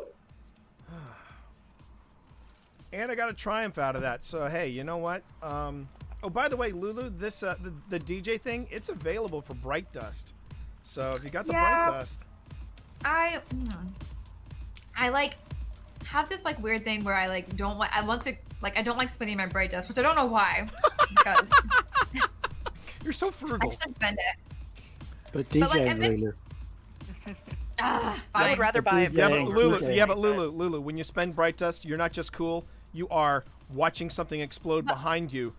And I got a triumph out of that. So hey, you know what? Oh, by the way, Lulu, this the DJ thing, it's available for Bright Dust. So if you got the Bright Dust, I like have this like weird thing where I don't like spending my bright dust, which I don't know why. Because you're so I frugal. should spend it. But DJ Lulu. Fine. I would rather buy it. Yeah, but Lulu, when you spend Bright Dust, you're not just cool. You are watching something explode behind you.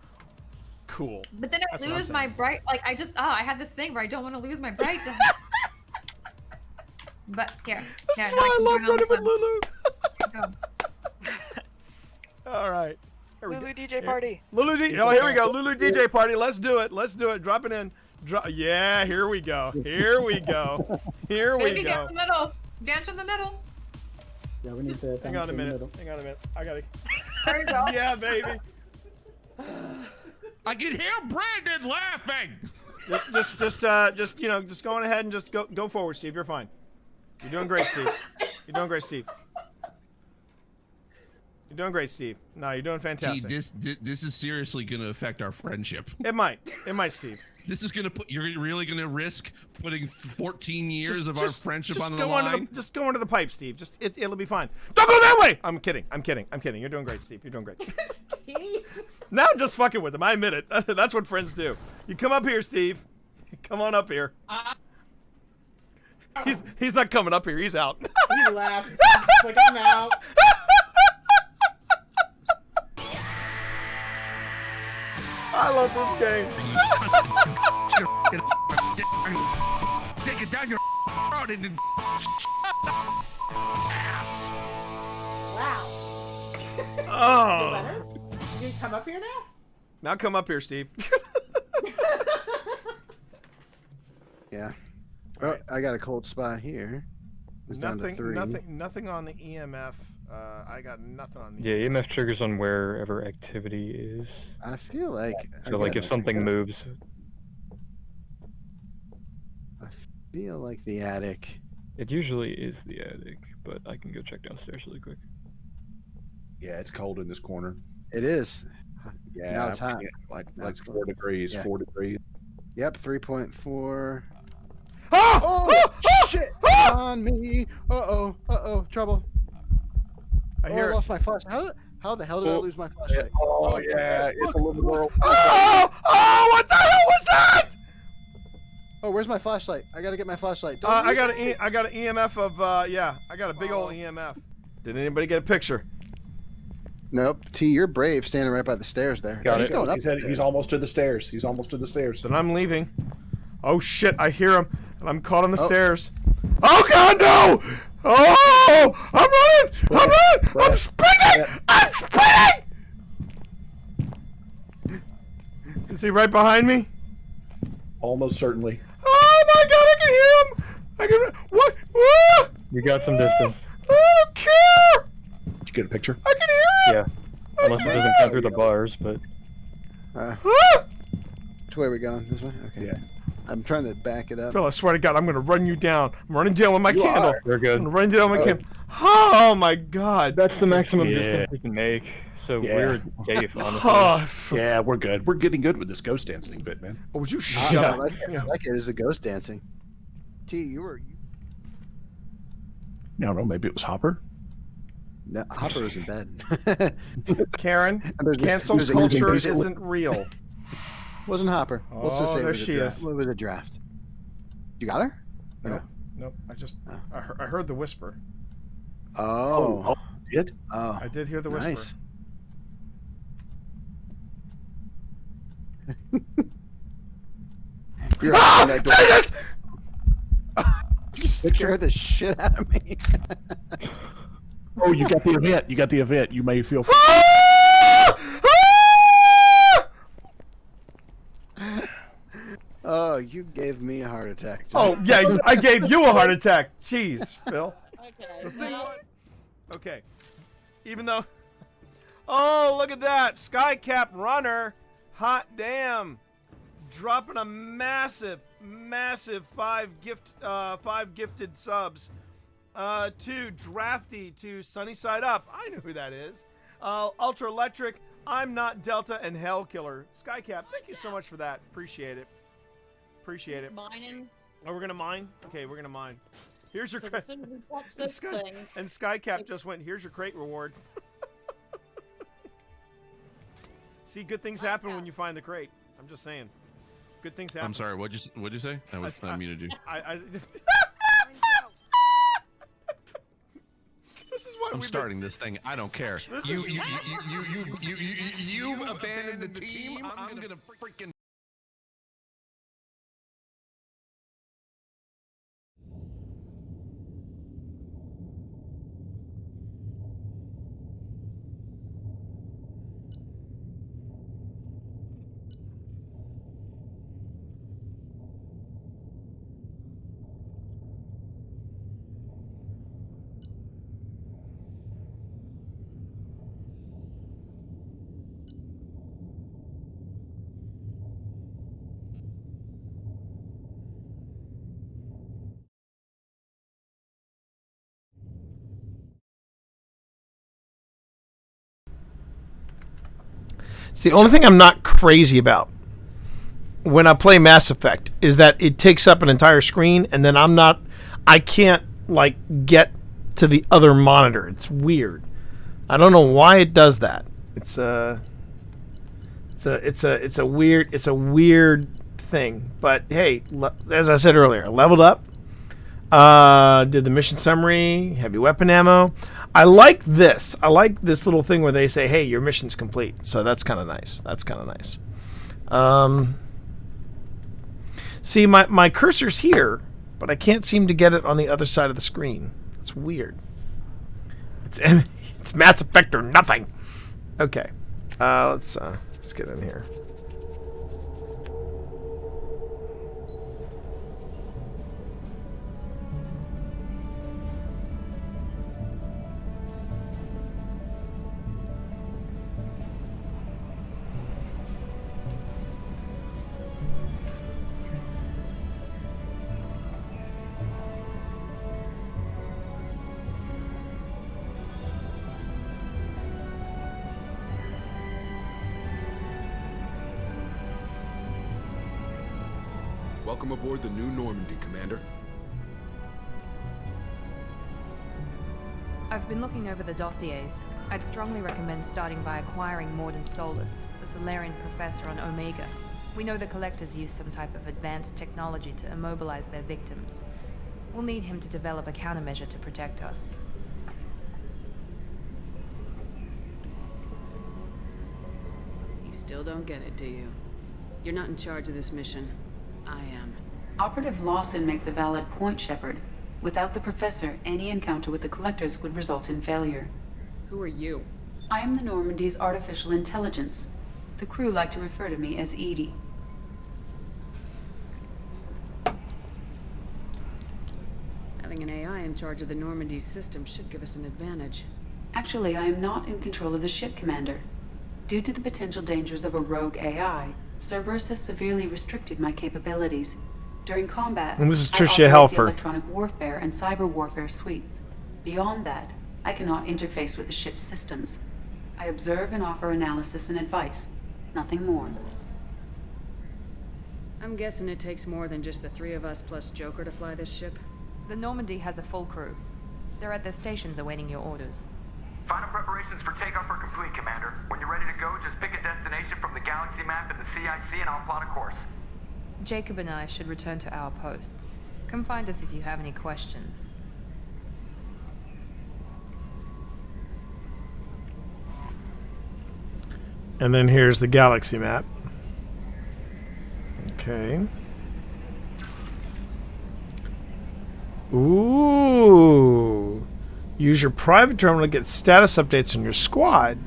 cool. But then I That's what I'm lose saying. my bright. Like I have this thing where I don't want to lose my bright dust. But here. This is why I love running with Lulu. All right. Here we Lulu go. DJ party. Lulu DJ. Oh, here we go. Lulu DJ party. Let's do it. Let's do it. Drop it in. Yeah, here we go. Here we go. Here we Baby, go. get in the middle. Dance in the middle. Yeah, we need to. Hang on a minute. Hang on a minute. I gotta. There you go. Yeah, baby. I can hear Brandon laughing. Just you know, just going ahead and just go forward, Steve. You're fine. You're doing great, Steve. You're doing great, Steve. You're doing great, Steve. No, you're doing fantastic. See, this is seriously going to affect our friendship. It might. It might, Steve. This is going to put. You're really going to risk putting 14 years of our friendship on the line. Just go under the pipe, Steve. It'll be fine. Don't go that way. I'm kidding. I'm kidding. I'm kidding. You're doing great, Steve. You're doing great. Now I'm just fucking with him. I admit it. That's what friends do. You come up here, Steve. Come on up here. He's not coming up here. He's out. He laughed. He's like, I'm out. I love this game. Take it down your throat and ass. Wow. Oh. Better? You can come up here now? Now come up here, Steve. Yeah. Oh, I got a cold spot here. It's down to 3. Nothing on the EMF. I got nothing on the Yeah, EMF triggers on wherever activity is. I feel like. So, like, if something moves. I feel like the attic. It usually is the attic, but I can go check downstairs really quick. Yeah, it's cold in this corner. It is. Yeah, Now it's hot. Like Now it's 4 degrees. Yeah. 4 degrees. Yep, 3.4. Oh, shit! On me. Uh-oh. Trouble. I hear I lost my flashlight. How the hell did I lose my flashlight? Oh, yeah. It's a little girl. Oh, what the hell was that? Oh, where's my flashlight? I gotta get my flashlight. I got an EMF of yeah. I got a big old EMF. Did anybody get a picture? Nope. T, you're brave, standing right by the stairs there. Got He's it. going up. He's almost to the stairs. He's almost to the stairs. Then I'm leaving. Oh shit! I hear him, and I'm caught on the stairs. Oh god, no! Oh! I'm running! I'm sprinting! I'm sprinting! Is he right behind me? Almost certainly. Oh my god! I can hear him! I can. What? You got some distance. I don't care! Did you get a picture? I can hear him! Yeah. Unless it doesn't come through the bars, but. Which way are we going? This way? Okay. Yeah. I'm trying to back it up. Phil, I swear to God, I'm gonna run you down. I'm running down with my candle. You're good. I'm running down with my candle. Oh my God. That's the maximum distance we can make. So we're safe, honestly. Oh, Yeah, we're good. We're getting good with this ghost dancing bit, man. Oh, would you I shut up? like it as a ghost dancing. T, you were. I don't know. Maybe it was Hopper. No, Hopper was in bed. Karen, There's cancel a culture music- isn't real. Wasn't Hopper. Let's just Oh, say there it was she a draft. is. What was a draft? You got her? Or Nope. Nope. I just I heard the whisper. Oh. You did? Oh. I did hear the whisper. Nice. You're Jesus! You scared the shit out of me. Oh, you got the event. You got the event. You may feel. Oh, you gave me a heart attack. Oh yeah, I gave you a heart attack. Jeez, Phil. Okay. Okay. Even though. Oh, look at that. Skycap runner. Hot damn. Dropping a massive 5 gifted subs. To Drafty, to Sunny Side Up. I know who that is. Ultra Electric, I'm Not Delta, and Hell Killer. Skycap, thank you so much for that. Appreciate it. Appreciate it. Mining. Oh, we're gonna mine? Okay, we're gonna mine. Here's your Because as soon as we watch this thing. And Skycap just went, here's your crate reward. See, good things happen when you find the crate. I'm just saying. Good things happen. I'm sorry. What'd you say? That was not muted you. This is why I'm starting this thing. I don't care. You abandoned the team. I'm gonna freaking. It's the only thing I'm not crazy about when I play Mass Effect is that it takes up an entire screen, and then I can't like get to the other monitor. It's weird. I don't know why it does that. It's a weird thing. But hey, as I said earlier, leveled up. Did the mission summary, heavy weapon ammo. I like this. I like this little thing where they say, "Hey, your mission's complete." So that's kind of nice. See, my cursor's here, but I can't seem to get it on the other side of the screen. It's weird. It's Mass Effect or nothing. Okay, let's get in here. Welcome aboard the New Normandy, Commander. I've been looking over the dossiers. I'd strongly recommend starting by acquiring Morden Solus, the Solarian professor on Omega. We know the Collectors use some type of advanced technology to immobilize their victims. We'll need him to develop a countermeasure to protect us. You still don't get it, do you? You're not in charge of this mission. I am. Operative Lawson makes a valid point, Shepard. Without the Professor, any encounter with the Collectors would result in failure. Who are you? I am the Normandy's artificial intelligence. The crew like to refer to me as Edie. Having an AI in charge of the Normandy's system should give us an advantage. Actually, I am not in control of the ship, Commander. Due to the potential dangers of a rogue AI, Cerberus has severely restricted my capabilities. During combat, And this is I Tricia operate Helfer. the electronic warfare and cyber warfare suites. Beyond that, I cannot interface with the ship's systems. I observe and offer analysis and advice. Nothing more. I'm guessing it takes more than just the three of us plus Joker to fly this ship. The Normandy has a full crew. They're at their stations awaiting your orders. Final preparations for takeoff are complete, Commander. When you're ready to go, just pick a destination from the galaxy map in the CIC and I'll plot a course. Jacob and I should return to our posts. Come find us if you have any questions. And then here's the galaxy map. Okay. Ooh. Use your private terminal to get status updates on your squad.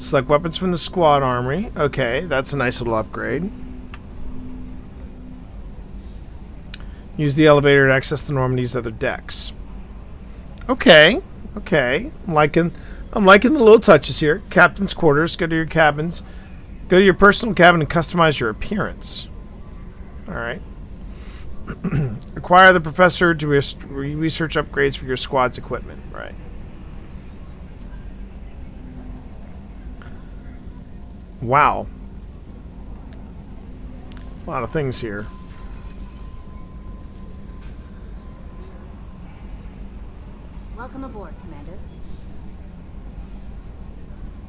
Select weapons from the squad armory. Okay, that's a nice little upgrade. Use the elevator to access the Normandy's other decks. Okay, okay. I'm liking the little touches here. Captain's quarters. Go to your cabins. Go to your personal cabin and customize your appearance. All right. Acquire the professor to research upgrades for your squad's equipment. Right. Wow. A lot of things here. Welcome aboard, Commander.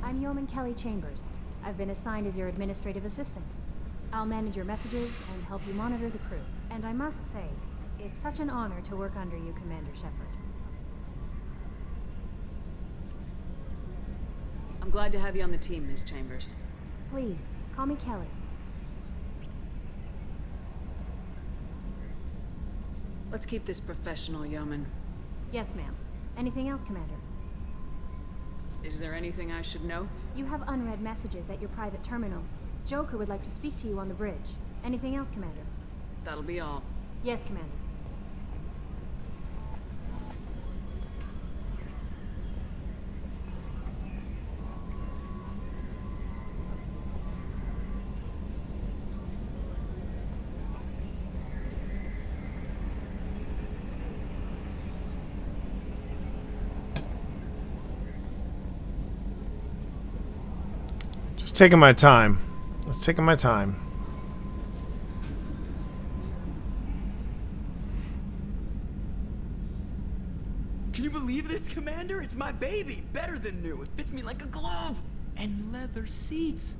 I'm Yeoman Kelly Chambers. I've been assigned as your administrative assistant. I'll manage your messages and help you monitor the crew. And I must say, it's such an honor to work under you, Commander Shepard. glad to have you on the team, Ms. Chambers. Please, call me Kelly. Let's keep this professional, Yeoman. Yes, ma'am. Anything else, Commander? Is there anything I should know? You have unread messages at your private terminal. Joker would like to speak to you on the bridge. Anything else, Commander? That'll be all. Yes, Commander. Just taking my time. Just taking my time. Can you believe this, Commander? It's my baby. Better than new. It fits me like a glove. And leather seats.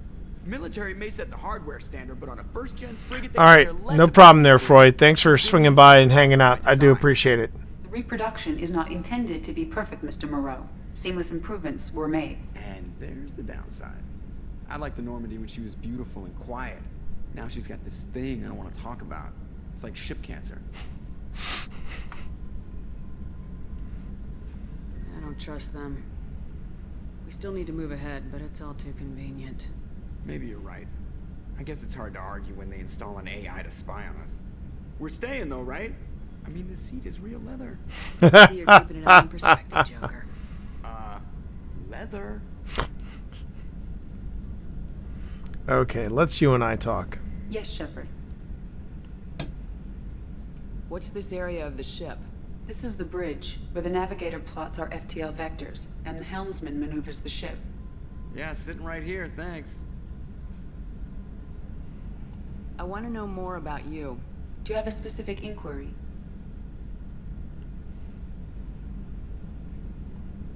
Military may set the hardware standard, but on a first-gen frigate, they All right, care less no about problem there, Freud. Thanks for swinging by and hanging out. I do appreciate it. The reproduction is not intended to be perfect, Mr. Moreau. Seamless improvements were made. And there's the downside. I liked the Normandy when she was beautiful and quiet. Now she's got this thing I don't want to talk about. It's like ship cancer. I don't trust them. We still need to move ahead, but it's all too convenient. Maybe you're right. I guess it's hard to argue when they install an AI to spy on us. We're staying though, right? I mean, the seat is real leather. See, you're keeping it all in perspective, Joker. Leather? Okay, let's you and I talk. Yes, Shepard. What's this area of the ship? This is the bridge, where the navigator plots our FTL vectors, and the helmsman maneuvers the ship. Yeah, sitting right here, thanks. I want to know more about you. Do you have a specific inquiry?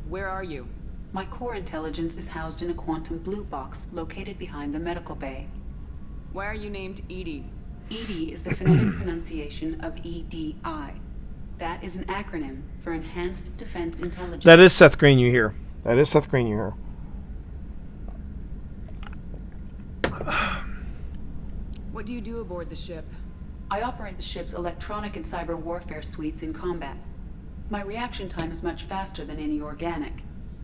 Where are you? My core intelligence is housed in a quantum blue box located behind the medical bay. Why are you named Edie? EDI is the phonetic pronunciation of EDI. That is an acronym for Enhanced Defense Intelligence. That is Seth Green you hear. That is Seth Green you hear. What do you do aboard the ship? I operate the ship's electronic and cyber warfare suites in combat. My reaction time is much faster than any organic.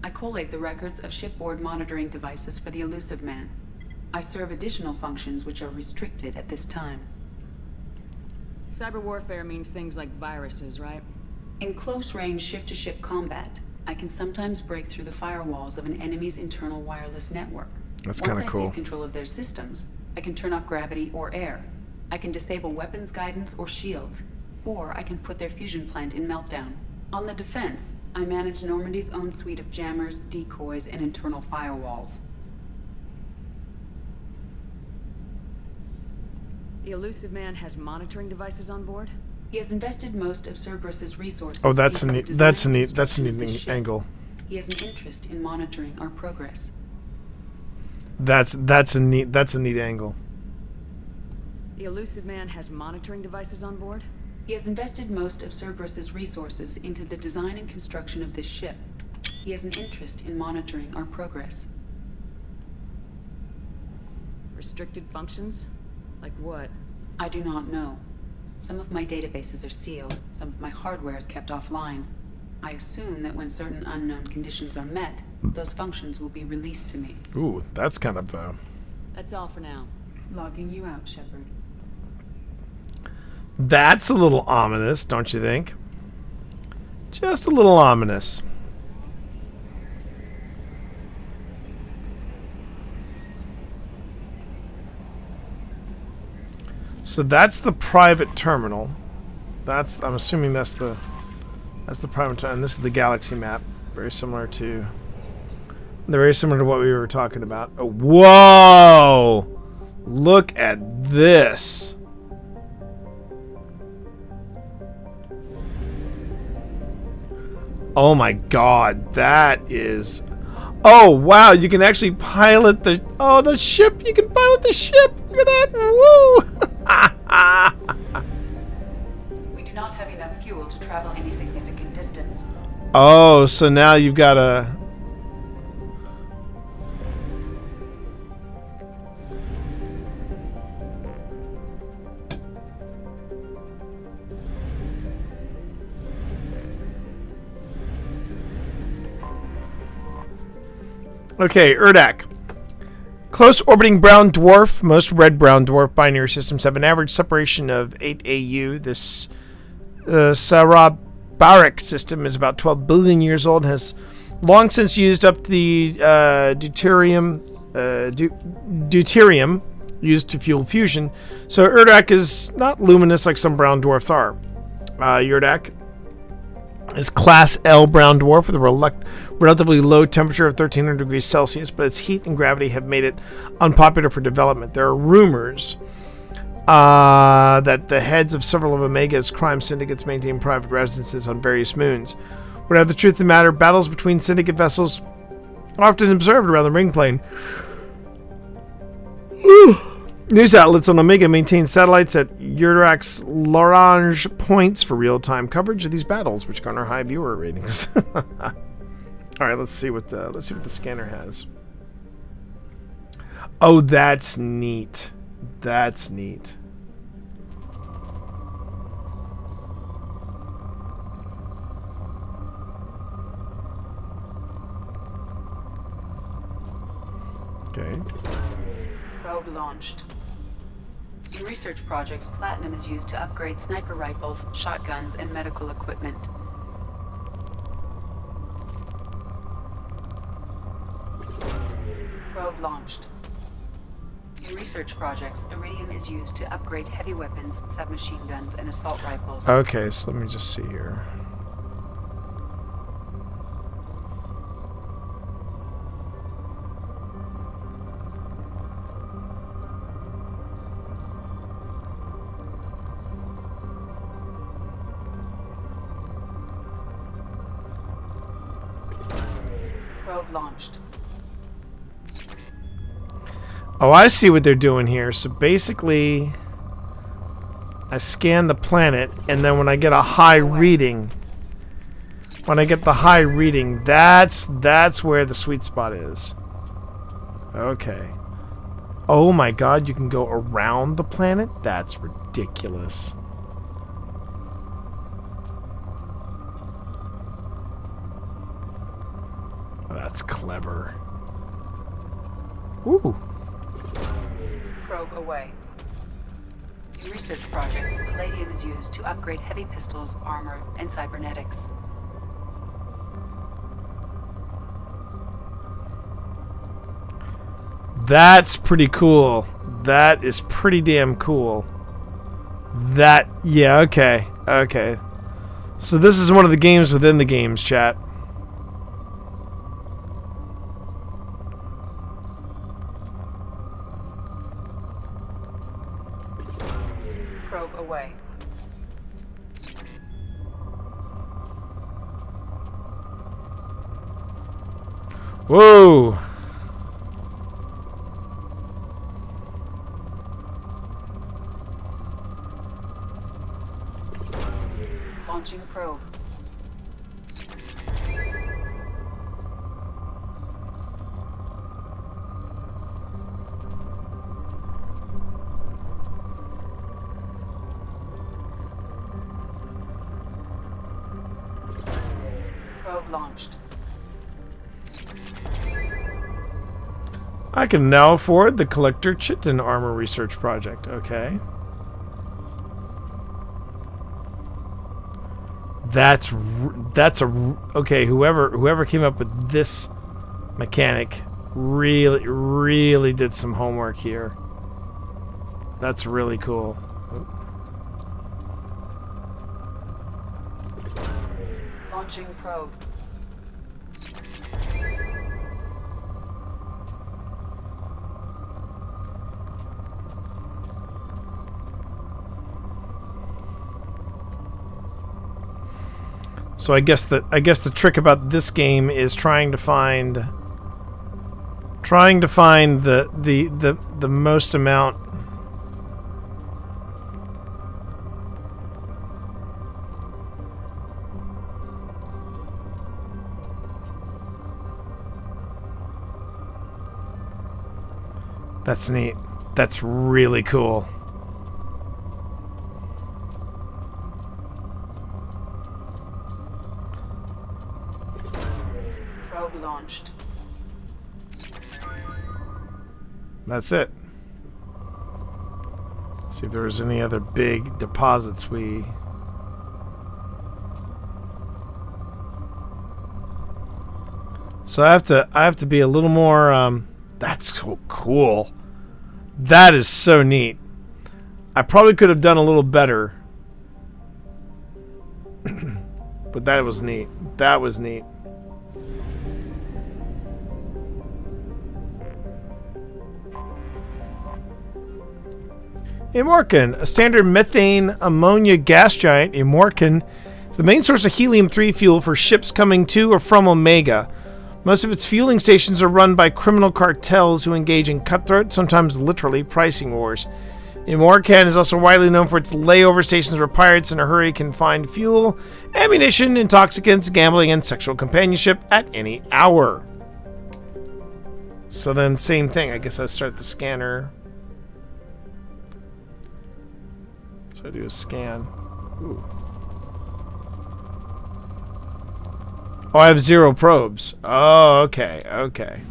I collate the records of shipboard monitoring devices for the Elusive Man. I serve additional functions which are restricted at this time. Cyber warfare means things like viruses, right? In close-range ship-to-ship combat, I can sometimes break through the firewalls of an enemy's internal wireless network. That's kind of Once I cool. seize control of their systems, I can turn off gravity or air. I can disable weapons guidance or shields, or I can put their fusion plant in meltdown. On the defense, I manage Normandy's own suite of jammers, decoys, and internal firewalls. The Elusive Man has monitoring devices on board? He has invested most of Cerberus's resources. Oh, that's a into the neat. design That's a and neat. That's a construction of neat this ship. angle. He has an interest in monitoring our progress. That's a neat. That's a neat angle. The Elusive Man has monitoring devices on board? He has invested most of Cerberus's resources into the design and construction of this ship. He has an interest in monitoring our progress. Restricted functions? Like what? I do not know. Some of my databases are sealed, some of my hardware is kept offline. I assume that when certain unknown conditions are met, those functions will be released to me. Ooh, that's kind of. That's all for now. Logging you out, Shepard. That's a little ominous, don't you think? Just a little ominous. So that's the private terminal. I'm assuming that's the private terminal. And this is the galaxy map. Very similar to what we were talking about. Oh, whoa! Look at this. Oh my god, that is... Oh wow, you can actually pilot the... Oh, the ship! You can pilot the ship! Look at that! Woo! We do not have enough fuel to travel any significant distance. Oh, so now you've got a... Okay, Urdak. Close orbiting brown dwarf. Most red-brown dwarf binary systems have an average separation of 8 AU. This Sarabaric system is about 12 billion years old and has long since used up the deuterium used to fuel fusion. So Urdak is not luminous like some brown dwarfs are. Urdak is Class L brown dwarf with a relatively low temperature of 1300 degrees Celsius, but its heat and gravity have made it unpopular for development. There are rumors that the heads of several of Omega's crime syndicates maintain private residences on various moons. Whatever the truth of the matter, battles between syndicate vessels are often observed around the ring plane. News outlets on Omega maintain satellites at Urdak's Lorange points for real-time coverage of these battles, which garner high viewer ratings. All right, let's see what the scanner has. Oh, that's neat. That's neat. Okay. Probe launched. In research projects, platinum is used to upgrade sniper rifles, shotguns, and medical equipment. Probe launched. In research projects, iridium is used to upgrade heavy weapons, submachine guns, and assault rifles. Okay, so let me just see here. Probe launched. Oh, I see what they're doing here. So basically, I scan the planet, and then when I get a high reading, that's where the sweet spot is. Okay. Oh my god, you can go around the planet? That's ridiculous. That's clever. Ooh. Probe away. In research projects, palladium is used to upgrade heavy pistols, armor, and cybernetics. That's pretty cool. That is pretty damn cool. Yeah, okay. Okay. So this is one of the games within the games, chat. Probe away. Whoa. Launching probe. Probe launched. I can now afford the Collector Chitin Armor Research Project. Okay. That's okay. Whoever came up with this mechanic really did some homework here. That's really cool. Launching probe. So I guess the trick about this game is trying to find the most amount. That's neat. That's really cool. Probe launched. that's it. Let's see if there's any other big deposits we... So I have to be a little more, that's so cool. That is so neat. I probably could have done a little better. But that was neat. That was neat. Immorcan, a standard methane ammonia gas giant, Immorcan, the main source of helium-3 fuel for ships coming to or from Omega. Most of its fueling stations are run by criminal cartels who engage in cutthroat, sometimes literally, pricing wars. Immorcan is also widely known for its layover stations where pirates in a hurry can find fuel, ammunition, intoxicants, gambling, and sexual companionship at any hour. So then, same thing. I guess I start the scanner. So I do a scan. Ooh. Oh, I have 0 probes. Oh, okay, okay.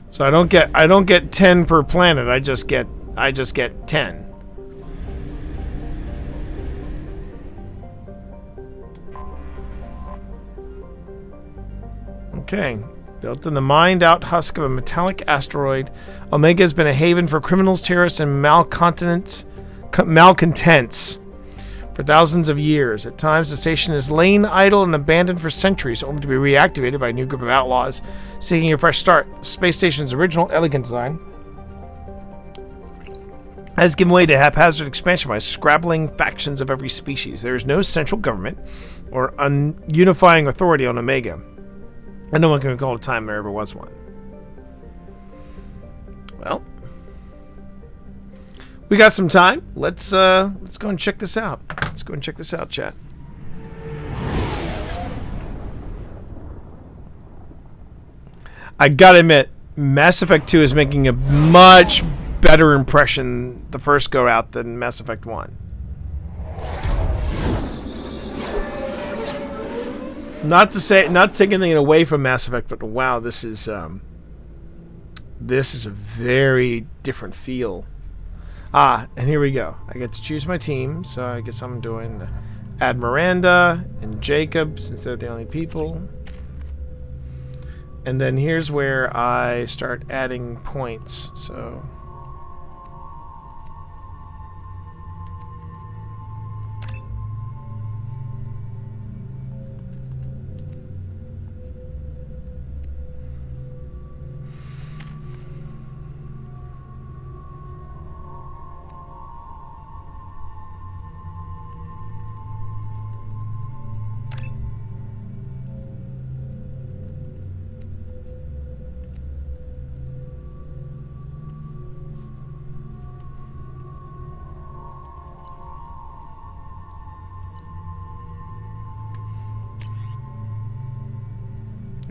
So I don't get 10 per planet. I just get 10. Okay. Built in the mined-out husk of a metallic asteroid, Omega has been a haven for criminals, terrorists, and malcontents for thousands of years. At times, the station has lain idle and abandoned for centuries, only to be reactivated by a new group of outlaws seeking a fresh start. The space station's original, elegant design has given way to haphazard expansion by scrabbling factions of every species. There is no central government or unifying authority on Omega, and no one can recall a time there ever was one. Well, we got some time. Let's go and check this out. Let's go and check this out, chat. I gotta admit, Mass Effect 2 is making a much better impression the first go out than Mass Effect 1. Not to take anything away from Mass Effect, but wow, this is a very different feel. Ah, and here we go. I get to choose my team, so I guess I'm doing add Miranda and Jacob, since they're the only people. And then here's where I start adding points, so...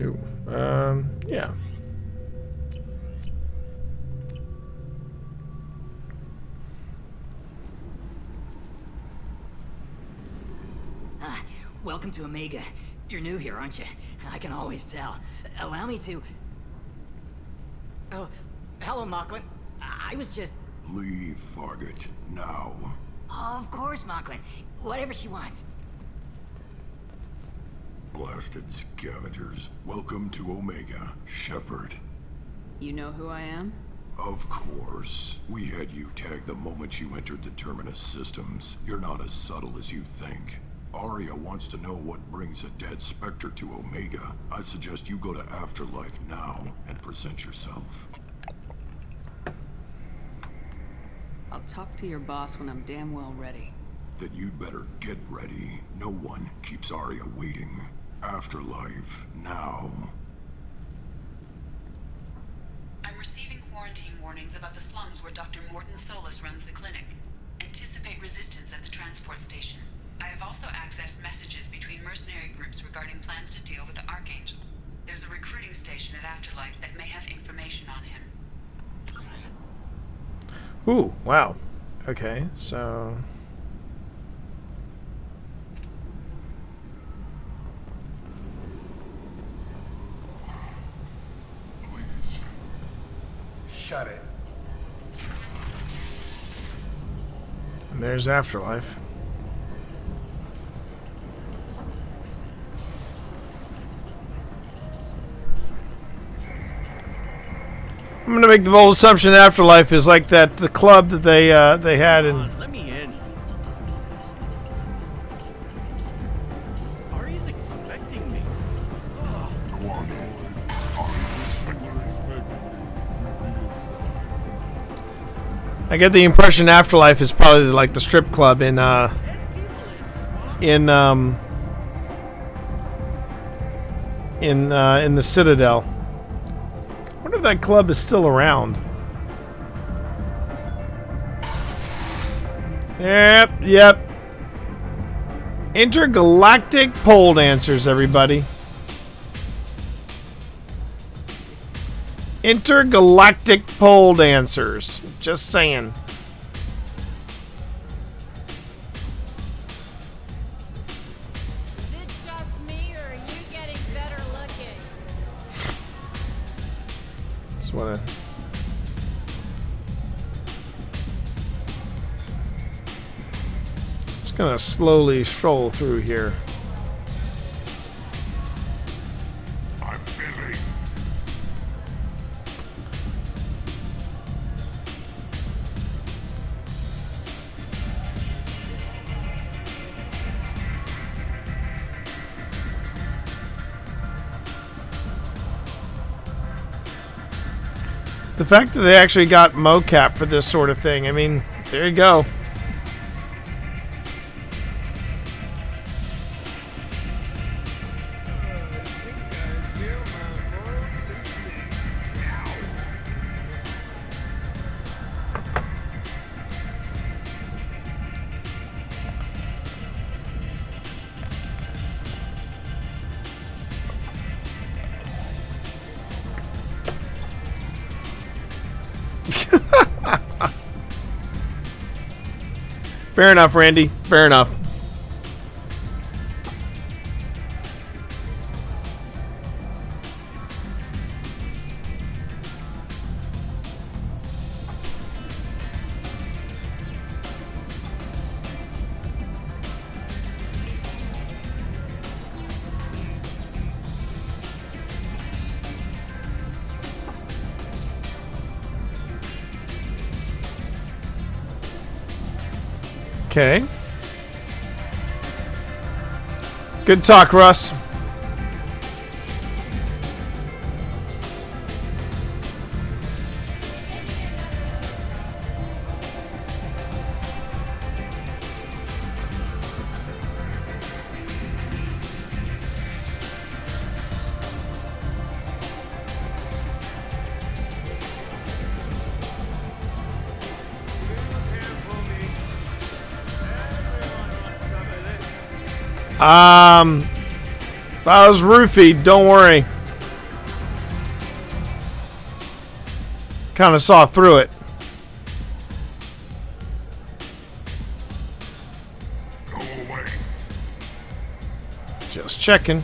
Ooh, yeah. Welcome to Omega. You're new here, aren't you? I can always tell. Allow me to... Oh, hello, Mocklin. I was just... Leave, Fargate, now. Oh, of course, Mocklin. Whatever she wants. Blasted scavengers. Welcome to Omega, Shepard. You know who I am? Of course. We had you tagged the moment you entered the Terminus systems. You're not as subtle as you think. Arya wants to know what brings a dead Spectre to Omega. I suggest you go to Afterlife now and present yourself. I'll talk to your boss when I'm damn well ready. Then you'd better get ready. No one keeps Arya waiting. Afterlife now. I'm receiving quarantine warnings about the slums where Dr. Morton Solus runs the clinic. Anticipate resistance at the transport station. I have also accessed messages between mercenary groups regarding plans to deal with the Archangel. There's a recruiting station at Afterlife that may have information on him. Ooh, wow. Okay, so... Shut it. And there's Afterlife. I'm gonna make the bold assumption Afterlife is like the club that they had in. Let me in. Ari's expecting me. I get the impression Afterlife is probably like the strip club in the Citadel. I wonder if that club is still around. Yep. Intergalactic pole dancers, everybody. Intergalactic pole dancers. Just saying. Is it just me, or are you getting better looking? Just wanna. Just gonna slowly stroll through here. I'm busy. The fact that they actually got mocap for this sort of thing, I mean, there you go. Fair enough, Randy. Fair enough. Okay. Good talk, Russ. That was roofied, don't worry. Kind of saw through it. Go away. Just checking.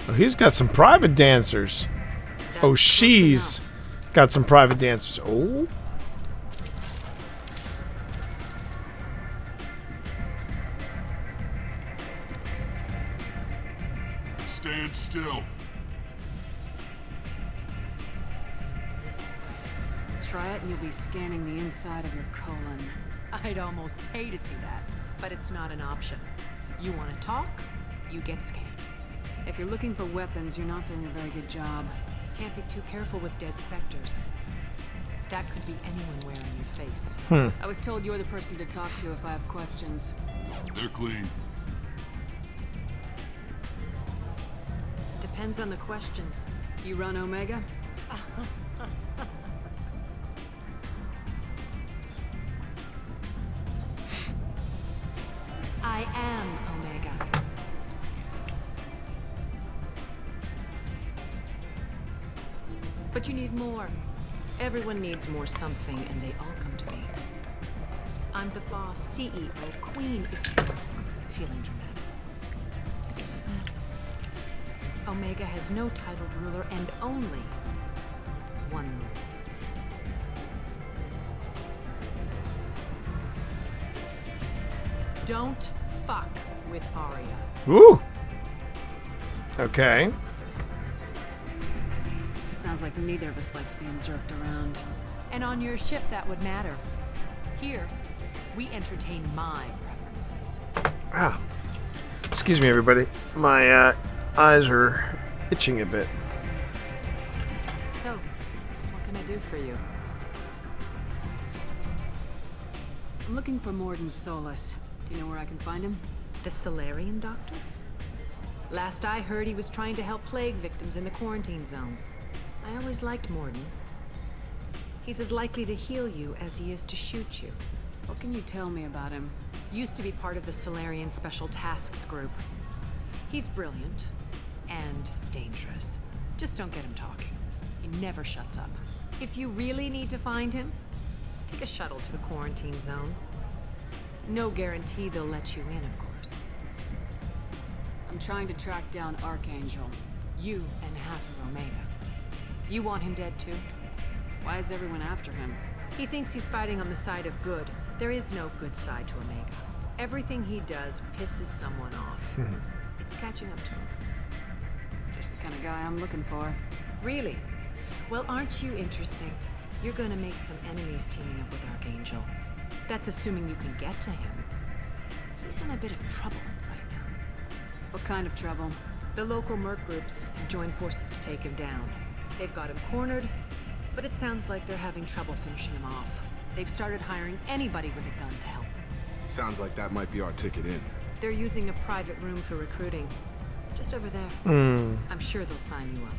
Oh, he's got some private dancers. Oh, she's got some private dancers. Oh. Stand still. Try it and you'll be scanning the inside of your colon. I'd almost pay to see that, but it's not an option. You want to talk, you get scanned. If you're looking for weapons, you're not doing a very good job. Can't be too careful with dead specters. That could be anyone wearing your face. I was told you're the person to talk to if I have questions. They're clean. Depends on the questions. You run Omega? you need more? Everyone needs more something, and they all come to me. I'm the boss, CEO, queen, if you're feeling dramatic. It doesn't matter. Omega has no titled ruler and only one ruler. Don't fuck with Arya. Ooh. Okay. Sounds like neither of us likes being jerked around. And on your ship, that would matter. Here, we entertain my preferences. Ah. Excuse me, everybody. My eyes are itching a bit. So, what can I do for you? I'm looking for Morden Solus. Do you know where I can find him? The Solarian doctor? Last I heard, he was trying to help plague victims in the quarantine zone. I always liked Morden. He's as likely to heal you as he is to shoot you. What can you tell me about him? Used to be part of the Solarian Special Tasks Group. He's brilliant and dangerous. Just don't get him talking. He never shuts up. If you really need to find him, take a shuttle to the quarantine zone. No guarantee they'll let you in, of course. I'm trying to track down Archangel. You and half of Omega. You want him dead too? Why is everyone after him? He thinks he's fighting on the side of good. There is no good side to Omega. Everything he does pisses someone off. It's catching up to him. Just the kind of guy I'm looking for. Really? Well, aren't you interesting? You're gonna make some enemies teaming up with Archangel. That's assuming you can get to him. He's in a bit of trouble right now. What kind of trouble? The local merc groups have joined forces to take him down. They've got him cornered, but it sounds like they're having trouble finishing him off. They've started hiring anybody with a gun to help them. Sounds like that might be our ticket in. They're using a private room for recruiting. Just over there. I'm sure they'll sign you up.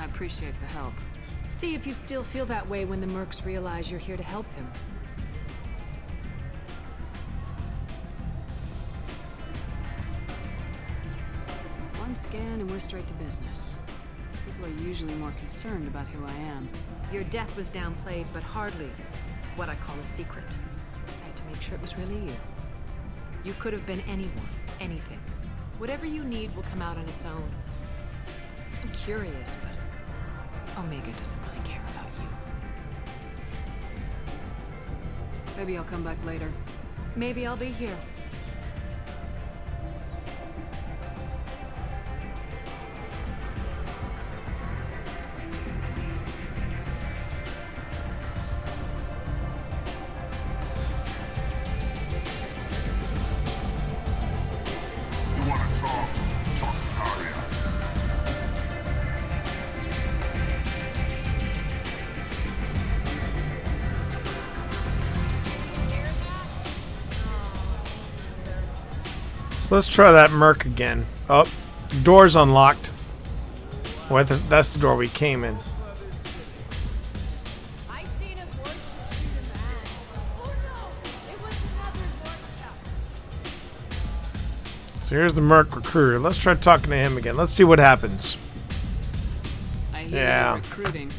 I appreciate the help. See if you still feel that way when the mercs realize you're here to help him. One scan and we're straight to business. People are usually more concerned about who I am. Your death was downplayed, but hardly what I call a secret. I had to make sure it was really you. You could have been anyone, anything. Whatever you need will come out on its own. I'm curious, but Omega doesn't really care about you. Maybe I'll come back later. Maybe I'll be here. You want to talk? Talk to Arya. So let's try that merc again. Oh, door's unlocked. Well, that's the door we came in. I seen a Vork shoot a man. Oh no! It was another Vork shot. So here's the merc recruiter. Let's try talking to him again. Let's see what happens. I hear Yeah. you're recruiting.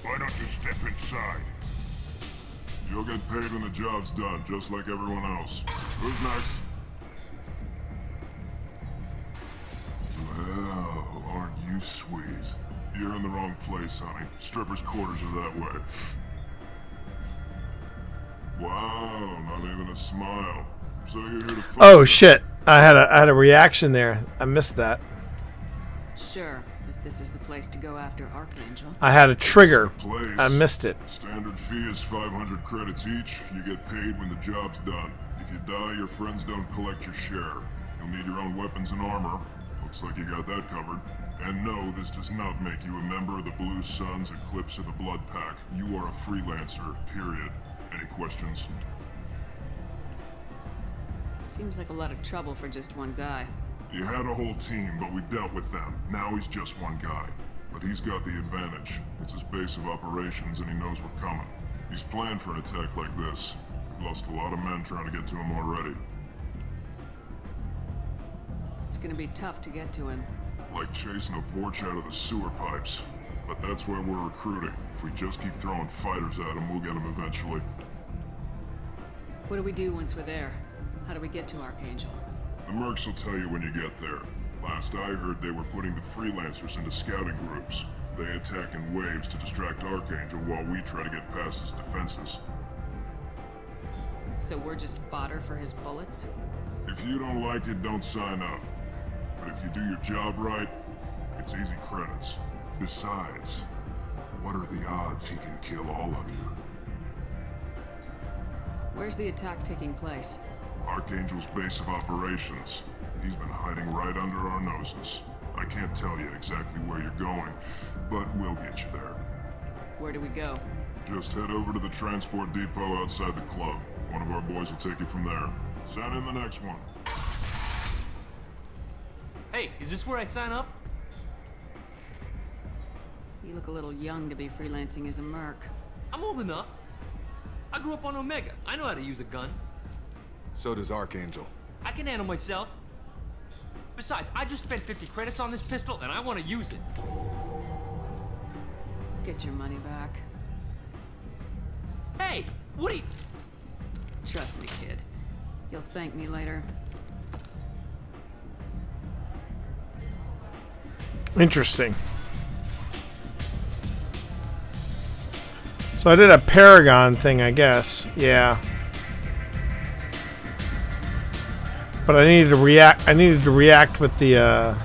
Why don't you step inside? You'll get paid when the job's done, just like everyone else. Who's next? Well, aren't you sweet? You're in the wrong place, honey. Strippers' quarters are that way. Wow, not even a smile. So you're here to fight. Oh shit! I had a reaction there. I missed that. Sure, if this is the place to go after Archangel. I had a trigger. Place. I missed it. Standard fee is 500 credits each. You get paid when the job's done. If you die, your friends don't collect your share. You'll need your own weapons and armor. Looks like you got that covered. And no, this does not make you a member of the Blue Suns Eclipse of the Blood Pack. You are a freelancer, period. Any questions? Seems like a lot of trouble for just one guy. You had a whole team, but we dealt with them. Now he's just one guy. But he's got the advantage. It's his base of operations and he knows we're coming. He's planned for an attack like this. Lost a lot of men trying to get to him already. It's gonna be tough to get to him. Like chasing a Vorch out of the sewer pipes. But that's why we're recruiting. If we just keep throwing fighters at him, we'll get him eventually. What do we do once we're there? How do we get to Archangel? The mercs will tell you when you get there. Last I heard, they were putting the freelancers into scouting groups. They attack in waves to distract Archangel while we try to get past his defenses. So we're just fodder for his bullets? If you don't like it, don't sign up. But if you do your job right, it's easy credits. Besides, what are the odds he can kill all of you? Where's the attack taking place? Archangel's base of operations. He's been hiding right under our noses. I can't tell you exactly where you're going, but we'll get you there. Where do we go? Just head over to the transport depot outside the club. One of our boys will take you from there. Send in the next one. Hey, is this where I sign up? You look a little young to be freelancing as a merc. I'm old enough. I grew up on Omega. I know how to use a gun. So does Archangel. I can handle myself. Besides, I just spent 50 credits on this pistol, and I want to use it. Get your money back. Hey, what are you... Trust me, kid. You'll thank me later. Interesting. So I did a Paragon thing, I guess. Yeah. But I needed to react. I needed to react with the.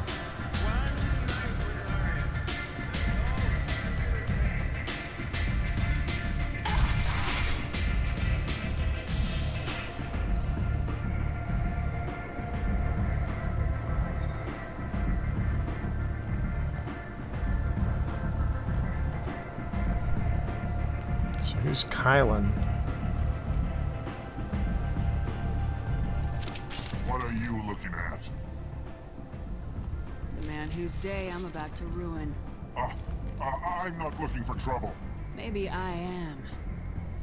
So who's Kylan? What are you looking at? The man whose day I'm about to ruin. I'm not looking for trouble. Maybe I am.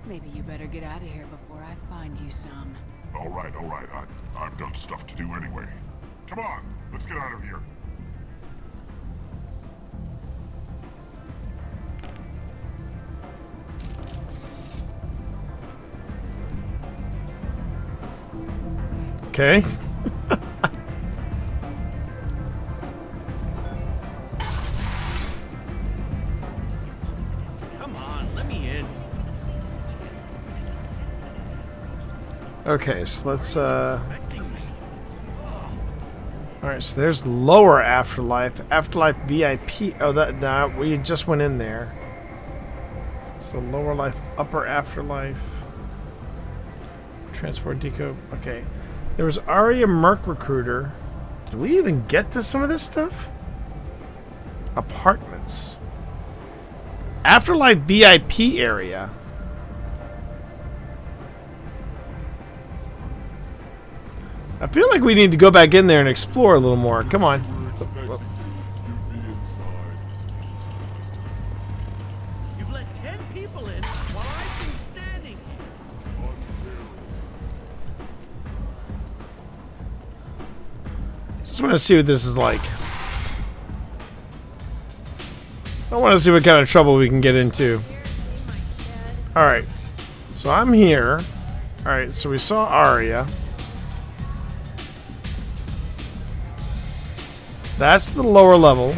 Maybe you better get out of here before I find you some. All right. I've got stuff to do anyway. Come on, let's get out of here. Okay. Come on, let me in. Okay, so let's Alright, so there's lower afterlife. Afterlife VIP. Oh, that we just went in there. It's the lower life, upper afterlife. Transport deco. Okay. There was Aria Merc Recruiter. Did we even get to some of this stuff? Apartments. Afterlife VIP area. I feel like we need to go back in there and explore a little more. Come on. You've let 10 people in while I've been standing. Just want to see what this is like. I want to see what kind of trouble we can get into. Alright. So I'm here. Alright, so we saw Arya. That's the lower level.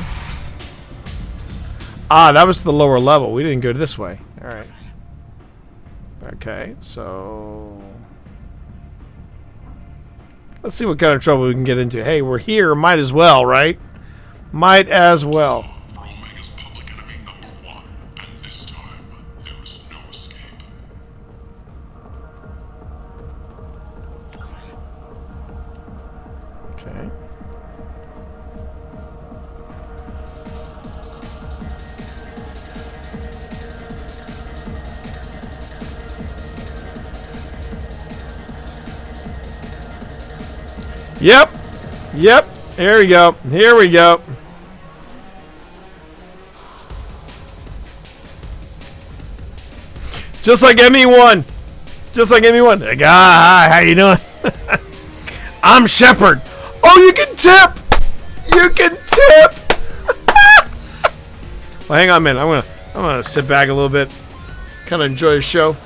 Ah, that was the lower level. We didn't go this way. Alright. Okay, so... let's see what kind of trouble we can get into. Hey, we're here. Might as well, right? Might as well. Okay. Yep. Yep. Here we go. Here we go. Just like ME1. Just like ME1. Like, hi, how you doing? I'm Shepard. Oh, you can tip. You can tip. Well, hang on a minute. I'm gonna sit back a little bit. Kind of enjoy the show.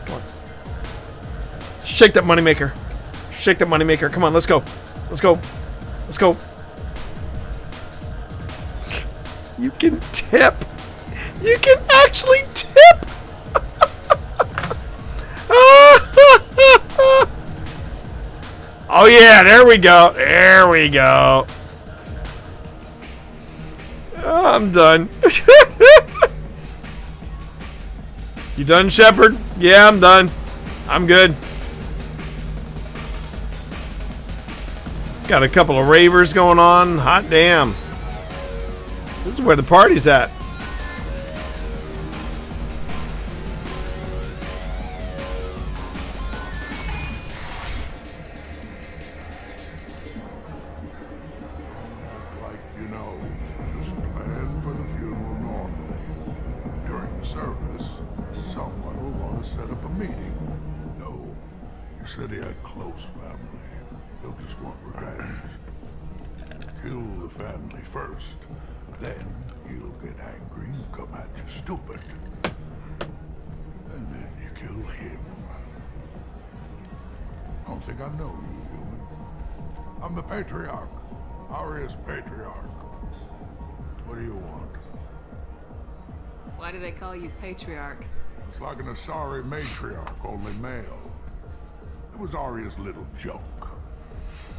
Come on. Shake that moneymaker. Shake that moneymaker. Come on, let's go. Let's go. Let's go. You can tip. You can actually tip. Oh yeah, there we go. There we go. Oh, I'm done. You done, Shepard? Yeah, I'm done. I'm good. Got a couple of ravers going on. Hot damn. This is where the party's at. Said he had close family. They'll just want revenge. Kill the family first. Then he'll get angry and come at you stupid. And then you kill him. I don't think I know you, human. I'm the Patriarch. Aria's Patriarch. What do you want? Why do they call you Patriarch? It's like an Asari matriarch, only male. It was Aria's little joke.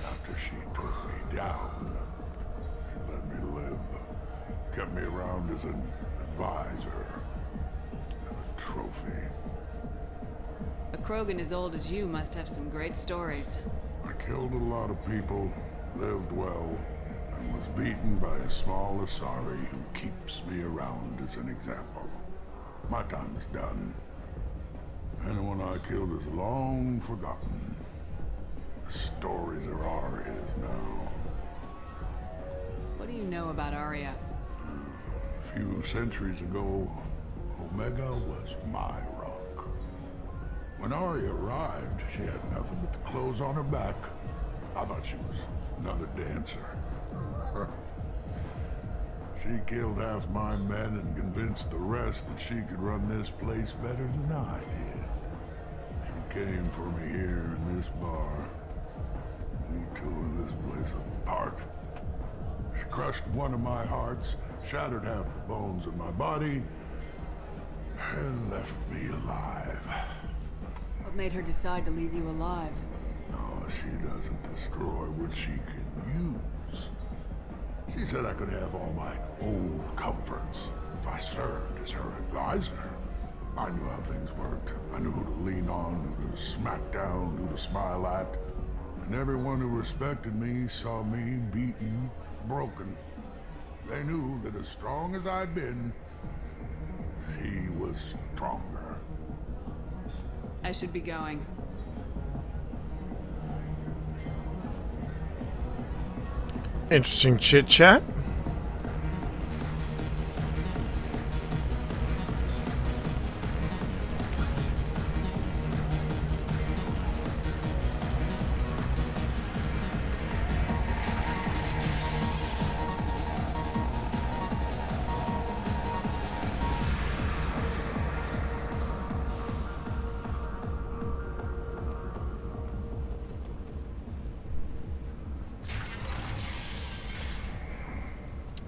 After she took me down, she let me live. Kept me around as an advisor and a trophy. A Krogan as old as you must have some great stories. I killed a lot of people, lived well, and was beaten by a small Asari who keeps me around as an example. My time is done. Anyone I killed is long forgotten. The stories are Aria's now. What do you know about Aria? A few centuries ago, Omega was my rock. When Aria arrived, she had nothing but the clothes on her back. I thought she was another dancer. She killed half my men and convinced the rest that she could run this place better than I did. She came for me here in this bar. We tore this place apart. She crushed one of my hearts, shattered half the bones in my body, and left me alive. What made her decide to leave you alive? No, she doesn't destroy what she can use. She said I could have all my old comforts if I served as her advisor. I knew how things worked. I knew who to lean on, who to smack down, who to smile at. And everyone who respected me saw me beaten, broken. They knew that as strong as I'd been, she was stronger. I should be going. Interesting chit chat.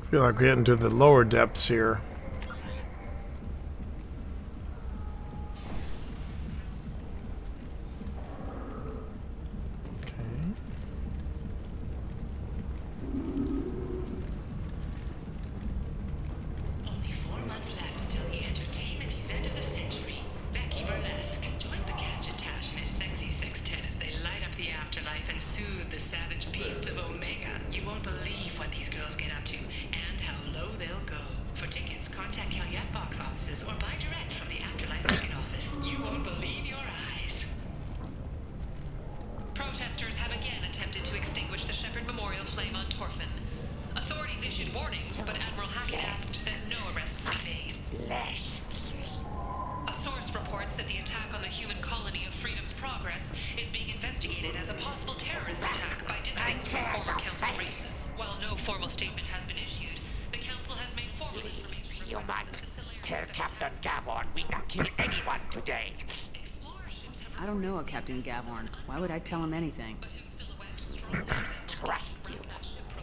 I feel like we're getting to the lower depths here. Only 4 months left until the entertainment event of the century. Becky Burlesque joined the Gadgetash and his sexy sextet as they light up the afterlife and soothe the savage beasts of Omega. You won't believe what these girls get up to and how low they'll go. For tickets, contact Calumet box offices or buy direct from the Afterlife ticket office. You won't believe your eyes. Protesters have again attempted to extinguish the Shepard Memorial flame on Torfin. Authorities issued warnings, but Admiral Hackett asked that no arrests be made. A source reports that the attack on the human colony of Freedom's Progress is being investigated as a possible terrorist attack by dissidents from former council races. human. Tell Captain Gaborn we not kill anyone today. I don't know a Captain Gavorn. Why would I tell him anything? Trust you.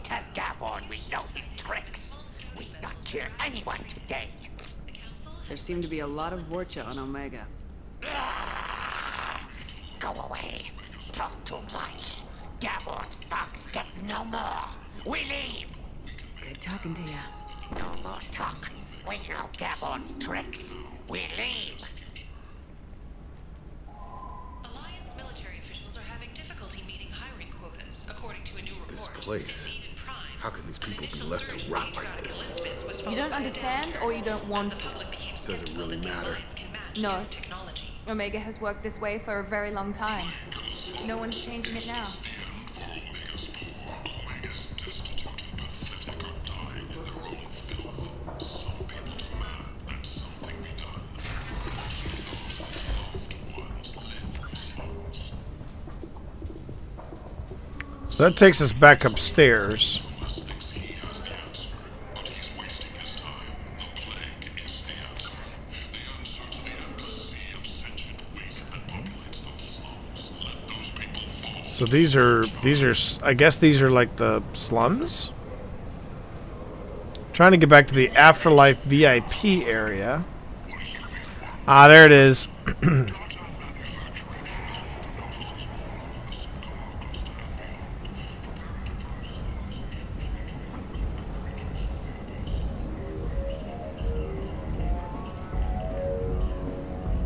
Tell Gaborn we know his tricks. We not kill anyone today. There seem to be a lot of Vorcha on Omega. Go away. Talk too much. Gaborn's thugs get no more. We leave. Good talking to you. No more talk. We know Gaborn's tricks. We leave. Alliance military officials are having difficulty meeting hiring quotas, according to a new report. This place. How can these people be left to rot like this? You don't understand, or you don't want to? Doesn't really matter. No. Omega has worked this way for a very long time. No one's changing it now. So that takes us back upstairs. So these are, I guess these are like the slums? Trying to get back to the Afterlife VIP area. Ah, there it is.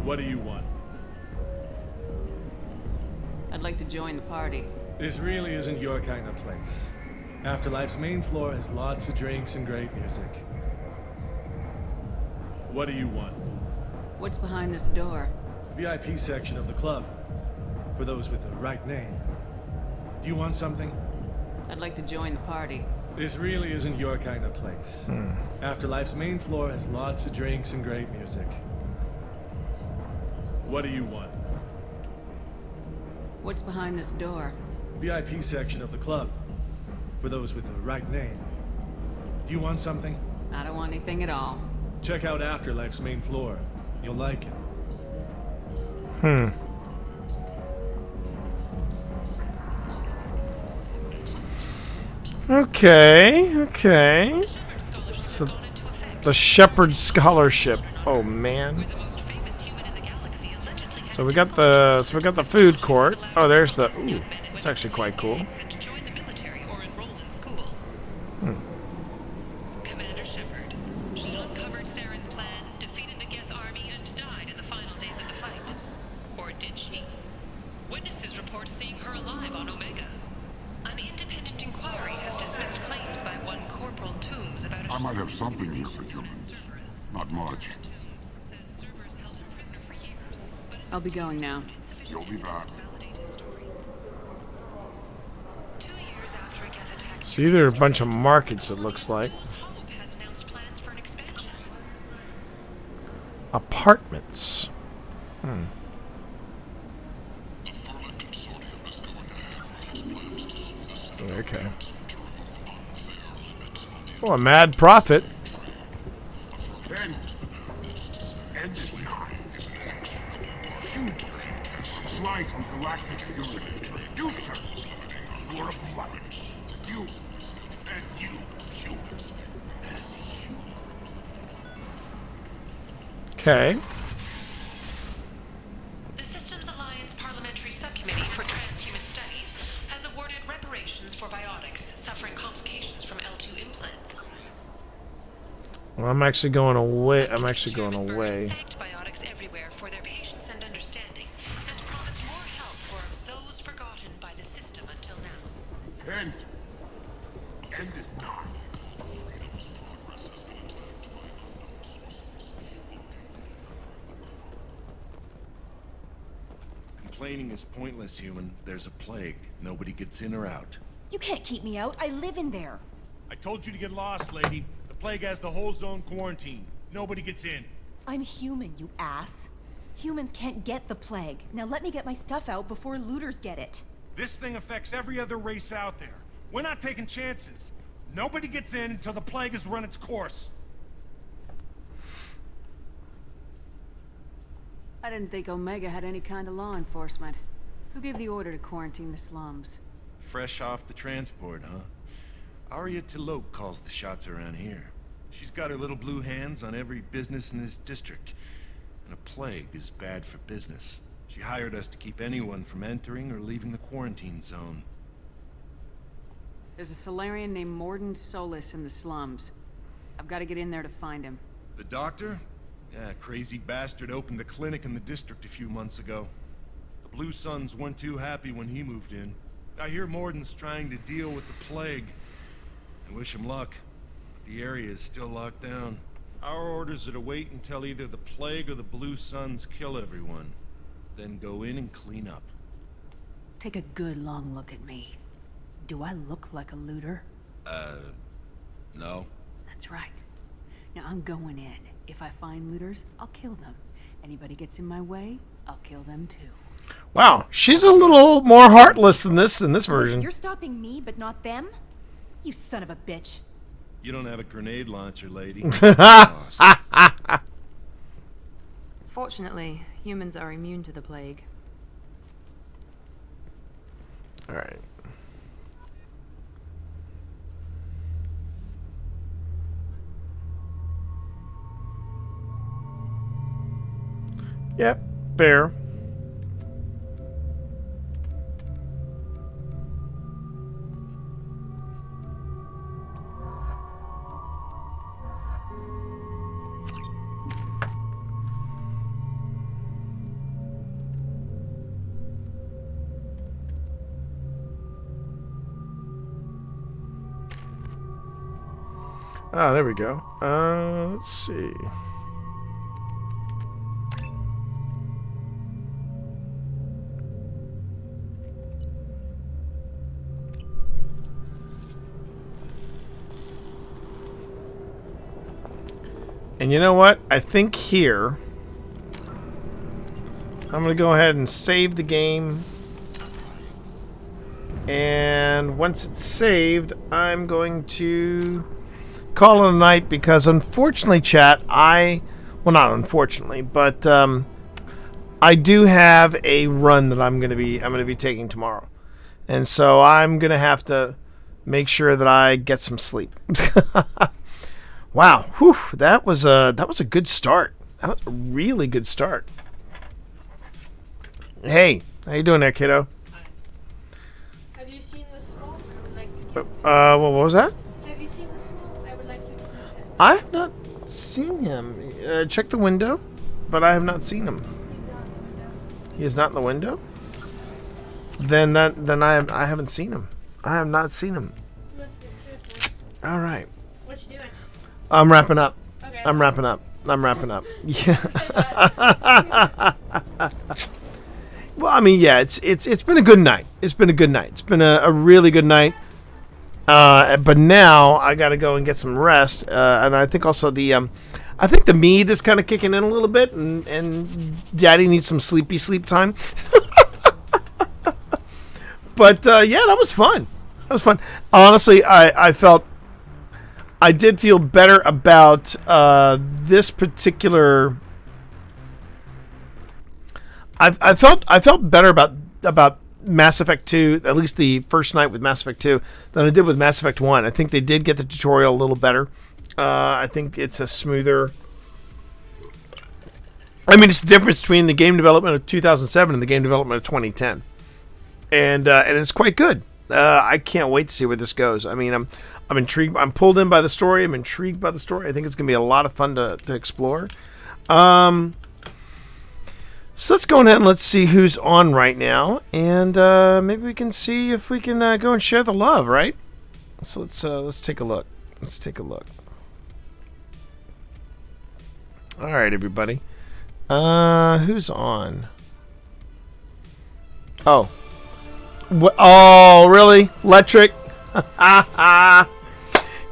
What do you want? I'd like to join the party. This really isn't your kind of place. Afterlife's main floor has lots of drinks and great music. What do you want? What's behind this door? VIP section of the club. For those with the right name. Do you want something? I'd like to join the party. This really isn't your kind of place. Afterlife's main floor has lots of drinks and great music. What do you want? What's behind this door? VIP section of the club. For those with the right name. Do you want something? I don't want anything at all. Check out Afterlife's main floor. You'll like it. Okay. So, the Shepherd Scholarship. Oh man. So we got the food court. Oh, there's the. Ooh, it's actually quite cool. Commander Shepard. She uncovered Saren's plan, defeated the Geth army, and died in the final days of the fight. Or did she? Witnesses report seeing her alive on Omega. An independent inquiry has dismissed claims by one Corporal Toombs about a I might have something here for humans. Not much. I'll be going now. You'll be back. So either a bunch of markets, it looks like. Apartments. Okay. Oh, a mad prophet. End is not. Humans. Blight from galactic fury. You, sir. You are a blight. You. And you. Human. Okay. The Systems Alliance Parliamentary Subcommittee for Transhuman Studies has awarded reparations for biotics suffering complications from L2 implants. Well, I'm actually going away. Thanked biotics everywhere for their patience and understanding, and promised more help for those forgotten by the system until now. End. End is not. Complaining is pointless, human. There's a plague. Nobody gets in or out. You can't keep me out. I live in there. I told you to get lost, lady. The plague has the whole zone quarantined. Nobody gets in. I'm human, you ass. Humans can't get the plague. Now let me get my stuff out before looters get it. This thing affects every other race out there. We're not taking chances. Nobody gets in until the plague has run its course. I didn't think Omega had any kind of law enforcement. Who gave the order to quarantine the slums? Fresh off the transport, huh? Arya Tilok calls the shots around here. She's got her little blue hands on every business in this district. And a plague is bad for business. She hired us to keep anyone from entering or leaving the quarantine zone. There's a Solarian named Morden Solus in the slums. I've got to get in there to find him. The doctor? Yeah, crazy bastard opened a clinic in the district a few months ago. The Blue Suns weren't too happy when he moved in. I hear Morden's trying to deal with the plague. I wish him luck, but the area is still locked down. Our orders are to wait until either the plague or the Blue Suns kill everyone. Then go in and clean up. Take a good long look at me. Do I look like a looter? No. That's right. Now I'm going in. If I find looters, I'll kill them. Anybody gets in my way, I'll kill them too. Wow, she's a little more heartless than this in this version. You're stopping me, but not them? You son of a bitch. You don't have a grenade launcher, lady. Fortunately, humans are immune to the plague. All right. Yep, fair. Ah, there we go. Let's see. And you know what? I think here I'm going to go ahead and save the game. And once it's saved, I'm going to call it a night because unfortunately, chat, well, not unfortunately, but I do have a run that I'm going to be taking tomorrow. And so I'm going to have to make sure that I get some sleep. Wow, whew, that was a good start. That was a really good start. Hey, how you doing there, kiddo? Have you seen the smoke? I would like to get What was that? Have you seen the smoke? I would like to get I have not seen him. Check the window, but I have not seen him. He is not in the window? Then I haven't seen him. I have not seen him. All right. What you doing? I'm wrapping up. Okay. I'm wrapping up. Yeah. Well, I mean, yeah, it's been a good night. It's been a really good night. But now I got to go and get some rest. And I think also I think the mead is kind of kicking in a little bit, and Daddy needs some sleep time. But yeah, that was fun. Honestly, I did feel better about this particular. I felt better about Mass Effect 2, at least the first night with Mass Effect 2, than I did with Mass Effect 1. I think they did get the tutorial a little better. I think it's a smoother. I mean, it's the difference between the game development of 2007 and the game development of 2010, and it's quite good. I can't wait to see where this goes. I mean, I'm intrigued. I'm pulled in by the story. I'm intrigued by the story. I think it's going to be a lot of fun to explore. So let's go ahead and let's see who's on right now, and maybe we can see if we can go and share the love, right? So let's take a look. All right, everybody. Who's on? Oh. Oh, really? Electric?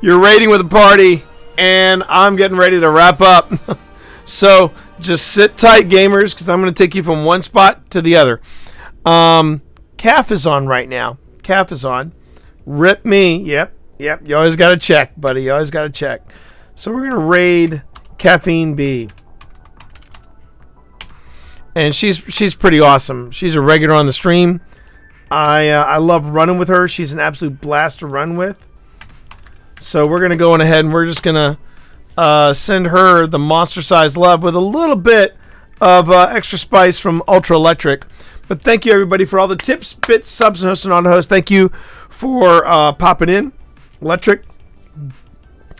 You're raiding with a party, and I'm getting ready to wrap up. So just sit tight, gamers, because I'm going to take you from one spot to the other. Calf is on right now. Calf is on. Rip me. Yep. You always got to check, buddy. You always got to check. So we're going to raid Caffeine B. and she's pretty awesome. She's a regular on the stream. I love running with her. She's an absolute blast to run with. So we're gonna go on ahead and we're just gonna send her the monster-sized love with a little bit of extra spice from Ultra Electric. But thank you everybody for all the tips, bits, subs, and hosts and auto-hosts. Thank you for popping in, Electric.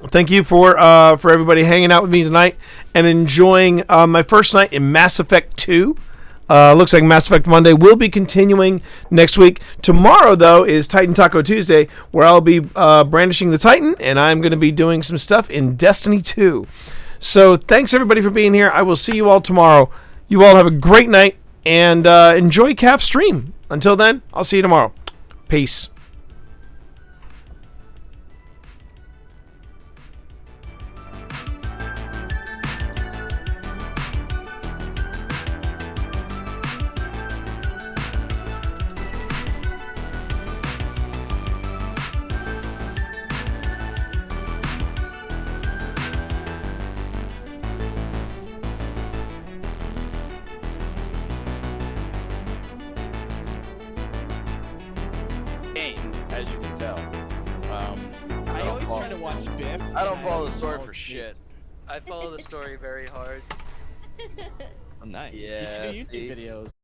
Thank you for everybody hanging out with me tonight and enjoying my first night in Mass Effect 2. Looks like Mass Effect Monday will be continuing next week. Tomorrow, though, is Titan Taco Tuesday, where I'll be brandishing the Titan, and I'm going to be doing some stuff in Destiny 2. So thanks, everybody, for being here. I will see you all tomorrow. You all have a great night, and enjoy Calf's stream. Until then, I'll see you tomorrow. Peace. As you can tell. I always try to watch Biff. I don't follow the story for shit. I follow the story very hard. Nice. Yeah. You should do YouTube videos.